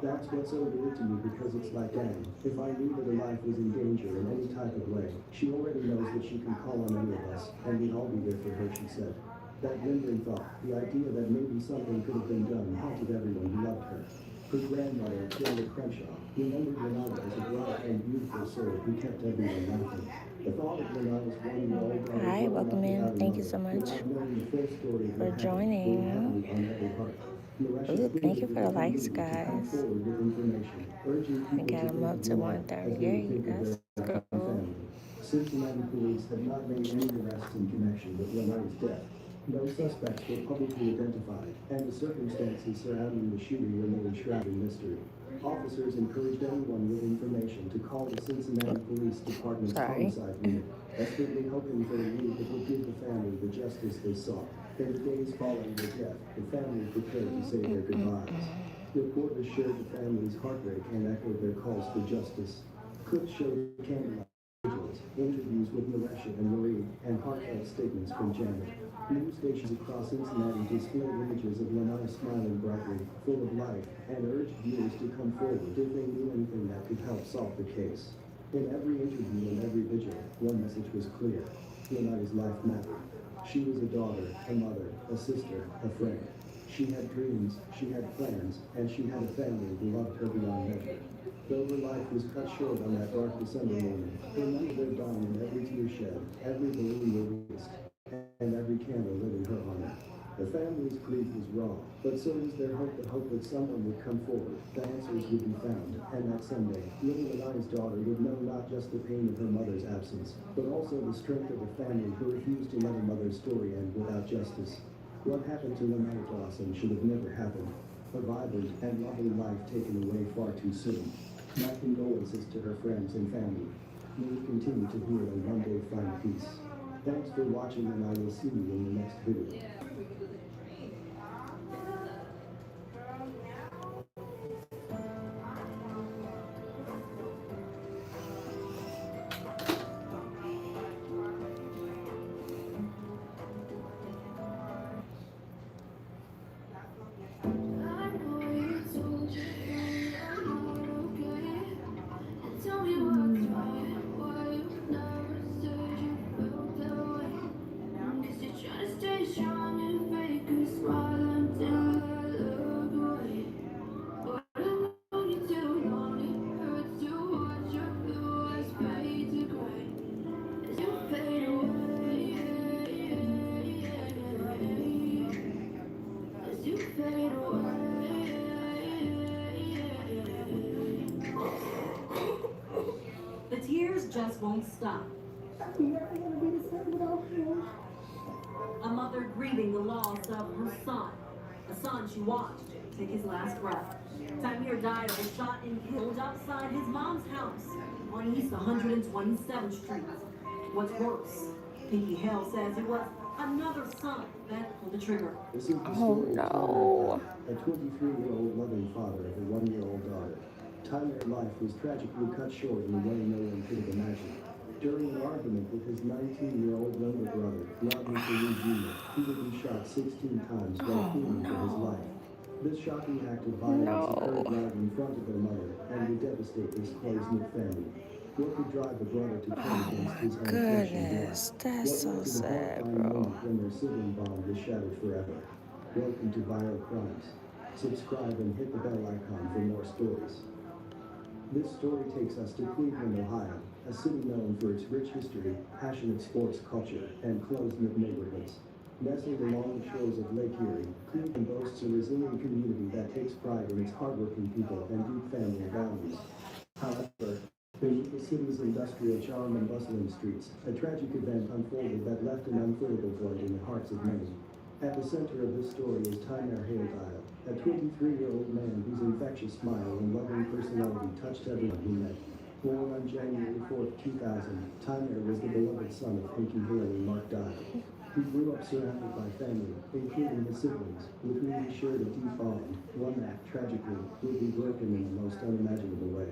Speaker 5: That's what's so weird to me because it's like, dang, if I knew that her life was in danger in any type of way, she already knows that she can call on any of us, and we'd all be there for her, she said. That lingering thought, the idea that maybe something could have been done, haunted everyone who loved her. Her grandmother, Carla Crenshaw, remembered Lenaya as a bright and beautiful soul who kept everyone laughing. The thought of Lenaya's 1-year-old daughter.
Speaker 3: Hi, welcome in. Thank you so much for joining. Ooh, thank you for the likes, guys. I got them up to 130. There you guys go.
Speaker 5: Cincinnati police have not made any arrests in connection with Lenaya's death. No suspects were publicly identified, and the circumstances surrounding the shooting remain shrouded in mystery. Officers encouraged anyone with information to call the Cincinnati Police Department's homicide unit, desperately hoping for a lead that would give the family the justice they sought. In the days following the death, the family prepared to say their goodbyes. Reporters shared the family's heartbreak and echoed their calls for justice. Clips showed candlelight vigils, interviews with Nyrisha and Marie, and heartfelt statements from Janet. News stations across Cincinnati displayed images of Lenaya smiling brightly, full of life, and urged viewers to come forward if they knew anything that could help solve the case. In every interview and every vigil, one message was clear. Lenaya's life mattered. She was a daughter, a mother, a sister, a friend. She had dreams, she had plans, and she had a family who loved her beyond measure. Though her life was cut short on that dark December morning, her memory lived on in every tear shed, every balloon released, and every candle lit in her honor. The family's grief was raw, but so was their hope that someone would come forward, the answers would be found, and that someday, little Lanai's daughter would know not just the pain of her mother's absence, but also the strength of a family who refused to let a mother's story end without justice. What happened to Lanai Dawson should have never happened. A vibrant and loving life taken away far too soon. My condolences to her friends and family. May we continue to heal and one day find peace. Thanks for watching, and I will see you in the next video.
Speaker 6: The tears just won't stop. A mother grieving the loss of her son, a son she watched take his last breath. Tamir died was shot and killed outside his mom's house on East 127th Street. What's worse, Pinky Hale says it was another son that pulled the trigger.
Speaker 5: This is the story of Tyler, a 23-year-old loving father of a 1-year-old daughter. Tyler's life was tragically cut short in a way no one could have imagined. During an argument with his 19-year-old younger brother, Rodney Carew Jr., he would be shot 16 times while pleading for his life. This shocking act of violence occurred right in front of their mother and would devastate this close-knit family. What could drive the brother to turn against his own flesh and blood?
Speaker 3: That's so sad, bro.
Speaker 5: When their sibling bond was shattered forever. Welcome to Viral Crimes. Subscribe and hit the bell icon for more stories. This story takes us to Cleveland, Ohio, a city known for its rich history, passionate sports culture, and close-knit neighborhoods. Nestled along the shores of Lake Erie, Cleveland boasts a resilient community that takes pride in its hardworking people and deep family values. However, beneath the city's industrial charm and bustling streets, a tragic event unfolded that left an unfillable void in the hearts of many. At the center of this story is Tyler Hale, a 23-year-old man whose infectious smile and loving personality touched everyone he met. Born on January 4, 2000, Tyler was the beloved son of Pinky Hale and Mark Dye. He grew up surrounded by family, including his siblings, with whom he shared a deep bond, one that, tragically, would be broken in the most unimaginable way.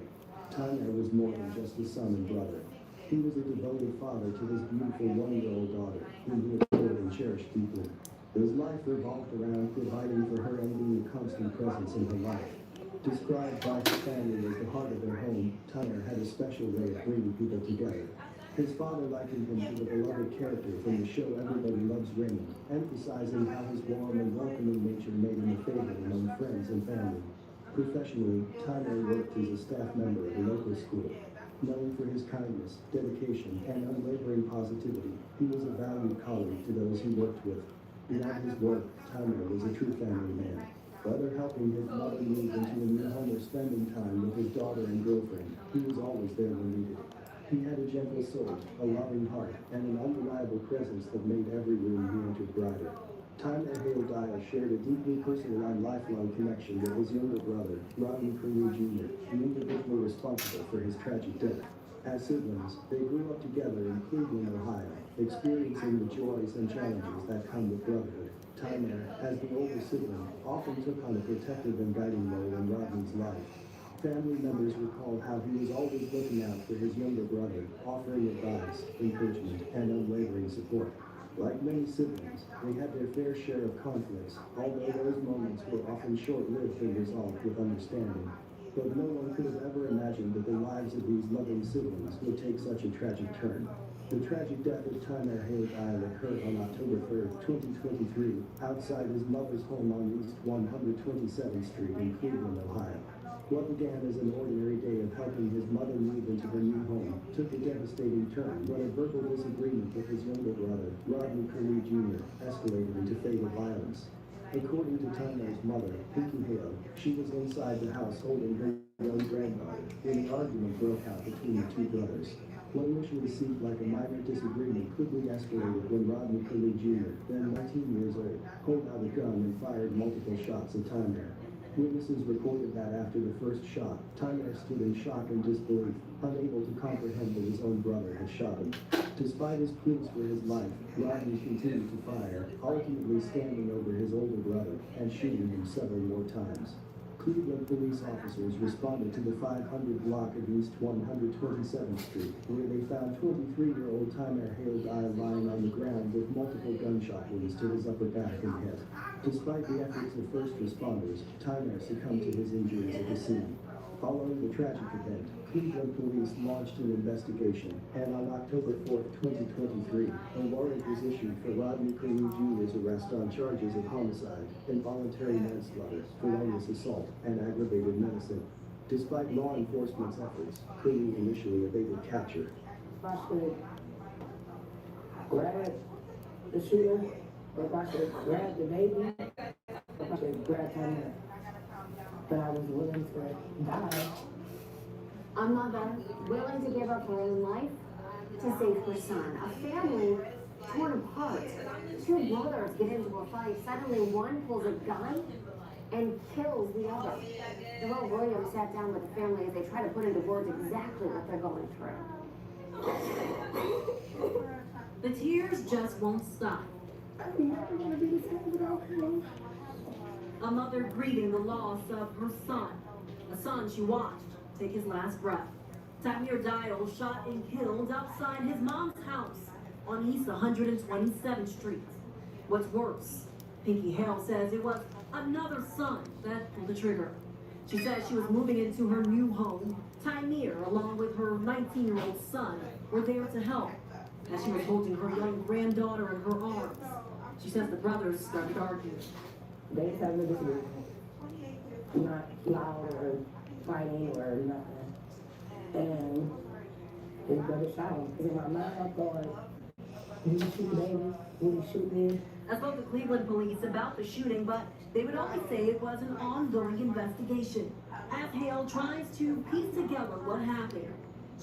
Speaker 5: Tyler was more than just a son and brother. He was a devoted father to his beautiful 1-year-old daughter, whom he adored and cherished deeply. His life revolved around providing for her and being a constant presence in her life. Described by his family as the heart of their home, Tyler had a special way of bringing people together. His father likened him to the beloved character from the show Everybody Loves Raymond, emphasizing how his warm and welcoming nature made him a favorite among friends and family. Professionally, Tyler worked as a staff member at a local school. Known for his kindness, dedication, and unwavering positivity, he was a valued colleague to those he worked with. Beyond his work, Tyler was a true family man. Whether helping his mother move into a new home or spending time with his daughter and girlfriend, he was always there when needed. He had a gentle soul, a loving heart, and an undeniable presence that made every room he entered brighter. Tyler Hale Dyer shared a deeply personal and lifelong connection with his younger brother, Rodney Carew Jr., the individual responsible for his tragic death. As siblings, they grew up together in Cleveland, Ohio, experiencing the joys and challenges that come with brotherhood. Tyler, as the older sibling, often took on a protective and guiding role in Rodney's life. Family members recall how he was always looking out for his younger brother, offering advice, encouragement, and unwavering support. Like many siblings, they had their fair share of conflicts, although those moments were often short-lived and resolved with understanding. But no one could have ever imagined that the lives of these loving siblings would take such a tragic turn. The tragic death of Tyler Hale Dyer occurred on October 3, 2023, outside his mother's home on East 127th Street in Cleveland, Ohio. What began as an ordinary day of helping his mother move into her new home took a devastating turn when a verbal disagreement with his younger brother, Rodney Curley Jr., escalated into fatal violence. According to Tyler's mother, Pinky Hale, she was inside the house holding her young granddaughter when an argument broke out between the two brothers. What initially seemed like a minor disagreement quickly escalated when Rodney Curley Jr., then 19 years old, pulled out a gun and fired multiple shots at Tyler. Witnesses reported that after the first shot, Tyler stood in shock and disbelief, unable to comprehend that his own brother had shot him. Despite his pleas for his life, Rodney continued to fire, ultimately standing over his older brother and shooting him several more times. Cleveland police officers responded to the 500 block of East 127th Street, where they found 23-year-old Tyler Hale lying on the ground with multiple gunshot wounds to his upper back and head. Despite the efforts of first responders, Tyler succumbed to his injuries at the scene. Following the tragic event, Cleveland police launched an investigation, and on October 4, 2023, a warrant was issued for Rodney Curley Jr.'s arrest on charges of homicide, involuntary manslaughter, felonious assault, and aggravated menacing. Despite law enforcement's efforts, Curley initially evaded capture.
Speaker 18: If I should grab the shooter, or if I should grab the baby, if I should grab Tyler. But I was willing to die.
Speaker 14: A mother willing to give up her own life to save her son. A family torn apart. Two brothers get into a fight. Suddenly one pulls a gun and kills the other. Darrell Williams sat down with the family as they try to put into words exactly what they're going through.
Speaker 6: The tears just won't stop.
Speaker 18: I'm never gonna be the same without him.
Speaker 6: A mother grieving the loss of her son, a son she watched take his last breath. Tamir Dial shot and killed outside his mom's house on East 127th Street. What's worse, Pinky Hale says it was another son that pulled the trigger. She says she was moving into her new home. Tamir, along with her 19-year-old son, were there to help as she was holding her young granddaughter in her arms. She says the brothers started arguing.
Speaker 18: They just have no disagreement. Not loud or fighting or nothing. And his brother shot him. In my mind, I thought, will you shoot baby? Will you shoot me?
Speaker 6: I spoke to Cleveland police about the shooting, but they would only say it was an ongoing investigation. As Hale tries to piece together what happened,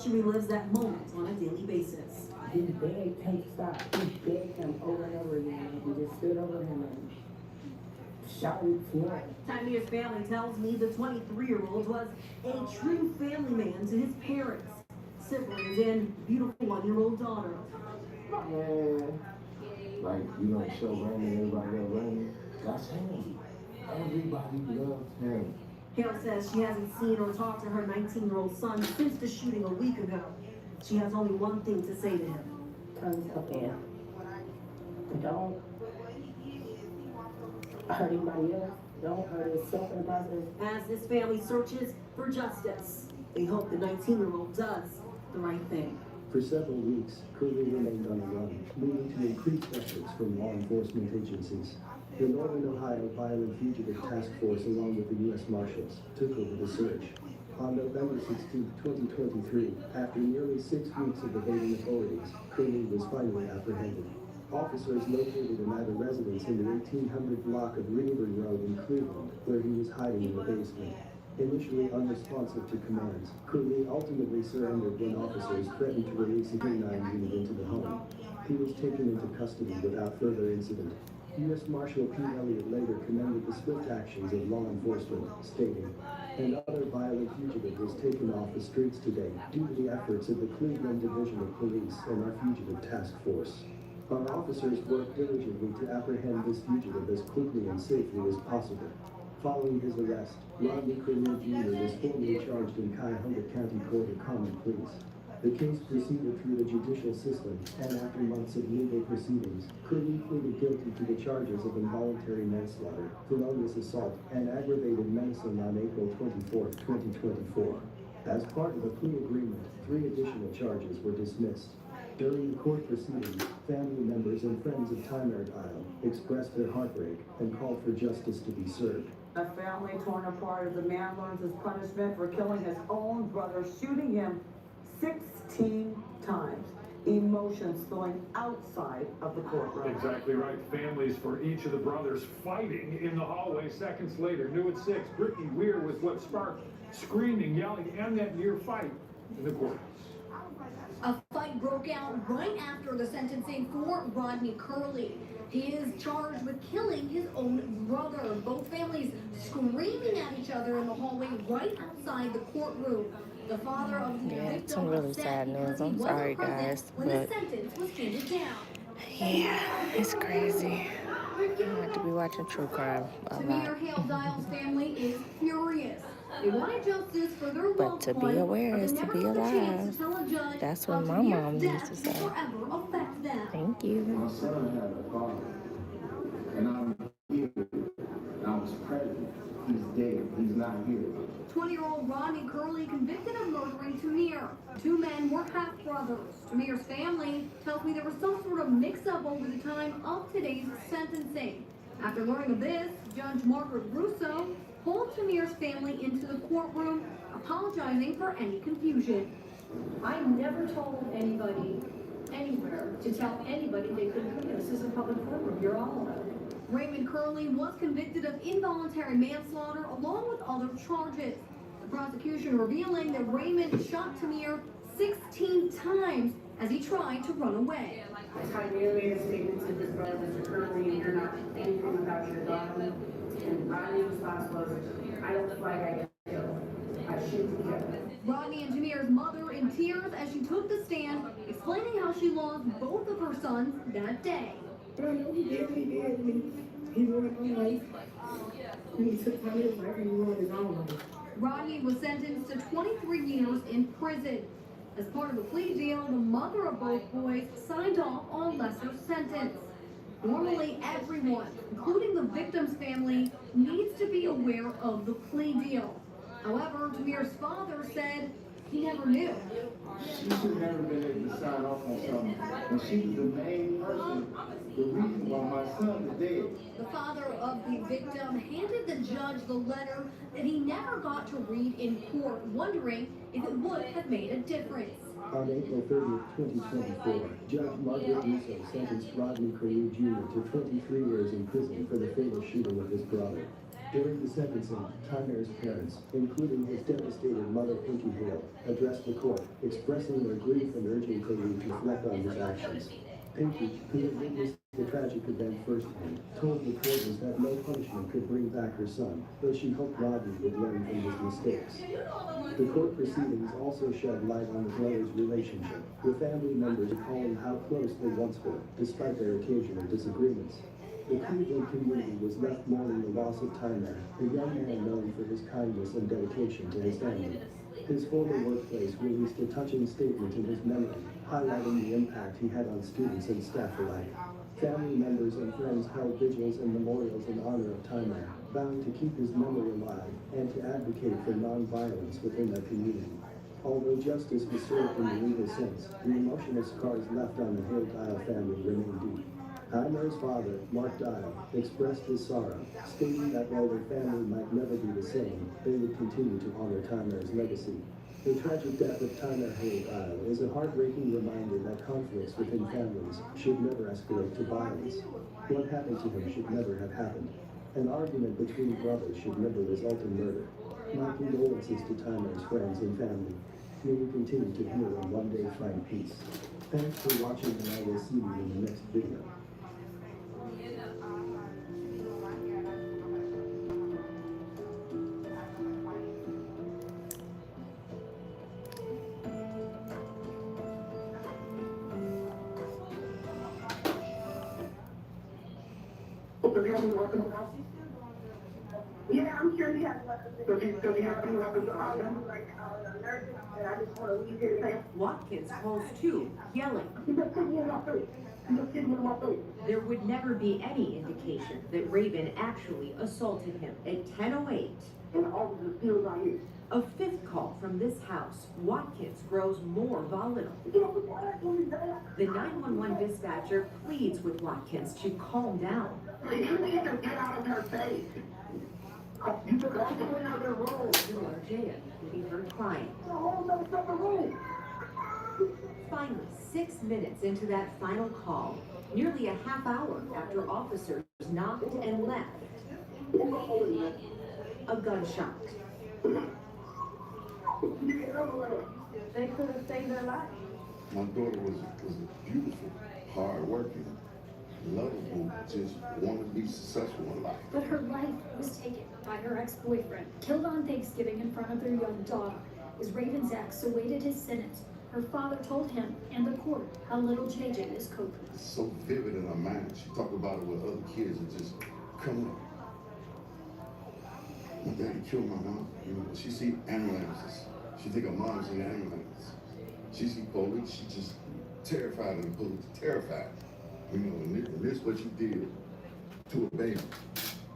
Speaker 6: she relives that moment on a daily basis.
Speaker 18: He begged him to stop. He begged him over and over again. He just stood over him and shot him more.
Speaker 6: Tamir's family tells me the 23-year-old was a true family man to his parents, siblings, and beautiful 1-year-old daughter.
Speaker 8: Man, like, you know, show Brandon, everybody love Brandon. That's him. Everybody loves him.
Speaker 6: Hale says she hasn't seen or talked to her 19-year-old son since the shooting a week ago. She has only one thing to say to him.
Speaker 18: Turn yourself in. Don't hurt anybody else. Don't hurt yourself in the process.
Speaker 6: As this family searches for justice, they hope the 19-year-old does the right thing.
Speaker 5: For several weeks, Curley remained on the run, leading to increased efforts from law enforcement agencies. The Northern Ohio Violent Fugitive Task Force, along with the U.S. Marshals, took over the search. On November 16, 2023, after nearly 6 weeks of evading authorities, Curley was finally apprehended. Officers located him at a residence in the 1800 block of Ringburn Road in Cleveland, where he was hiding in the basement. Initially unresponsive to commands, Curley ultimately surrendered when officers threatened to release a K-9 unit into the home. He was taken into custody without further incident. U.S. Marshal P. Elliott later commended the swift actions of law enforcement, stating, "Another violent fugitive was taken off the streets today due to the efforts of the Cleveland Division of Police and our fugitive task force. Our officers worked diligently to apprehend this fugitive as quickly and safely as possible." Following his arrest, Rodney Curley Jr. was formally charged in Cuyahoga County Court of Common Pleas. The case proceeded through the judicial system, and after months of legal proceedings, Curley pleaded guilty to the charges of involuntary manslaughter, felonious assault, and aggravated menacing on April 24, 2024. As part of the plea agreement, 3 additional charges were dismissed. During the court proceedings, family members and friends of Tyler Dial expressed their heartbreak and called for justice to be served.
Speaker 13: A family torn apart as a man learns his punishment for killing his own brother, shooting him 16 times. Emotions spilling outside of the courtroom.
Speaker 17: Exactly right. Families for each of the brothers fighting in the hallway seconds later. New at 6, Brittany Weir was what sparked screaming, yelling, and that near fight in the courthouse.
Speaker 19: A fight broke out right after the sentencing for Rodney Curley. He is charged with killing his own brother. Both families screaming at each other in the hallway right outside the courtroom. The father of the
Speaker 3: it's some really sad news. I'm sorry, guys,
Speaker 19: when the
Speaker 3: but
Speaker 19: sentence was handed down.
Speaker 3: yeah, it's crazy. I have to be watching true crime a lot.
Speaker 19: Tamir Hale Dial's family is furious. They wanted justice for their
Speaker 3: But
Speaker 19: loved
Speaker 3: to
Speaker 19: one,
Speaker 3: be aware
Speaker 19: but
Speaker 3: is
Speaker 19: they
Speaker 3: to
Speaker 19: never
Speaker 3: be
Speaker 19: got the chance
Speaker 3: alive.
Speaker 19: to tell a judge
Speaker 3: That's
Speaker 19: how
Speaker 3: what my
Speaker 19: Tamir's
Speaker 3: mom used to
Speaker 19: death
Speaker 3: say.
Speaker 19: will forever affect them.
Speaker 3: Thank you.
Speaker 8: My son had a father, and I'm here. I was present. He's dead. He's not here.
Speaker 19: 20-year-old Rodney Curley convicted of murdering Tamir. Two men were half-brothers. Tamir's family tells me there was some sort of mix-up over the time of today's sentencing. After learning of this, Judge Margaret Russo pulled Tamir's family into the courtroom, apologizing for any confusion.
Speaker 20: I never told anybody anywhere to tell anybody they couldn't come in. This is a public courtroom. You're all allowed.
Speaker 19: Raymond Curley was convicted of involuntary manslaughter along with other charges. The prosecution revealing that Raymond shot Tamir 16 times as he tried to run away.
Speaker 20: Tamir made a statement to his brother, Mr. Curley, you're not anything about your daughter. And Rodney's response was, I don't feel like I get killed. I shoot to kill.
Speaker 19: Rodney and Tamir's mother in tears as she took the stand, explaining how she lost both of her sons that day.
Speaker 24: But I know he did what he did. He ruined my life. And he took Tamir's life and he ruined his own life.
Speaker 19: Rodney was sentenced to 23 years in prison. As part of the plea deal, the mother of both boys signed off on a lesser sentence. Normally, everyone, including the victim's family, needs to be aware of the plea deal. However, Tamir's father said he never knew.
Speaker 8: She should never been able to sign off on something. And she was the main person, the reason why my son is dead.
Speaker 19: The father of the victim handed the judge the letter that he never got to read in court, wondering if it would have made a difference.
Speaker 5: On April 30th, 2024, Judge Margaret Russo sentenced Rodney Curley Jr. to 23 years in prison for the fatal shooting of his brother. During the sentencing, Tyler's parents, including his devastated mother Pinky Hale, addressed the court, expressing their grief and urging Curley to reflect on his actions. Pinky, who had witnessed the tragic event firsthand, told reporters that no punishment could bring back her son, though she hoped Rodney would learn from his mistakes. The court proceedings also shed light on the brothers' relationship, with family members recalling how close they once were, despite their occasional disagreements. The Cleveland community was left mourning the loss of Tyler, a young man known for his kindness and dedication to his family. His former workplace released a touching statement in his memory, highlighting the impact he had on students and staff alike. Family members and friends held vigils and memorials in honor of Tyler, vowing to keep his memory alive and to advocate for nonviolence within their community. Although justice was served in the legal sense, the emotional scars left on the Hale Dial family remain deep. Tyler's father, Mark Dial, expressed his sorrow, stating that while their family might never be the same, they would continue to honor Tyler's legacy. The tragic death of Tyler Hale Dial is a heartbreaking reminder that conflicts within families should never escalate to violence. What happened to him should never have happened. An argument between brothers should never result in murder. My condolences to Tyler's friends and family. May we continue to heal and one day find peace. Thanks for watching, and I will see you in the next video.
Speaker 24: Yeah, I'm sure he has weapons. Does he have any weapons on him? Like, an emergency, and I just want to leave here to say.
Speaker 11: Watkins calls too, yelling.
Speaker 24: He just took me in my face.
Speaker 2: just hit me in my face.
Speaker 6: There would never be any indication that Raven actually assaulted him. At 10:08,
Speaker 2: And the officer still not here.
Speaker 6: a fifth call from this house. Watkins grows more volatile. The 911 dispatcher pleads with Watkins to calm down.
Speaker 2: You need to get out of her face. You took all the way out of the room.
Speaker 6: Jan can be heard crying.
Speaker 2: The whole messed up the room.
Speaker 6: Finally, 6 minutes into that final call, nearly a half hour after officers knocked and left, a gunshot.
Speaker 1: They could have saved their life.
Speaker 8: My daughter was a beautiful, hard-working, lovable, just wanted to be successful in life.
Speaker 10: But her life was taken by her ex-boyfriend, killed on Thanksgiving in front of their young daughter. As Raven's ex awaited his sentence, her father told him and the court how little JJ is coping.
Speaker 8: It's so vivid in her mind. She talked about it with other kids and just come up. My daddy killed my mom. You know, she see ambulances. She think her mom's in the ambulance. She see police. She just terrified of the police. Terrified. You know, and this what you did to a baby.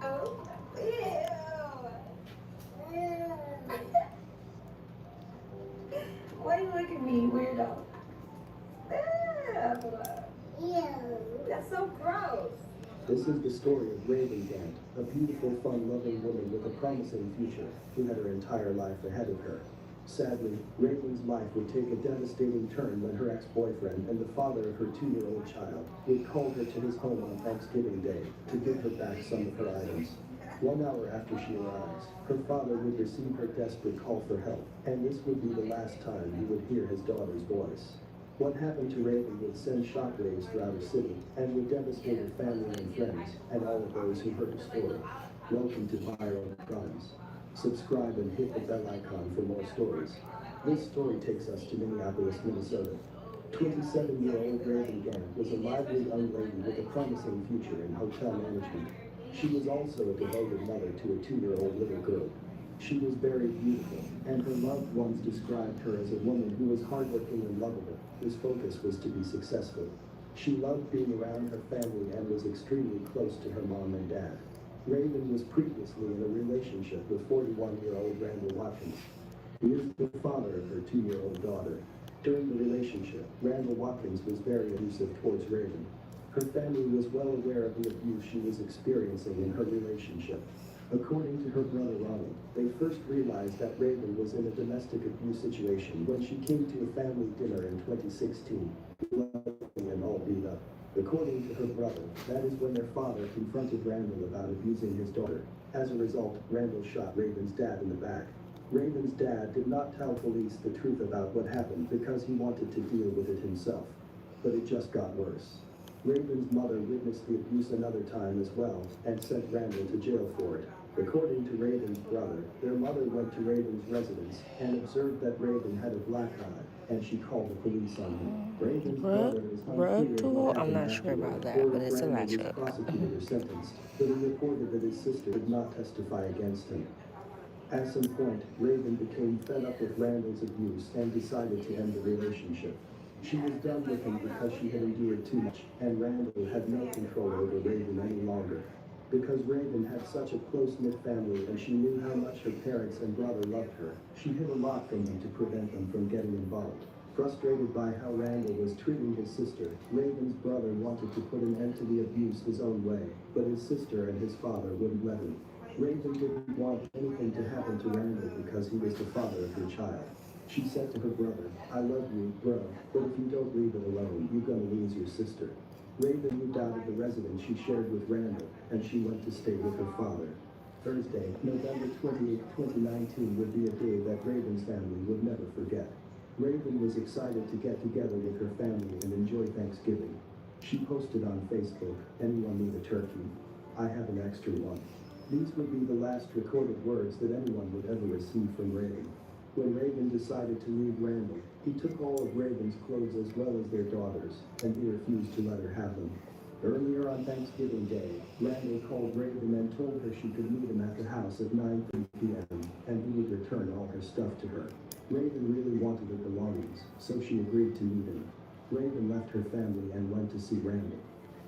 Speaker 1: Oh, ew. Why you look at me, weirdo? Ew. That's so gross.
Speaker 5: This is the story of Raven Gant, a beautiful, fun-loving woman with a promising future who had her entire life ahead of her. Sadly, Raven's life would take a devastating turn when her ex-boyfriend and the father of her 2-year-old child would call her to his home on Thanksgiving Day to give her back some of her items. 1 hour after she arrives, her father would receive her desperate call for help, and this would be the last time he would hear his daughter's voice. What happened to Raven would send shockwaves throughout her city and would devastate her family and friends and all of those who heard her story. Welcome to Viral Crimes. Subscribe and hit the bell icon for more stories. This story takes us to Minneapolis, Minnesota. 27-year-old Raven Gant was a lively young lady with a promising future in hotel management. She was also a devoted mother to a 2-year-old little girl. She was very beautiful, and her loved ones described her as a woman who was hardworking and lovable, whose focus was to be successful. She loved being around her family and was extremely close to her mom and dad. Raven was previously in a relationship with 41-year-old Randall Watkins. He is the father of her 2-year-old daughter. During the relationship, Randall Watkins was very abusive towards Raven. Her family was well aware of the abuse she was experiencing in her relationship. According to her brother Ronald, they first realized that Raven was in a domestic abuse situation when she came to a family dinner in 2016, laughing and all beat up. According to her brother, that is when their father confronted Randall about abusing his daughter. As a result, Randall shot Raven's dad in the back. Raven's dad did not tell police the truth about what happened because he wanted to deal with it himself. But it just got worse. Raven's mother witnessed the abuse another time as well and sent Randall to jail for it. According to Raven's brother, their mother went to Raven's residence and observed that Raven had a black eye, and she called the police on him. Raven's brother is unclear.
Speaker 3: I'm not sure about that, but it's a
Speaker 5: Randall was
Speaker 3: matchup.
Speaker 5: prosecuted or sentenced, but he reported that his sister did not testify against him. At some point, Raven became fed up with Randall's abuse and decided to end the relationship. She was done with him because she had endured too much, and Randall had no control over Raven any longer. Because Raven had such a close-knit family and she knew how much her parents and brother loved her, she hid a lot from them to prevent them from getting involved. Frustrated by how Randall was treating his sister, Raven's brother wanted to put an end to the abuse his own way, but his sister and his father wouldn't let him. Raven didn't want anything to happen to Randall because he was the father of her child. She said to her brother, "I love you, bro, but if you don't leave it alone, you're gonna lose your sister." Raven moved out of the residence she shared with Randall, and she went to stay with her father. Thursday, November 28, 2019 would be a day that Raven's family would never forget. Raven was excited to get together with her family and enjoy Thanksgiving. She posted on Facebook, "Anyone need a turkey? I have an extra one." These would be the last recorded words that anyone would ever receive from Raven. When Raven decided to leave Randall, he took all of Raven's clothes as well as their daughters, and he refused to let her have them. Earlier on Thanksgiving Day, Randall called Raven and told her she could meet him at the house at 9:30 p.m., and he would return all her stuff to her. Raven really wanted her belongings, so she agreed to meet him. Raven left her family and went to see Randall.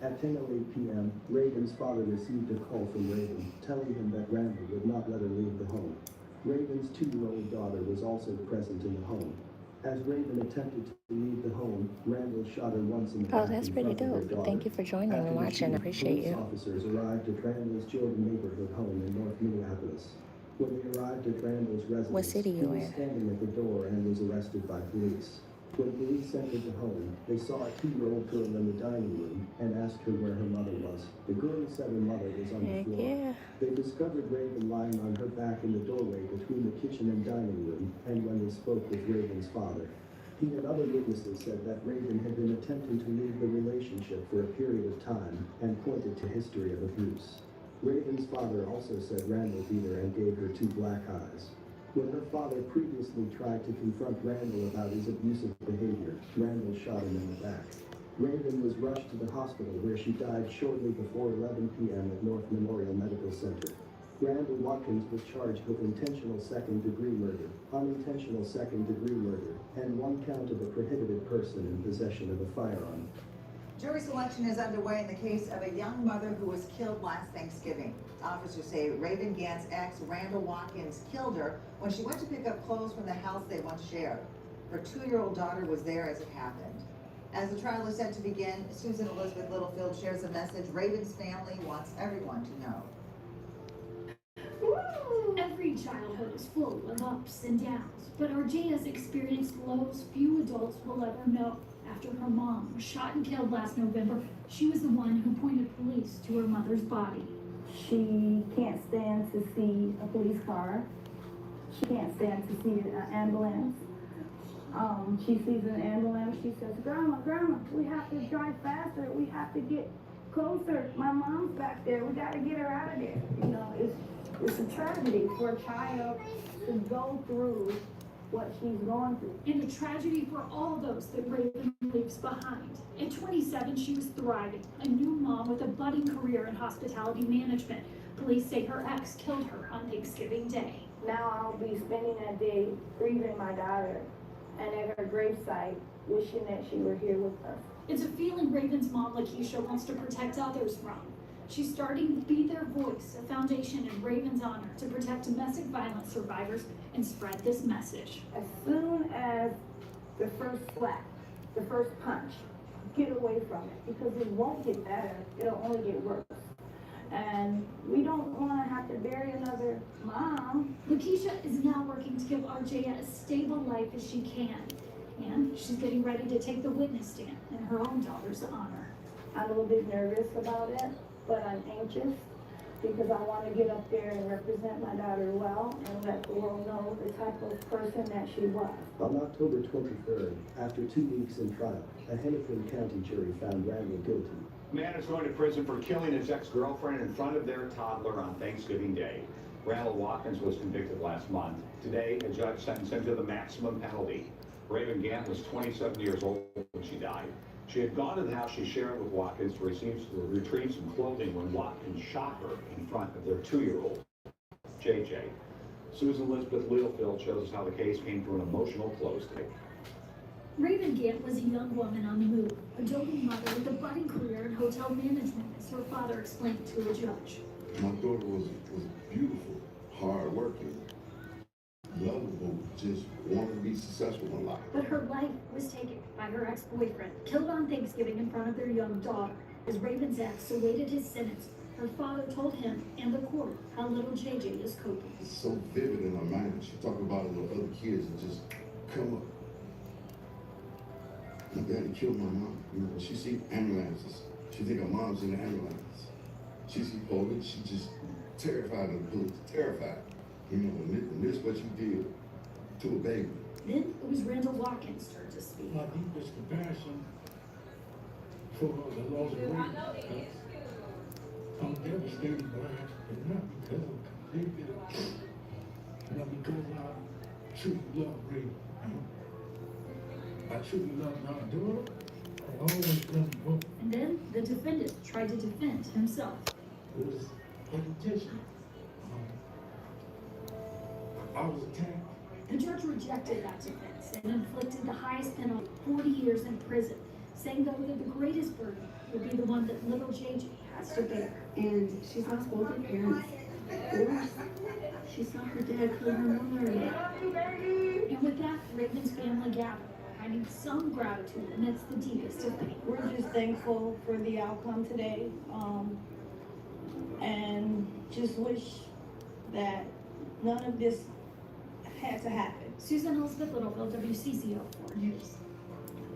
Speaker 5: At 10:08 p.m., Raven's father received a call from Raven, telling him that Randall would not let her leave the home. Raven's 2-year-old daughter was also present in the home. As Raven attempted to leave the home, Randall shot her once in the back
Speaker 3: That's
Speaker 5: in
Speaker 3: pretty
Speaker 5: front of her
Speaker 3: dope.
Speaker 5: daughter.
Speaker 3: Thank you for joining and
Speaker 5: After the
Speaker 3: watching. I
Speaker 5: shooting,
Speaker 3: appreciate
Speaker 5: police
Speaker 3: you.
Speaker 5: officers arrived at Randall's Jordan neighborhood home in North Minneapolis. When they arrived at Randall's residence,
Speaker 3: What city
Speaker 5: he
Speaker 3: you
Speaker 5: was
Speaker 3: in?
Speaker 5: standing at the door and was arrested by police. When police entered the home, they saw a 2-year-old girl in the dining room and asked her where her mother was. The girl said her mother was on the floor.
Speaker 3: Yeah.
Speaker 5: They discovered Raven lying on her back in the doorway between the kitchen and dining room, and when they spoke with Raven's father, he and other witnesses said that Raven had been attempting to leave the relationship for a period of time and pointed to history of abuse. Raven's father also said Randall beat her and gave her 2 black eyes. When her father previously tried to confront Randall about his abusive behavior, Randall shot him in the back. Raven was rushed to the hospital where she died shortly before 11 p.m. at North Memorial Medical Center. Randall Watkins was charged with intentional second-degree murder, unintentional second-degree murder, and 1 count of a prohibited person in possession of a firearm.
Speaker 7: Jury selection is underway in the case of a young mother who was killed last Thanksgiving. Officers say Raven Gant's ex, Randall Watkins, killed her when she went to pick up clothes from the house they once shared. Her 2-year-old daughter was there as it happened. As the trial is set to begin, Susan Elizabeth Littlefield shares a message Raven's family wants everyone to know.
Speaker 10: Every childhood is full of ups and downs, but RJ has experienced lows few adults will ever know. After her mom was shot and killed last November, she was the one who pointed police to her mother's body.
Speaker 18: She can't stand to see a police car. She can't stand to see an ambulance. She sees an ambulance, she says, Grandma, we have to drive faster. We have to get closer. My mom's back there. We got to get her out of there. You know, it's a tragedy for a child to go through what she's going through.
Speaker 10: And a tragedy for all those that Raven leaves behind. At 27, she was thriving, a new mom with a budding career in hospitality management. Police say her ex killed her on Thanksgiving Day.
Speaker 18: Now I'll be spending that day grieving my daughter and at her gravesite, wishing that she were here with us.
Speaker 10: It's a feeling Raven's mom, Lakeisha, wants to protect others from. She's starting to be their voice, a foundation in Raven's honor to protect domestic violence survivors and spread this message.
Speaker 18: As soon as the first slap, the first punch, get away from it, because it won't get better, it'll only get worse. And we don't want to have to bury another mom.
Speaker 10: Lakeisha is now working to give RJ as stable life as she can. And she's getting ready to take the witness stand in her own daughter's honor.
Speaker 18: I'm a little bit nervous about it, but I'm anxious because I want to get up there and represent my daughter well and let the world know the type of person that she was.
Speaker 5: On October 23rd, after 2 weeks in trial, a Hennepin County jury found Randall guilty.
Speaker 21: Man is going to prison for killing his ex-girlfriend in front of their toddler on Thanksgiving Day. Randall Watkins was convicted last month. Today, a judge sentenced him to the maximum penalty. Raven Gant was 27 years old when she died. She had gone to the house she shared with Watkins to retrieve some clothing when Watkins shot her in front of their 2-year-old, JJ. Susan Elizabeth Littlefield shows us how the case came to an emotional close today.
Speaker 10: Raven Gant was a young woman on the move, a doting mother with a budding career in hotel management, as her father explained to a judge.
Speaker 8: My daughter was beautiful, hard-working, lovable, just wanted to be successful in life.
Speaker 10: But her life was taken by her ex-boyfriend, killed on Thanksgiving in front of their young daughter. As Raven's ex awaited his sentence, her father told him and the court how little JJ is coping.
Speaker 8: It's so vivid in her mind. She talk about it with other kids and just come up. My daddy killed my mom. You know, she see ambulances. She think her mom's in the ambulance. She see police. She just terrified of the police. Terrified. You know, and this is what you did to a baby.
Speaker 10: Then it was Randall Watkins' turn to speak.
Speaker 22: My deepest compassion for the loss of Raven. I'm devastated by it, and not because of convicted, not because I truly love Raven. I truly love my daughter. I always loved her.
Speaker 10: And then the defendant tried to defend himself.
Speaker 22: It was intentional. I was attacked.
Speaker 10: The judge rejected that defense and inflicted the highest penalty, 40 years in prison. saying though that the greatest burden would be the one that little JJ has to bear.
Speaker 4: And she's lost both her parents. Or she saw her dad kill her mother.
Speaker 10: And with that, Raven's family gathered, finding some gratitude amidst the deepest of pain.
Speaker 9: We're just thankful for the outcome today, and just wish that none of this had to happen.
Speaker 10: Susan Elizabeth Littlefield, WCCO 4 News.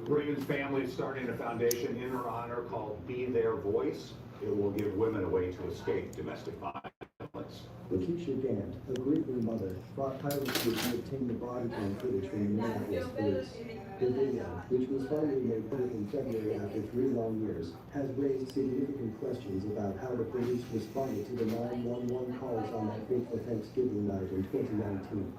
Speaker 21: Raven's family is starting a foundation in her honor called Be Their Voice. It will give women a way to escape domestic violence.
Speaker 5: Lakeisha Gant, a grieving mother, brought tirelessly to obtain the body cam footage from the Knotless police. The video, which was finally made public in February after 3 long years, has raised significant questions about how the police responded to the 911 calls on that fateful Thanksgiving night in 2019.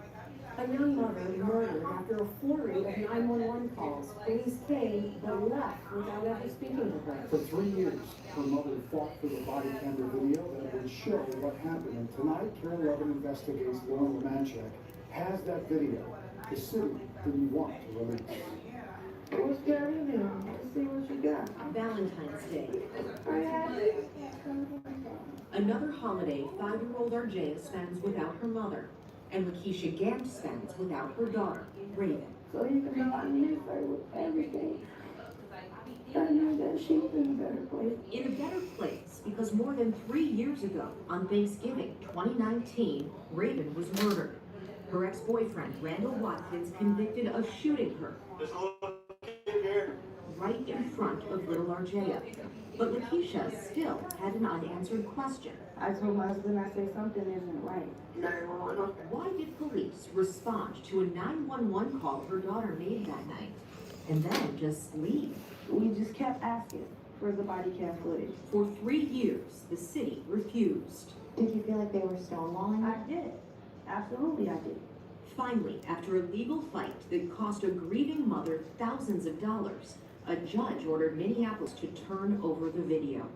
Speaker 11: A young mother murdered after a flurry of 911 calls. Police came but left without ever speaking to her.
Speaker 12: For 3 years, her mother fought for the body camera video that would show what happened. And tonight, Carol Levin investigates Lauren Romanchek has that video. The city didn't want to release.
Speaker 15: What's that in there? Let's see what you got.
Speaker 11: Valentine's Day.
Speaker 15: Are you happy?
Speaker 11: Another holiday 5-year-old Arjaya spends without her mother. And Lakeisha Gant spends without her daughter, Raven.
Speaker 15: So you can know I miss her with everything. I know that she's in a better place.
Speaker 11: In a better place because more than 3 years ago, on Thanksgiving 2019, Raven was murdered. Her ex-boyfriend, Randall Watkins, convicted of shooting her right in front of little Arjaya. But Lakeisha still had an unanswered question.
Speaker 15: I told my husband, I said something isn't right.
Speaker 11: Why did police respond to a 911 call her daughter made that night and then just leave?
Speaker 15: We just kept asking for the body cam footage.
Speaker 11: For 3 years, the city refused.
Speaker 6: Did you feel like they were stonewalling?
Speaker 15: I did. Absolutely, I did.
Speaker 11: Finally, after a legal fight that cost a grieving mother thousands of dollars, a judge ordered Minneapolis to turn over the video.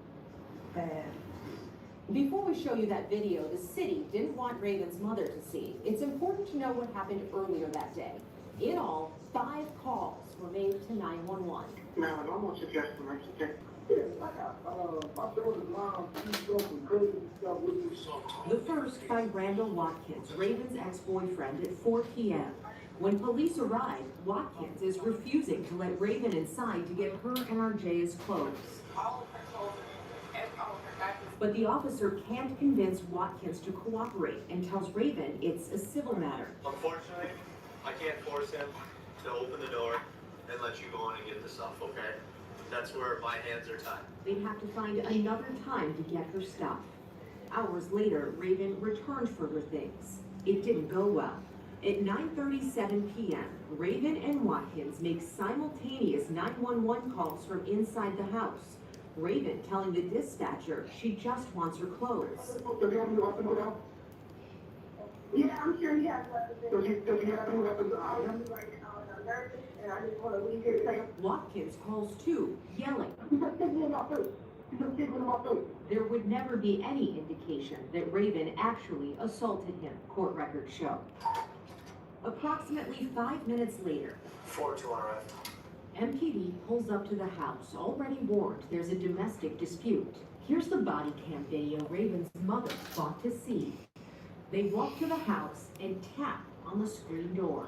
Speaker 11: Before we show you that video, the city didn't want Raven's mother to see. It's important to know what happened earlier that day. In all, 5 calls were made to 911.
Speaker 2: Now, I want you to get some extra.
Speaker 11: The first by Randall Watkins, Raven's ex-boyfriend, at 4 p.m. When police arrived, Watkins is refusing to let Raven inside to get her and Arjaya's clothes. But the officer can't convince Watkins to cooperate and tells Raven it's a civil matter.
Speaker 23: Unfortunately, I can't force him to open the door and let you go in and get the stuff, okay? That's where my hands are tied.
Speaker 11: They'd have to find another time to get her stuff. Hours later, Raven returned for her things. It didn't go well. At 9:37 p.m., Raven and Watkins make simultaneous 911 calls from inside the house. Raven telling the dispatcher she just wants her clothes.
Speaker 2: Yeah, I'm sure he has weapons. Does he have any weapons on him? And I just want to leave here saying,
Speaker 11: Watkins calls too, yelling. There would never be any indication that Raven actually assaulted him, court records show. Approximately 5 minutes later,
Speaker 23: 4-2 RF.
Speaker 11: MPD pulls up to the house, already warned there's a domestic dispute. Here's the body cam video Raven's mother fought to see. They walk to the house and tap on the screen door.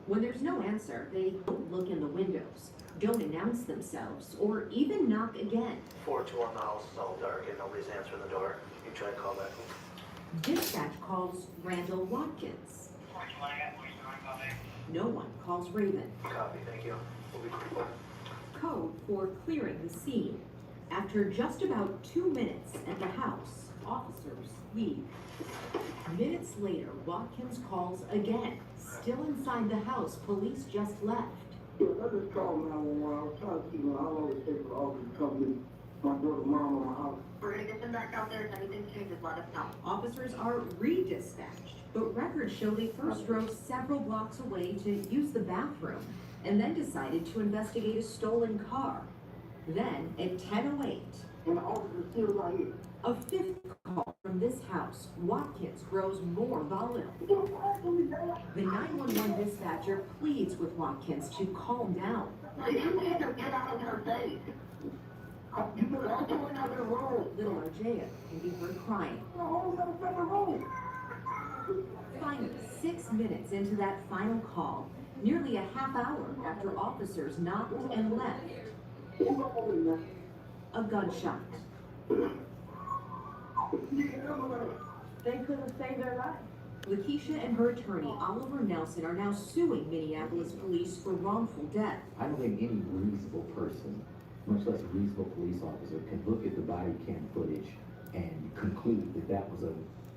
Speaker 11: When there's no answer, they don't look in the windows, don't announce themselves, or even knock again.
Speaker 23: 4-2 on the house is all dark and nobody's answering the door. You try to call back.
Speaker 11: Dispatch calls Randall Watkins. No one calls Raven.
Speaker 23: Copy, thank you. We'll be quick.
Speaker 11: Code for clearing the scene. After just about 2 minutes at the house, officers leave. Minutes later, Watkins calls again. Still inside the house, police just left.
Speaker 2: Yeah, I just called 911. I was trying to see how long it takes for the officer to come get my daughter's mom in my house. We're going to get them back out there. If anything changes, let us know.
Speaker 11: Officers are redispatched, but records show they first drove several blocks away to use the bathroom and then decided to investigate a stolen car. Then, at 10:08,
Speaker 2: and the officer's still right here.
Speaker 11: A 5th call from this house. Watkins grows more volatile. The 911 dispatcher pleads with Watkins to calm down.
Speaker 2: So you need to get out of her face. You better go to another room.
Speaker 6: Little Arjea can be heard crying.
Speaker 2: A whole other room.
Speaker 6: Finally, 6 minutes into that final call, nearly a half hour after officers knocked and left, a gunshot.
Speaker 9: They could have saved their life.
Speaker 6: Lakeisha and her attorney, Oliver Nelson, are now suing Minneapolis police for wrongful death.
Speaker 13: I don't think any reasonable person, much less a reasonable police officer, can look at the body cam footage and conclude that that was a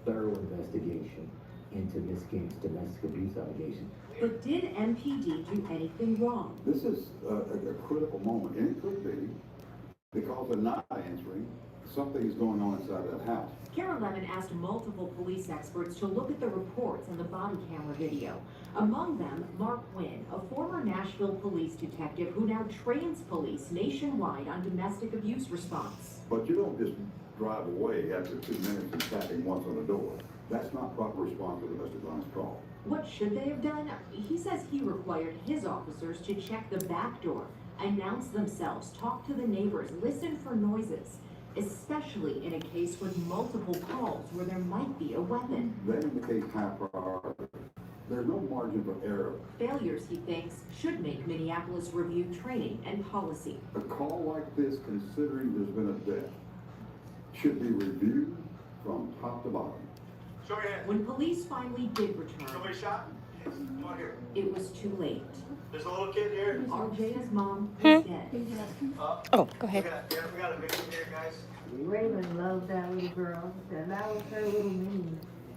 Speaker 13: thorough investigation into Miss King's domestic abuse allegation.
Speaker 6: But did MPD do anything wrong?
Speaker 8: This is a critical moment, and it could be because they're not answering. Something is going on inside that house.
Speaker 6: Karen Lemon asked multiple police experts to look at the reports and the body camera video. Among them, Mark Wynn, a former Nashville police detective who now trains police nationwide on domestic abuse response.
Speaker 8: But you don't just drive away after 2 minutes and tapping once on the door. That's not proper response to the domestic violence call.
Speaker 6: What should they have done? He says he required his officers to check the back door, announce themselves, talk to the neighbors, listen for noises, especially in a case with multiple calls where there might be a weapon.
Speaker 8: That indicates high priority. There's no margin for error.
Speaker 6: Failures, he thinks, should make Minneapolis review training and policy.
Speaker 8: A call like this, considering there's been a death, should be reviewed from top to bottom.
Speaker 23: Show your hand.
Speaker 6: When police finally did return,
Speaker 23: Somebody shot? Yes. Come on here.
Speaker 6: it was too late.
Speaker 23: There's a little kid here.
Speaker 6: RJ's mom was dead.
Speaker 3: Oh, go ahead.
Speaker 23: We got a victim here, guys.
Speaker 9: Raven loved that little girl, and that was her little mini.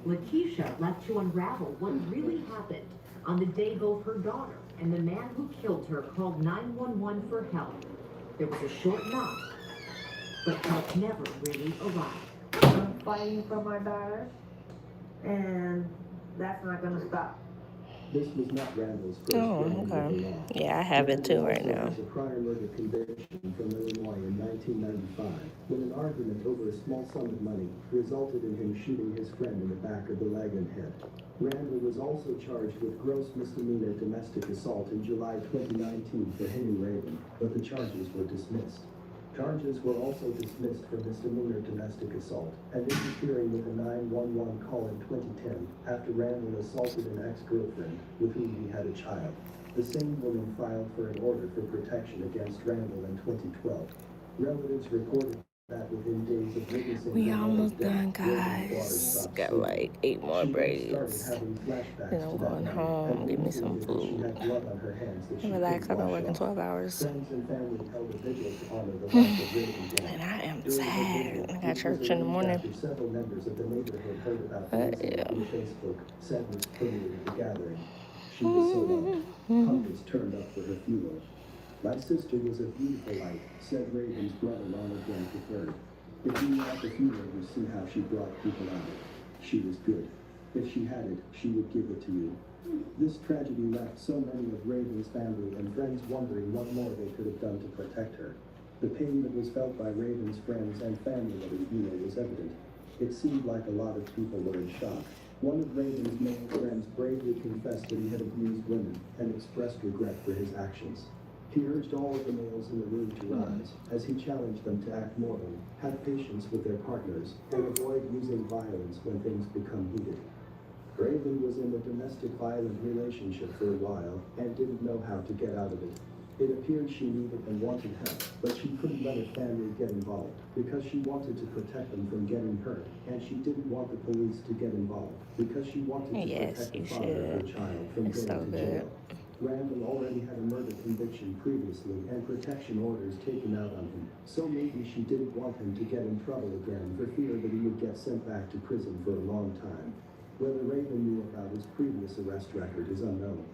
Speaker 6: Lakeisha left to unravel what really happened on the day both her daughter and the man who killed her called 911 for help. There was a short knock, but help never really arrived.
Speaker 9: I'm fighting for my daughter, and that's not gonna stop.
Speaker 5: This was not Randall's first
Speaker 3: Oh,
Speaker 5: crime
Speaker 3: okay.
Speaker 5: with the law.
Speaker 3: Yeah, I have it too right now.
Speaker 5: Randall also has a prior murder conviction from Illinois in 1995, when an argument over a small sum of money resulted in him shooting his friend in the back of the leg and head. Randall was also charged with gross misdemeanor domestic assault in July 2019 for hitting Raven, but the charges were dismissed. Charges were also dismissed for misdemeanor domestic assault and interfering with a 911 call in 2010 after Randall assaulted an ex-girlfriend with whom he had a child. The same woman filed for an order for protection against Randall in 2012. Relatives reported that within days of witnessing
Speaker 3: We
Speaker 5: her
Speaker 3: almost
Speaker 5: mother's
Speaker 3: done,
Speaker 5: death, Randall's daughter
Speaker 3: guys.
Speaker 5: stopped
Speaker 3: Got
Speaker 5: sleeping.
Speaker 3: like 8 more
Speaker 5: She
Speaker 3: braids.
Speaker 5: started having flashbacks
Speaker 3: Then I'm
Speaker 5: to that
Speaker 3: going
Speaker 5: night
Speaker 3: home,
Speaker 5: and
Speaker 3: get me some
Speaker 5: concluded that she
Speaker 3: food.
Speaker 5: had blood on her hands that she
Speaker 3: Relax, I've
Speaker 5: couldn't
Speaker 3: been
Speaker 5: wash
Speaker 3: working
Speaker 5: off.
Speaker 3: 12 hours.
Speaker 5: Friends and family held a vigil to honor the life of Raven Gantt.
Speaker 3: And I am
Speaker 5: During the
Speaker 3: tired.
Speaker 5: vigil,
Speaker 3: I got
Speaker 5: which was
Speaker 3: church in the
Speaker 5: arranged
Speaker 3: morning.
Speaker 5: after several members of the neighborhood heard about the incident through Facebook, Sedgwick's permeated the gathering. She was so loved. Hundreds turned up for her funeral. My sister was a beautiful light, said Raven's brother Ronald Gantt III. If you were at the funeral, you see how she brought people out. She was good. If she had it, she would give it to you. This tragedy left so many of Raven's family and friends wondering what more they could have done to protect her. The pain that was felt by Raven's friends and family at her funeral was evident. It seemed like a lot of people were in shock. One of Raven's male friends bravely confessed that he had abused women and expressed regret for his actions. He urged all of the males in the room to rise as he challenged them to act morally, have patience with their partners, and avoid using violence when things become heated. Raven was in a domestic violent relationship for a while and didn't know how to get out of it. It appeared she needed and wanted help, but she couldn't let her family get involved because she wanted to protect them from getting hurt, and she didn't want the police to get involved because she wanted to protect the father of her child from
Speaker 3: It's
Speaker 5: going
Speaker 3: so
Speaker 5: to jail. Randall already had a murder conviction previously and protection orders taken out on him, so maybe she didn't want him to get in trouble again for fear that he would get sent back to prison for a long time. Whether Raven knew about his previous arrest record is unknown.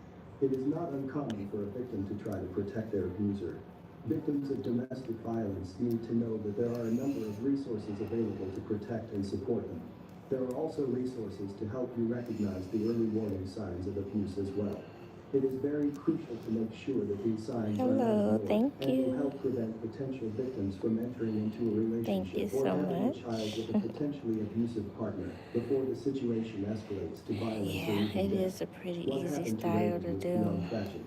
Speaker 5: It is not uncommon for a victim to try to protect their abuser. Victims of domestic violence need to know that there are a number of resources available to protect and support them. There are also resources to help you recognize the early warning signs of abuse as well. It is very crucial to make sure that these signs are not ignored and will help prevent potential victims from entering into a relationship or having a child with a potentially abusive partner before the situation escalates to violence or
Speaker 3: Yeah,
Speaker 5: even
Speaker 3: it
Speaker 5: death.
Speaker 3: is a pretty
Speaker 5: What
Speaker 3: easy
Speaker 5: happened to
Speaker 3: style
Speaker 5: Raven
Speaker 3: to
Speaker 5: was
Speaker 3: do.
Speaker 5: beyond tragic.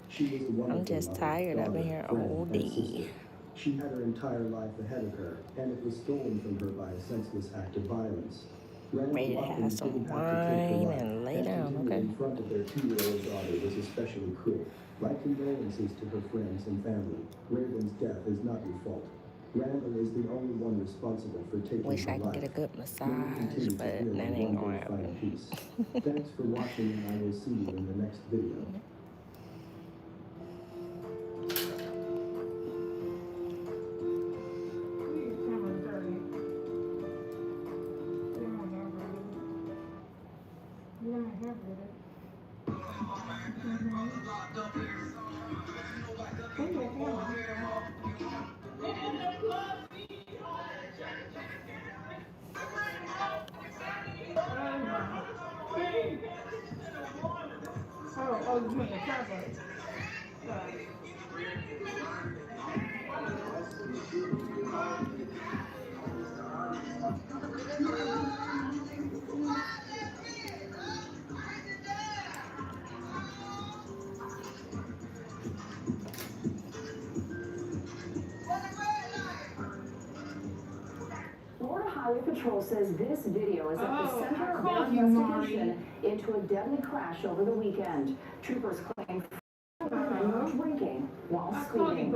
Speaker 5: She was a wonderful
Speaker 3: I'm just
Speaker 5: mother,
Speaker 3: tired. I've been
Speaker 5: daughter,
Speaker 3: here
Speaker 5: friend,
Speaker 3: all
Speaker 5: and
Speaker 3: day.
Speaker 5: sister. She had her entire life ahead of her, and it was stolen from her by a senseless act of violence. Randall
Speaker 3: Ready to have
Speaker 5: Watkins
Speaker 3: some
Speaker 5: didn't have to take her
Speaker 3: wine
Speaker 5: life,
Speaker 3: and lay
Speaker 5: and
Speaker 3: down,
Speaker 5: continuing
Speaker 3: okay?
Speaker 5: in front of their 2-year-old daughter was especially cruel. My condolences to her friends and family. Raven's death is not your fault. Randall is the only one responsible for taking
Speaker 3: Wish
Speaker 5: her
Speaker 3: I could
Speaker 5: life.
Speaker 3: get a good
Speaker 5: May you
Speaker 3: massage,
Speaker 5: continue to
Speaker 3: but
Speaker 5: heal
Speaker 3: that
Speaker 5: and
Speaker 3: ain't
Speaker 5: one
Speaker 3: gonna
Speaker 5: day find
Speaker 3: happen.
Speaker 5: peace. Thanks for watching, and I will see you in the next video.
Speaker 24: Oh, you mean the cover?
Speaker 6: Florida Highway Patrol says this video is at the center of
Speaker 24: called
Speaker 6: their
Speaker 24: you,
Speaker 6: investigation into a deadly crash over the weekend. Troopers claim drinking while speeding.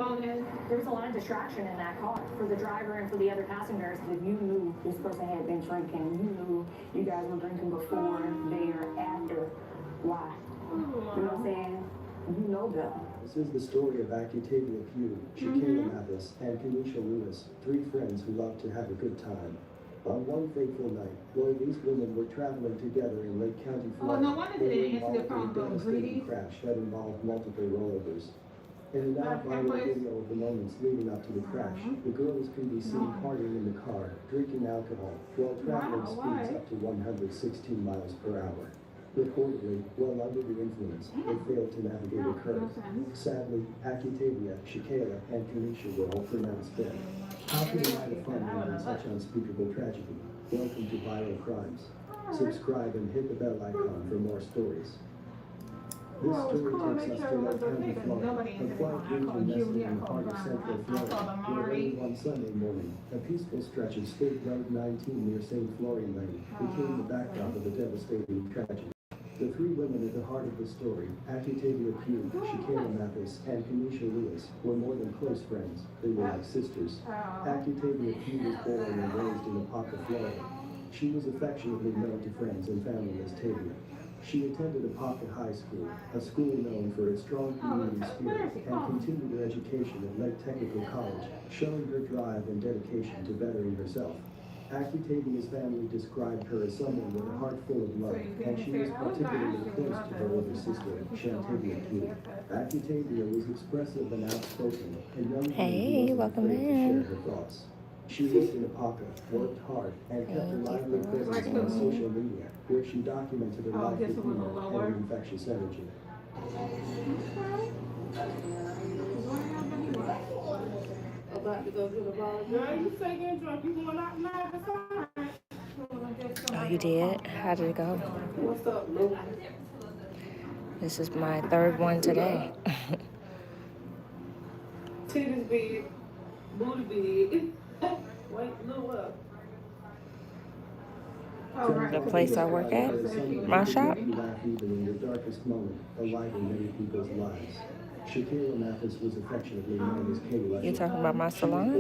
Speaker 10: There's a lot of distraction in that car for the driver and for the other passengers.
Speaker 6: If you knew this person had been drinking, you knew you guys were drinking before, there, after, why? You know what I'm saying? You know them.
Speaker 5: This is the story of Acutavia Pugh, Shakayla Mathis, and Kenesha Lewis, 3 friends who love to have a good time. On one fateful night, while these women were traveling together in Lake County, Florida,
Speaker 24: no wonder they didn't answer their phone call.
Speaker 5: devastating crash that involved multiple rollovers. In a now viral video of the moments leading up to the crash, the girls can be seen partying in the car, drinking alcohol, while traveling speeds up to 116 miles per hour. Reportedly, while under the influence, they failed to navigate a curve. Sadly, Acutavia, Shakayla, and Kenesha were all pronounced dead. How can you have fun in such unspeakable tragedy? Welcome to Viral Crimes. Subscribe and hit the bell icon for more stories. This story takes us to Lake County, Florida, a quiet region nestled in the heart of Central Florida, where early one Sunday morning, a peaceful stretch of State Road 19 near St. Florian Lane became the backdrop of a devastating tragedy. The 3 women at the heart of the story, Acutavia Pugh, Shakayla Mathis, and Kenesha Lewis, were more than close friends. They were like sisters. Acutavia Pugh was born and raised in Apopka, Florida. She was affectionately known to friends and family as Tavia. She attended Apopka High School, a school known for its strong community spirit, and continued her education at Lake Technical College, showing her drive and dedication to bettering herself. Acutavia's family described her as someone with a heart full of love, and she was particularly close to her older sister, Shantavia Pugh. Acutavia was expressive and outspoken, and young
Speaker 3: Hey, welcome
Speaker 5: afraid to
Speaker 3: in.
Speaker 5: share her thoughts. She lived in Apopka, worked hard, and kept a lively presence on social media, where she documented her life with humor and infectious energy.
Speaker 24: About to go to the bar. Girl, you say you're drunk. You going out tonight or something?
Speaker 3: Oh, you did? How did it go?
Speaker 24: What's up, bro?
Speaker 3: This is my 3rd one today.
Speaker 24: Titties big. Booty big. Wait, look up.
Speaker 3: The place I work at, my shop.
Speaker 5: Laugh even in the darkest moment, a light in many people's lives. Shakayla Mathis was affectionately known as Kayla.
Speaker 3: You talking about my salon?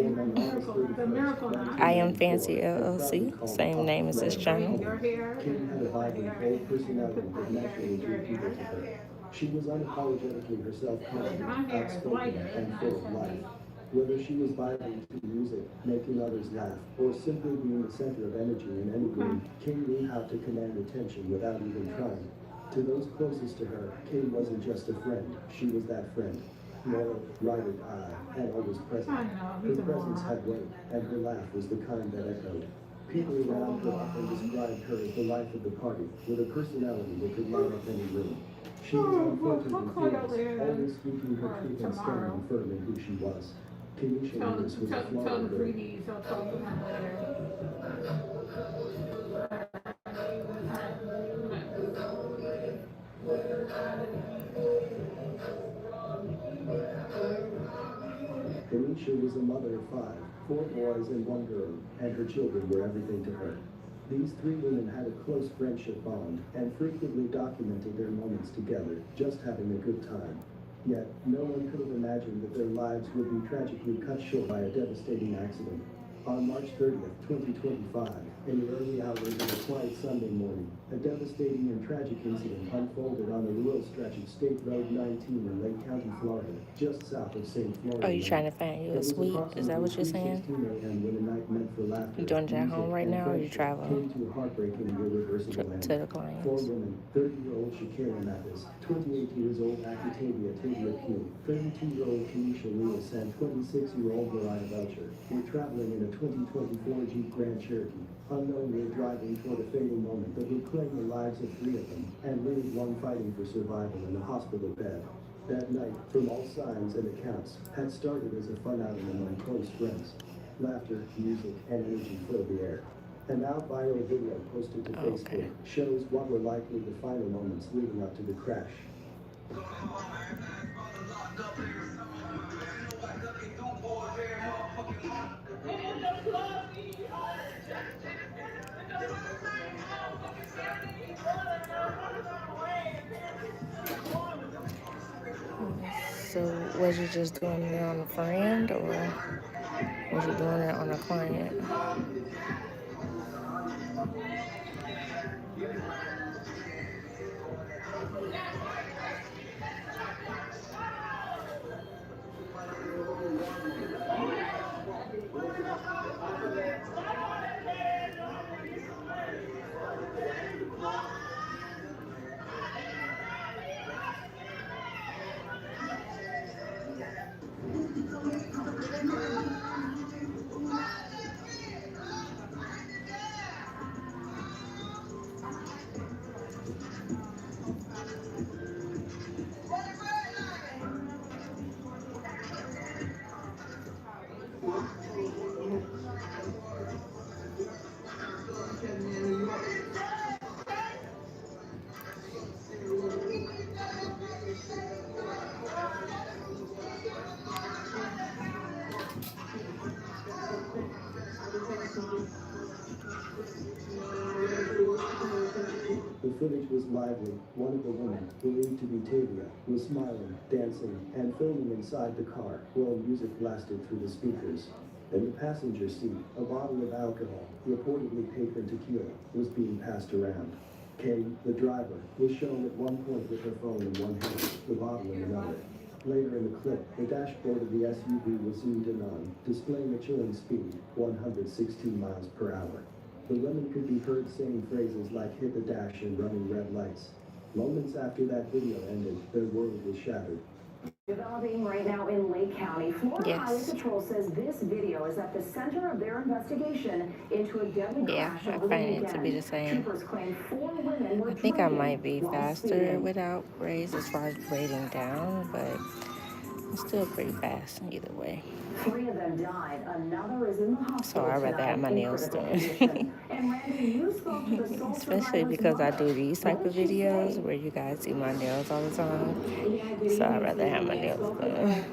Speaker 3: I Am Fancy LLC, same name as this channel.
Speaker 5: Kayla had a vibrant, bold personality that naturally drew people to her. She was unapologetically herself, confident, outspoken, and full of life. Whether she was vibing to music, making others laugh, or simply being the center of energy in any room, Kay knew how to command attention without even trying. To those closest to her, Kay wasn't just a friend, she was that friend. Loyal, right-eye, and always present. Her presence had weight, and her laugh was the kind that echoed. People around her often described her as the life of the party, with a personality that could light up any room. She was unfiltered and fearless, always speaking her truth and standing firm in who she was. Kenesha Lewis was a Florida girl. Fletcher was a mother of 5, 4 boys and 1 girl, and her children were everything to her. These 3 women had a close friendship bond and frequently documented their moments together, just having a good time. Yet, no one could have imagined that their lives would be tragically cut short by a devastating accident. On March 30th, 2025, in the early hours of a quiet Sunday morning, a devastating and tragic incident unfolded on the rural stretch of State Road 19 in Lake County, Florida, just south of St. Florida.
Speaker 3: Are you trying to find you a suite? Is that what you're saying?
Speaker 5: When a night meant for laughter,
Speaker 3: You doing it at home right now, or you traveling
Speaker 5: came to a heartbreaking and irreversible end.
Speaker 3: to the clients?
Speaker 5: 4 women, 30-year-old Shakira Mathis, 28-year-old Acatavia Pugh, 32-year-old Keisha Lewis, and 26-year-old Mariah Belcher, were traveling in a 2024 Jeep Grand Cherokee, unknowingly driving toward a fatal moment that would claim the lives of 3 of them and leave 1 fighting for survival in a hospital bed. That night, from all signs and accounts, had started as a fun outing among close friends. Laughter, music, and energy filled the air. A now viral video posted to Facebook shows what were likely the final moments leading up to the crash.
Speaker 3: So was you just doing it on a friend, or was you doing it on a client?
Speaker 5: The footage was lively. One of the women, believed to be Tavia, was smiling, dancing, and filming inside the car while music blasted through the speakers. In the passenger seat, a bottle of alcohol, reportedly Patron tequila, was being passed around. Kay, the driver, was shown at one point with her phone in one hand, the bottle in another. Later in the clip, the dashboard of the SUV was zoomed in on, displaying a chilling speed, 116 miles per hour. The women could be heard saying phrases like hit the dash and running red lights. Moments after that video ended, their world was shattered.
Speaker 6: Developing right now in Lake County, Florida Highway Patrol says this video is at the center of their investigation into a deadly crash over the weekend.
Speaker 3: To be the same.
Speaker 6: Troopers claim 4 women were
Speaker 3: I think I
Speaker 6: driving
Speaker 3: might be
Speaker 6: while
Speaker 3: faster
Speaker 6: speeding.
Speaker 3: without braids as far as braiding down, but it's still pretty fast either way.
Speaker 6: 3 of them died. Another is in the hospital.
Speaker 3: So I'd rather have my nails done.
Speaker 6: And Randy, you spoke to the sole
Speaker 3: Especially because I do these type of videos where you guys see my nails all the time. So I'd rather have my nails done.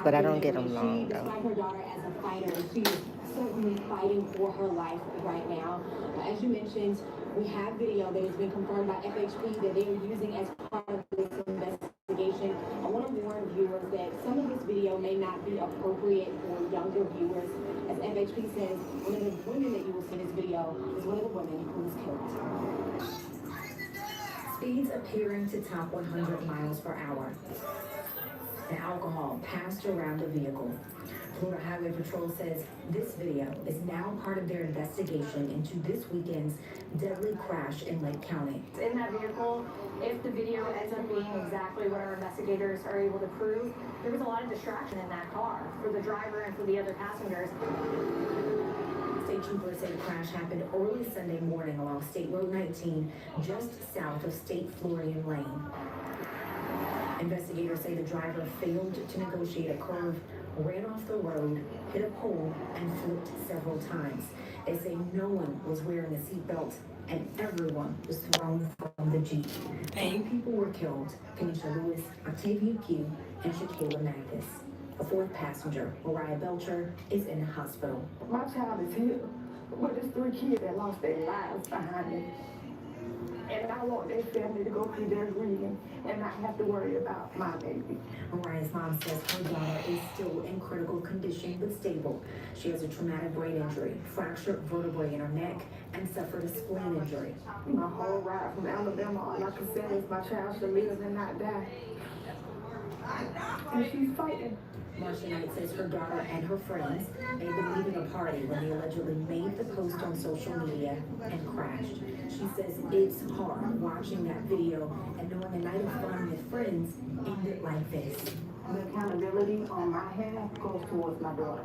Speaker 3: But I don't get them long though.
Speaker 14: Her daughter as a fighter. She is certainly fighting for her life right now. As you mentioned, we have video that has been confirmed by FHP that they are using as part of this investigation. I want to warn viewers that some of this video may not be appropriate for younger viewers. As FHP says, one of the women that you will see in this video is one of the women who was killed.
Speaker 6: Speeds appearing to top 100 miles per hour. And alcohol passed around the vehicle. Florida Highway Patrol says this video is now part of their investigation into this weekend's deadly crash in Lake County.
Speaker 16: In that vehicle, if the video ends up being exactly what our investigators are able to prove, there was a lot of distraction in that car for the driver and for the other passengers.
Speaker 6: State troopers say the crash happened early Sunday morning along State Road 19, just south of State Florian Lane. Investigators say the driver failed to negotiate a curve, ran off the road, hit a pole, and flipped several times. They say no one was wearing a seatbelt, and everyone was thrown from the Jeep. 3 people were killed: Keisha Lewis, Octavia Pugh, and Shakira Mathis. A fourth passenger, Mariah Belcher, is in the hospital.
Speaker 18: My child is here, but there's 3 kids that lost their lives behind me. And I want their family to go through their grieving and not have to worry about my baby.
Speaker 6: Mariah's mom says her daughter is still in critical condition but stable. She has a traumatic brain injury, fractured vertebrae in her neck, and suffered a spleen injury.
Speaker 18: My whole ride from Alabama, all I could say is my child should live and not die. And she's fighting.
Speaker 6: Marcia Knight says her daughter and her friends may have been leaving a party when they allegedly made the post on social media and crashed. She says it's hard watching that video and knowing a night of fun with friends ended like this.
Speaker 18: The accountability on my half goes towards my daughter.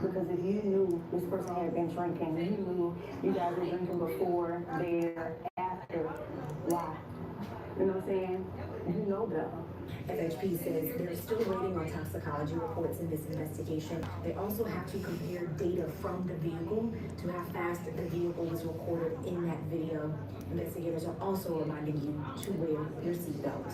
Speaker 18: Because if you knew this person had been drinking, you knew you guys were drinking before, there, after, why? You know what I'm saying? You know better.
Speaker 6: FHP says they're still waiting on toxicology reports in this investigation. They also have to compare data from the vehicle to how fast the vehicle was recorded in that video. Investigators are also reminding you to wear your seatbelt.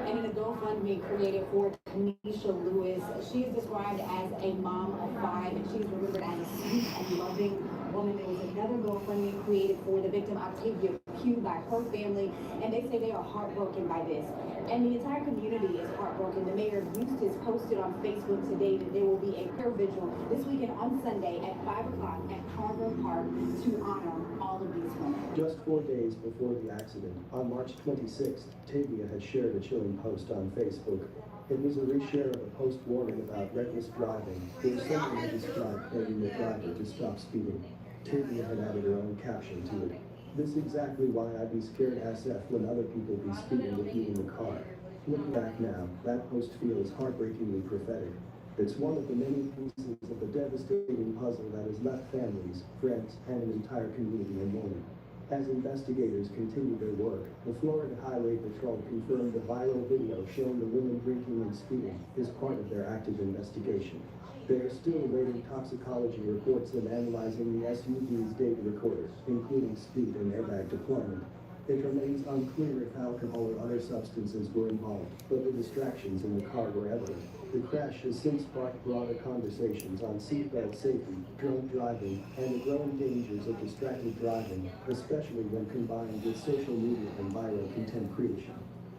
Speaker 14: And in a GoFundMe created for Tanisha Lewis, she is described as a mom of 5, and she's remembered as a sweet and loving woman. There was another GoFundMe created for the victim, Octavia Pugh, by her family, and they say they are heartbroken by this. And the entire community is heartbroken. The mayor of Eustis posted on Facebook today that there will be a prayer vigil this weekend on Sunday at 5 o'clock at Carver Park to honor all of these women.
Speaker 5: Just 4 days before the accident, on March 26th, Tavia had shared a chilling post on Facebook. It was a reshare of a post warning about reckless driving, where someone had described begging the driver to stop speeding. Tavia had added her own caption to it. This is exactly why I'd be scared SF when other people be speeding with you in the car. Looking back now, that post feels heartbreakingly prophetic. It's one of the many pieces of the devastating puzzle that has left families, friends, and an entire community in mourning. As investigators continue their work, the Florida Highway Patrol confirmed the viral video showing the women drinking and speeding is part of their active investigation. They are still awaiting toxicology reports and analyzing the SUV's data recorder, including speed and airbag deployment. It remains unclear if alcohol or other substances were involved, but the distractions in the car were evident. The crash has since sparked broader conversations on seatbelt safety, drunk driving, and the growing dangers of distracted driving, especially when combined with social media and viral content creation.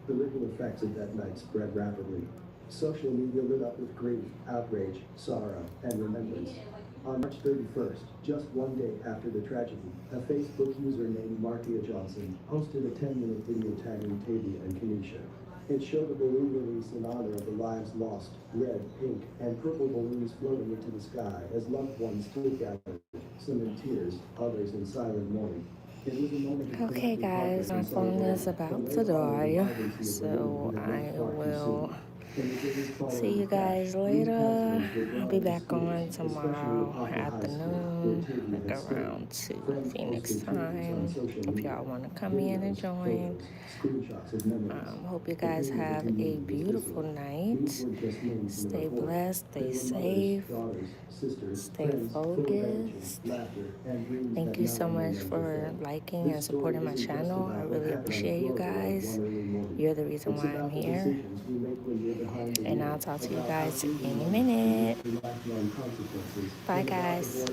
Speaker 5: The ripple effects of that night spread rapidly. Social media lit up with grief, outrage, sorrow, and remembrance. On March 31st, just 1 day after the tragedy, a Facebook user named Markia Johnson posted a 10-minute video tagging Tavia and Kanisha. It showed a balloon release in honor of the lives lost, red, pink, and purple balloons floating into the sky as loved ones stood gathered, some in tears, others in silent mourning.
Speaker 3: Okay guys, my phone is about to die, so I will see you guys later. I'll be back on tomorrow afternoon, like around 2 Phoenix time, if y'all want to come in and join. Hope you guys have a beautiful night. Stay blessed, stay safe, stay focused. Thank you so much for liking and supporting my channel. I really appreciate you guys. You're the reason why I'm here. And I'll talk to you guys in a minute. Bye guys.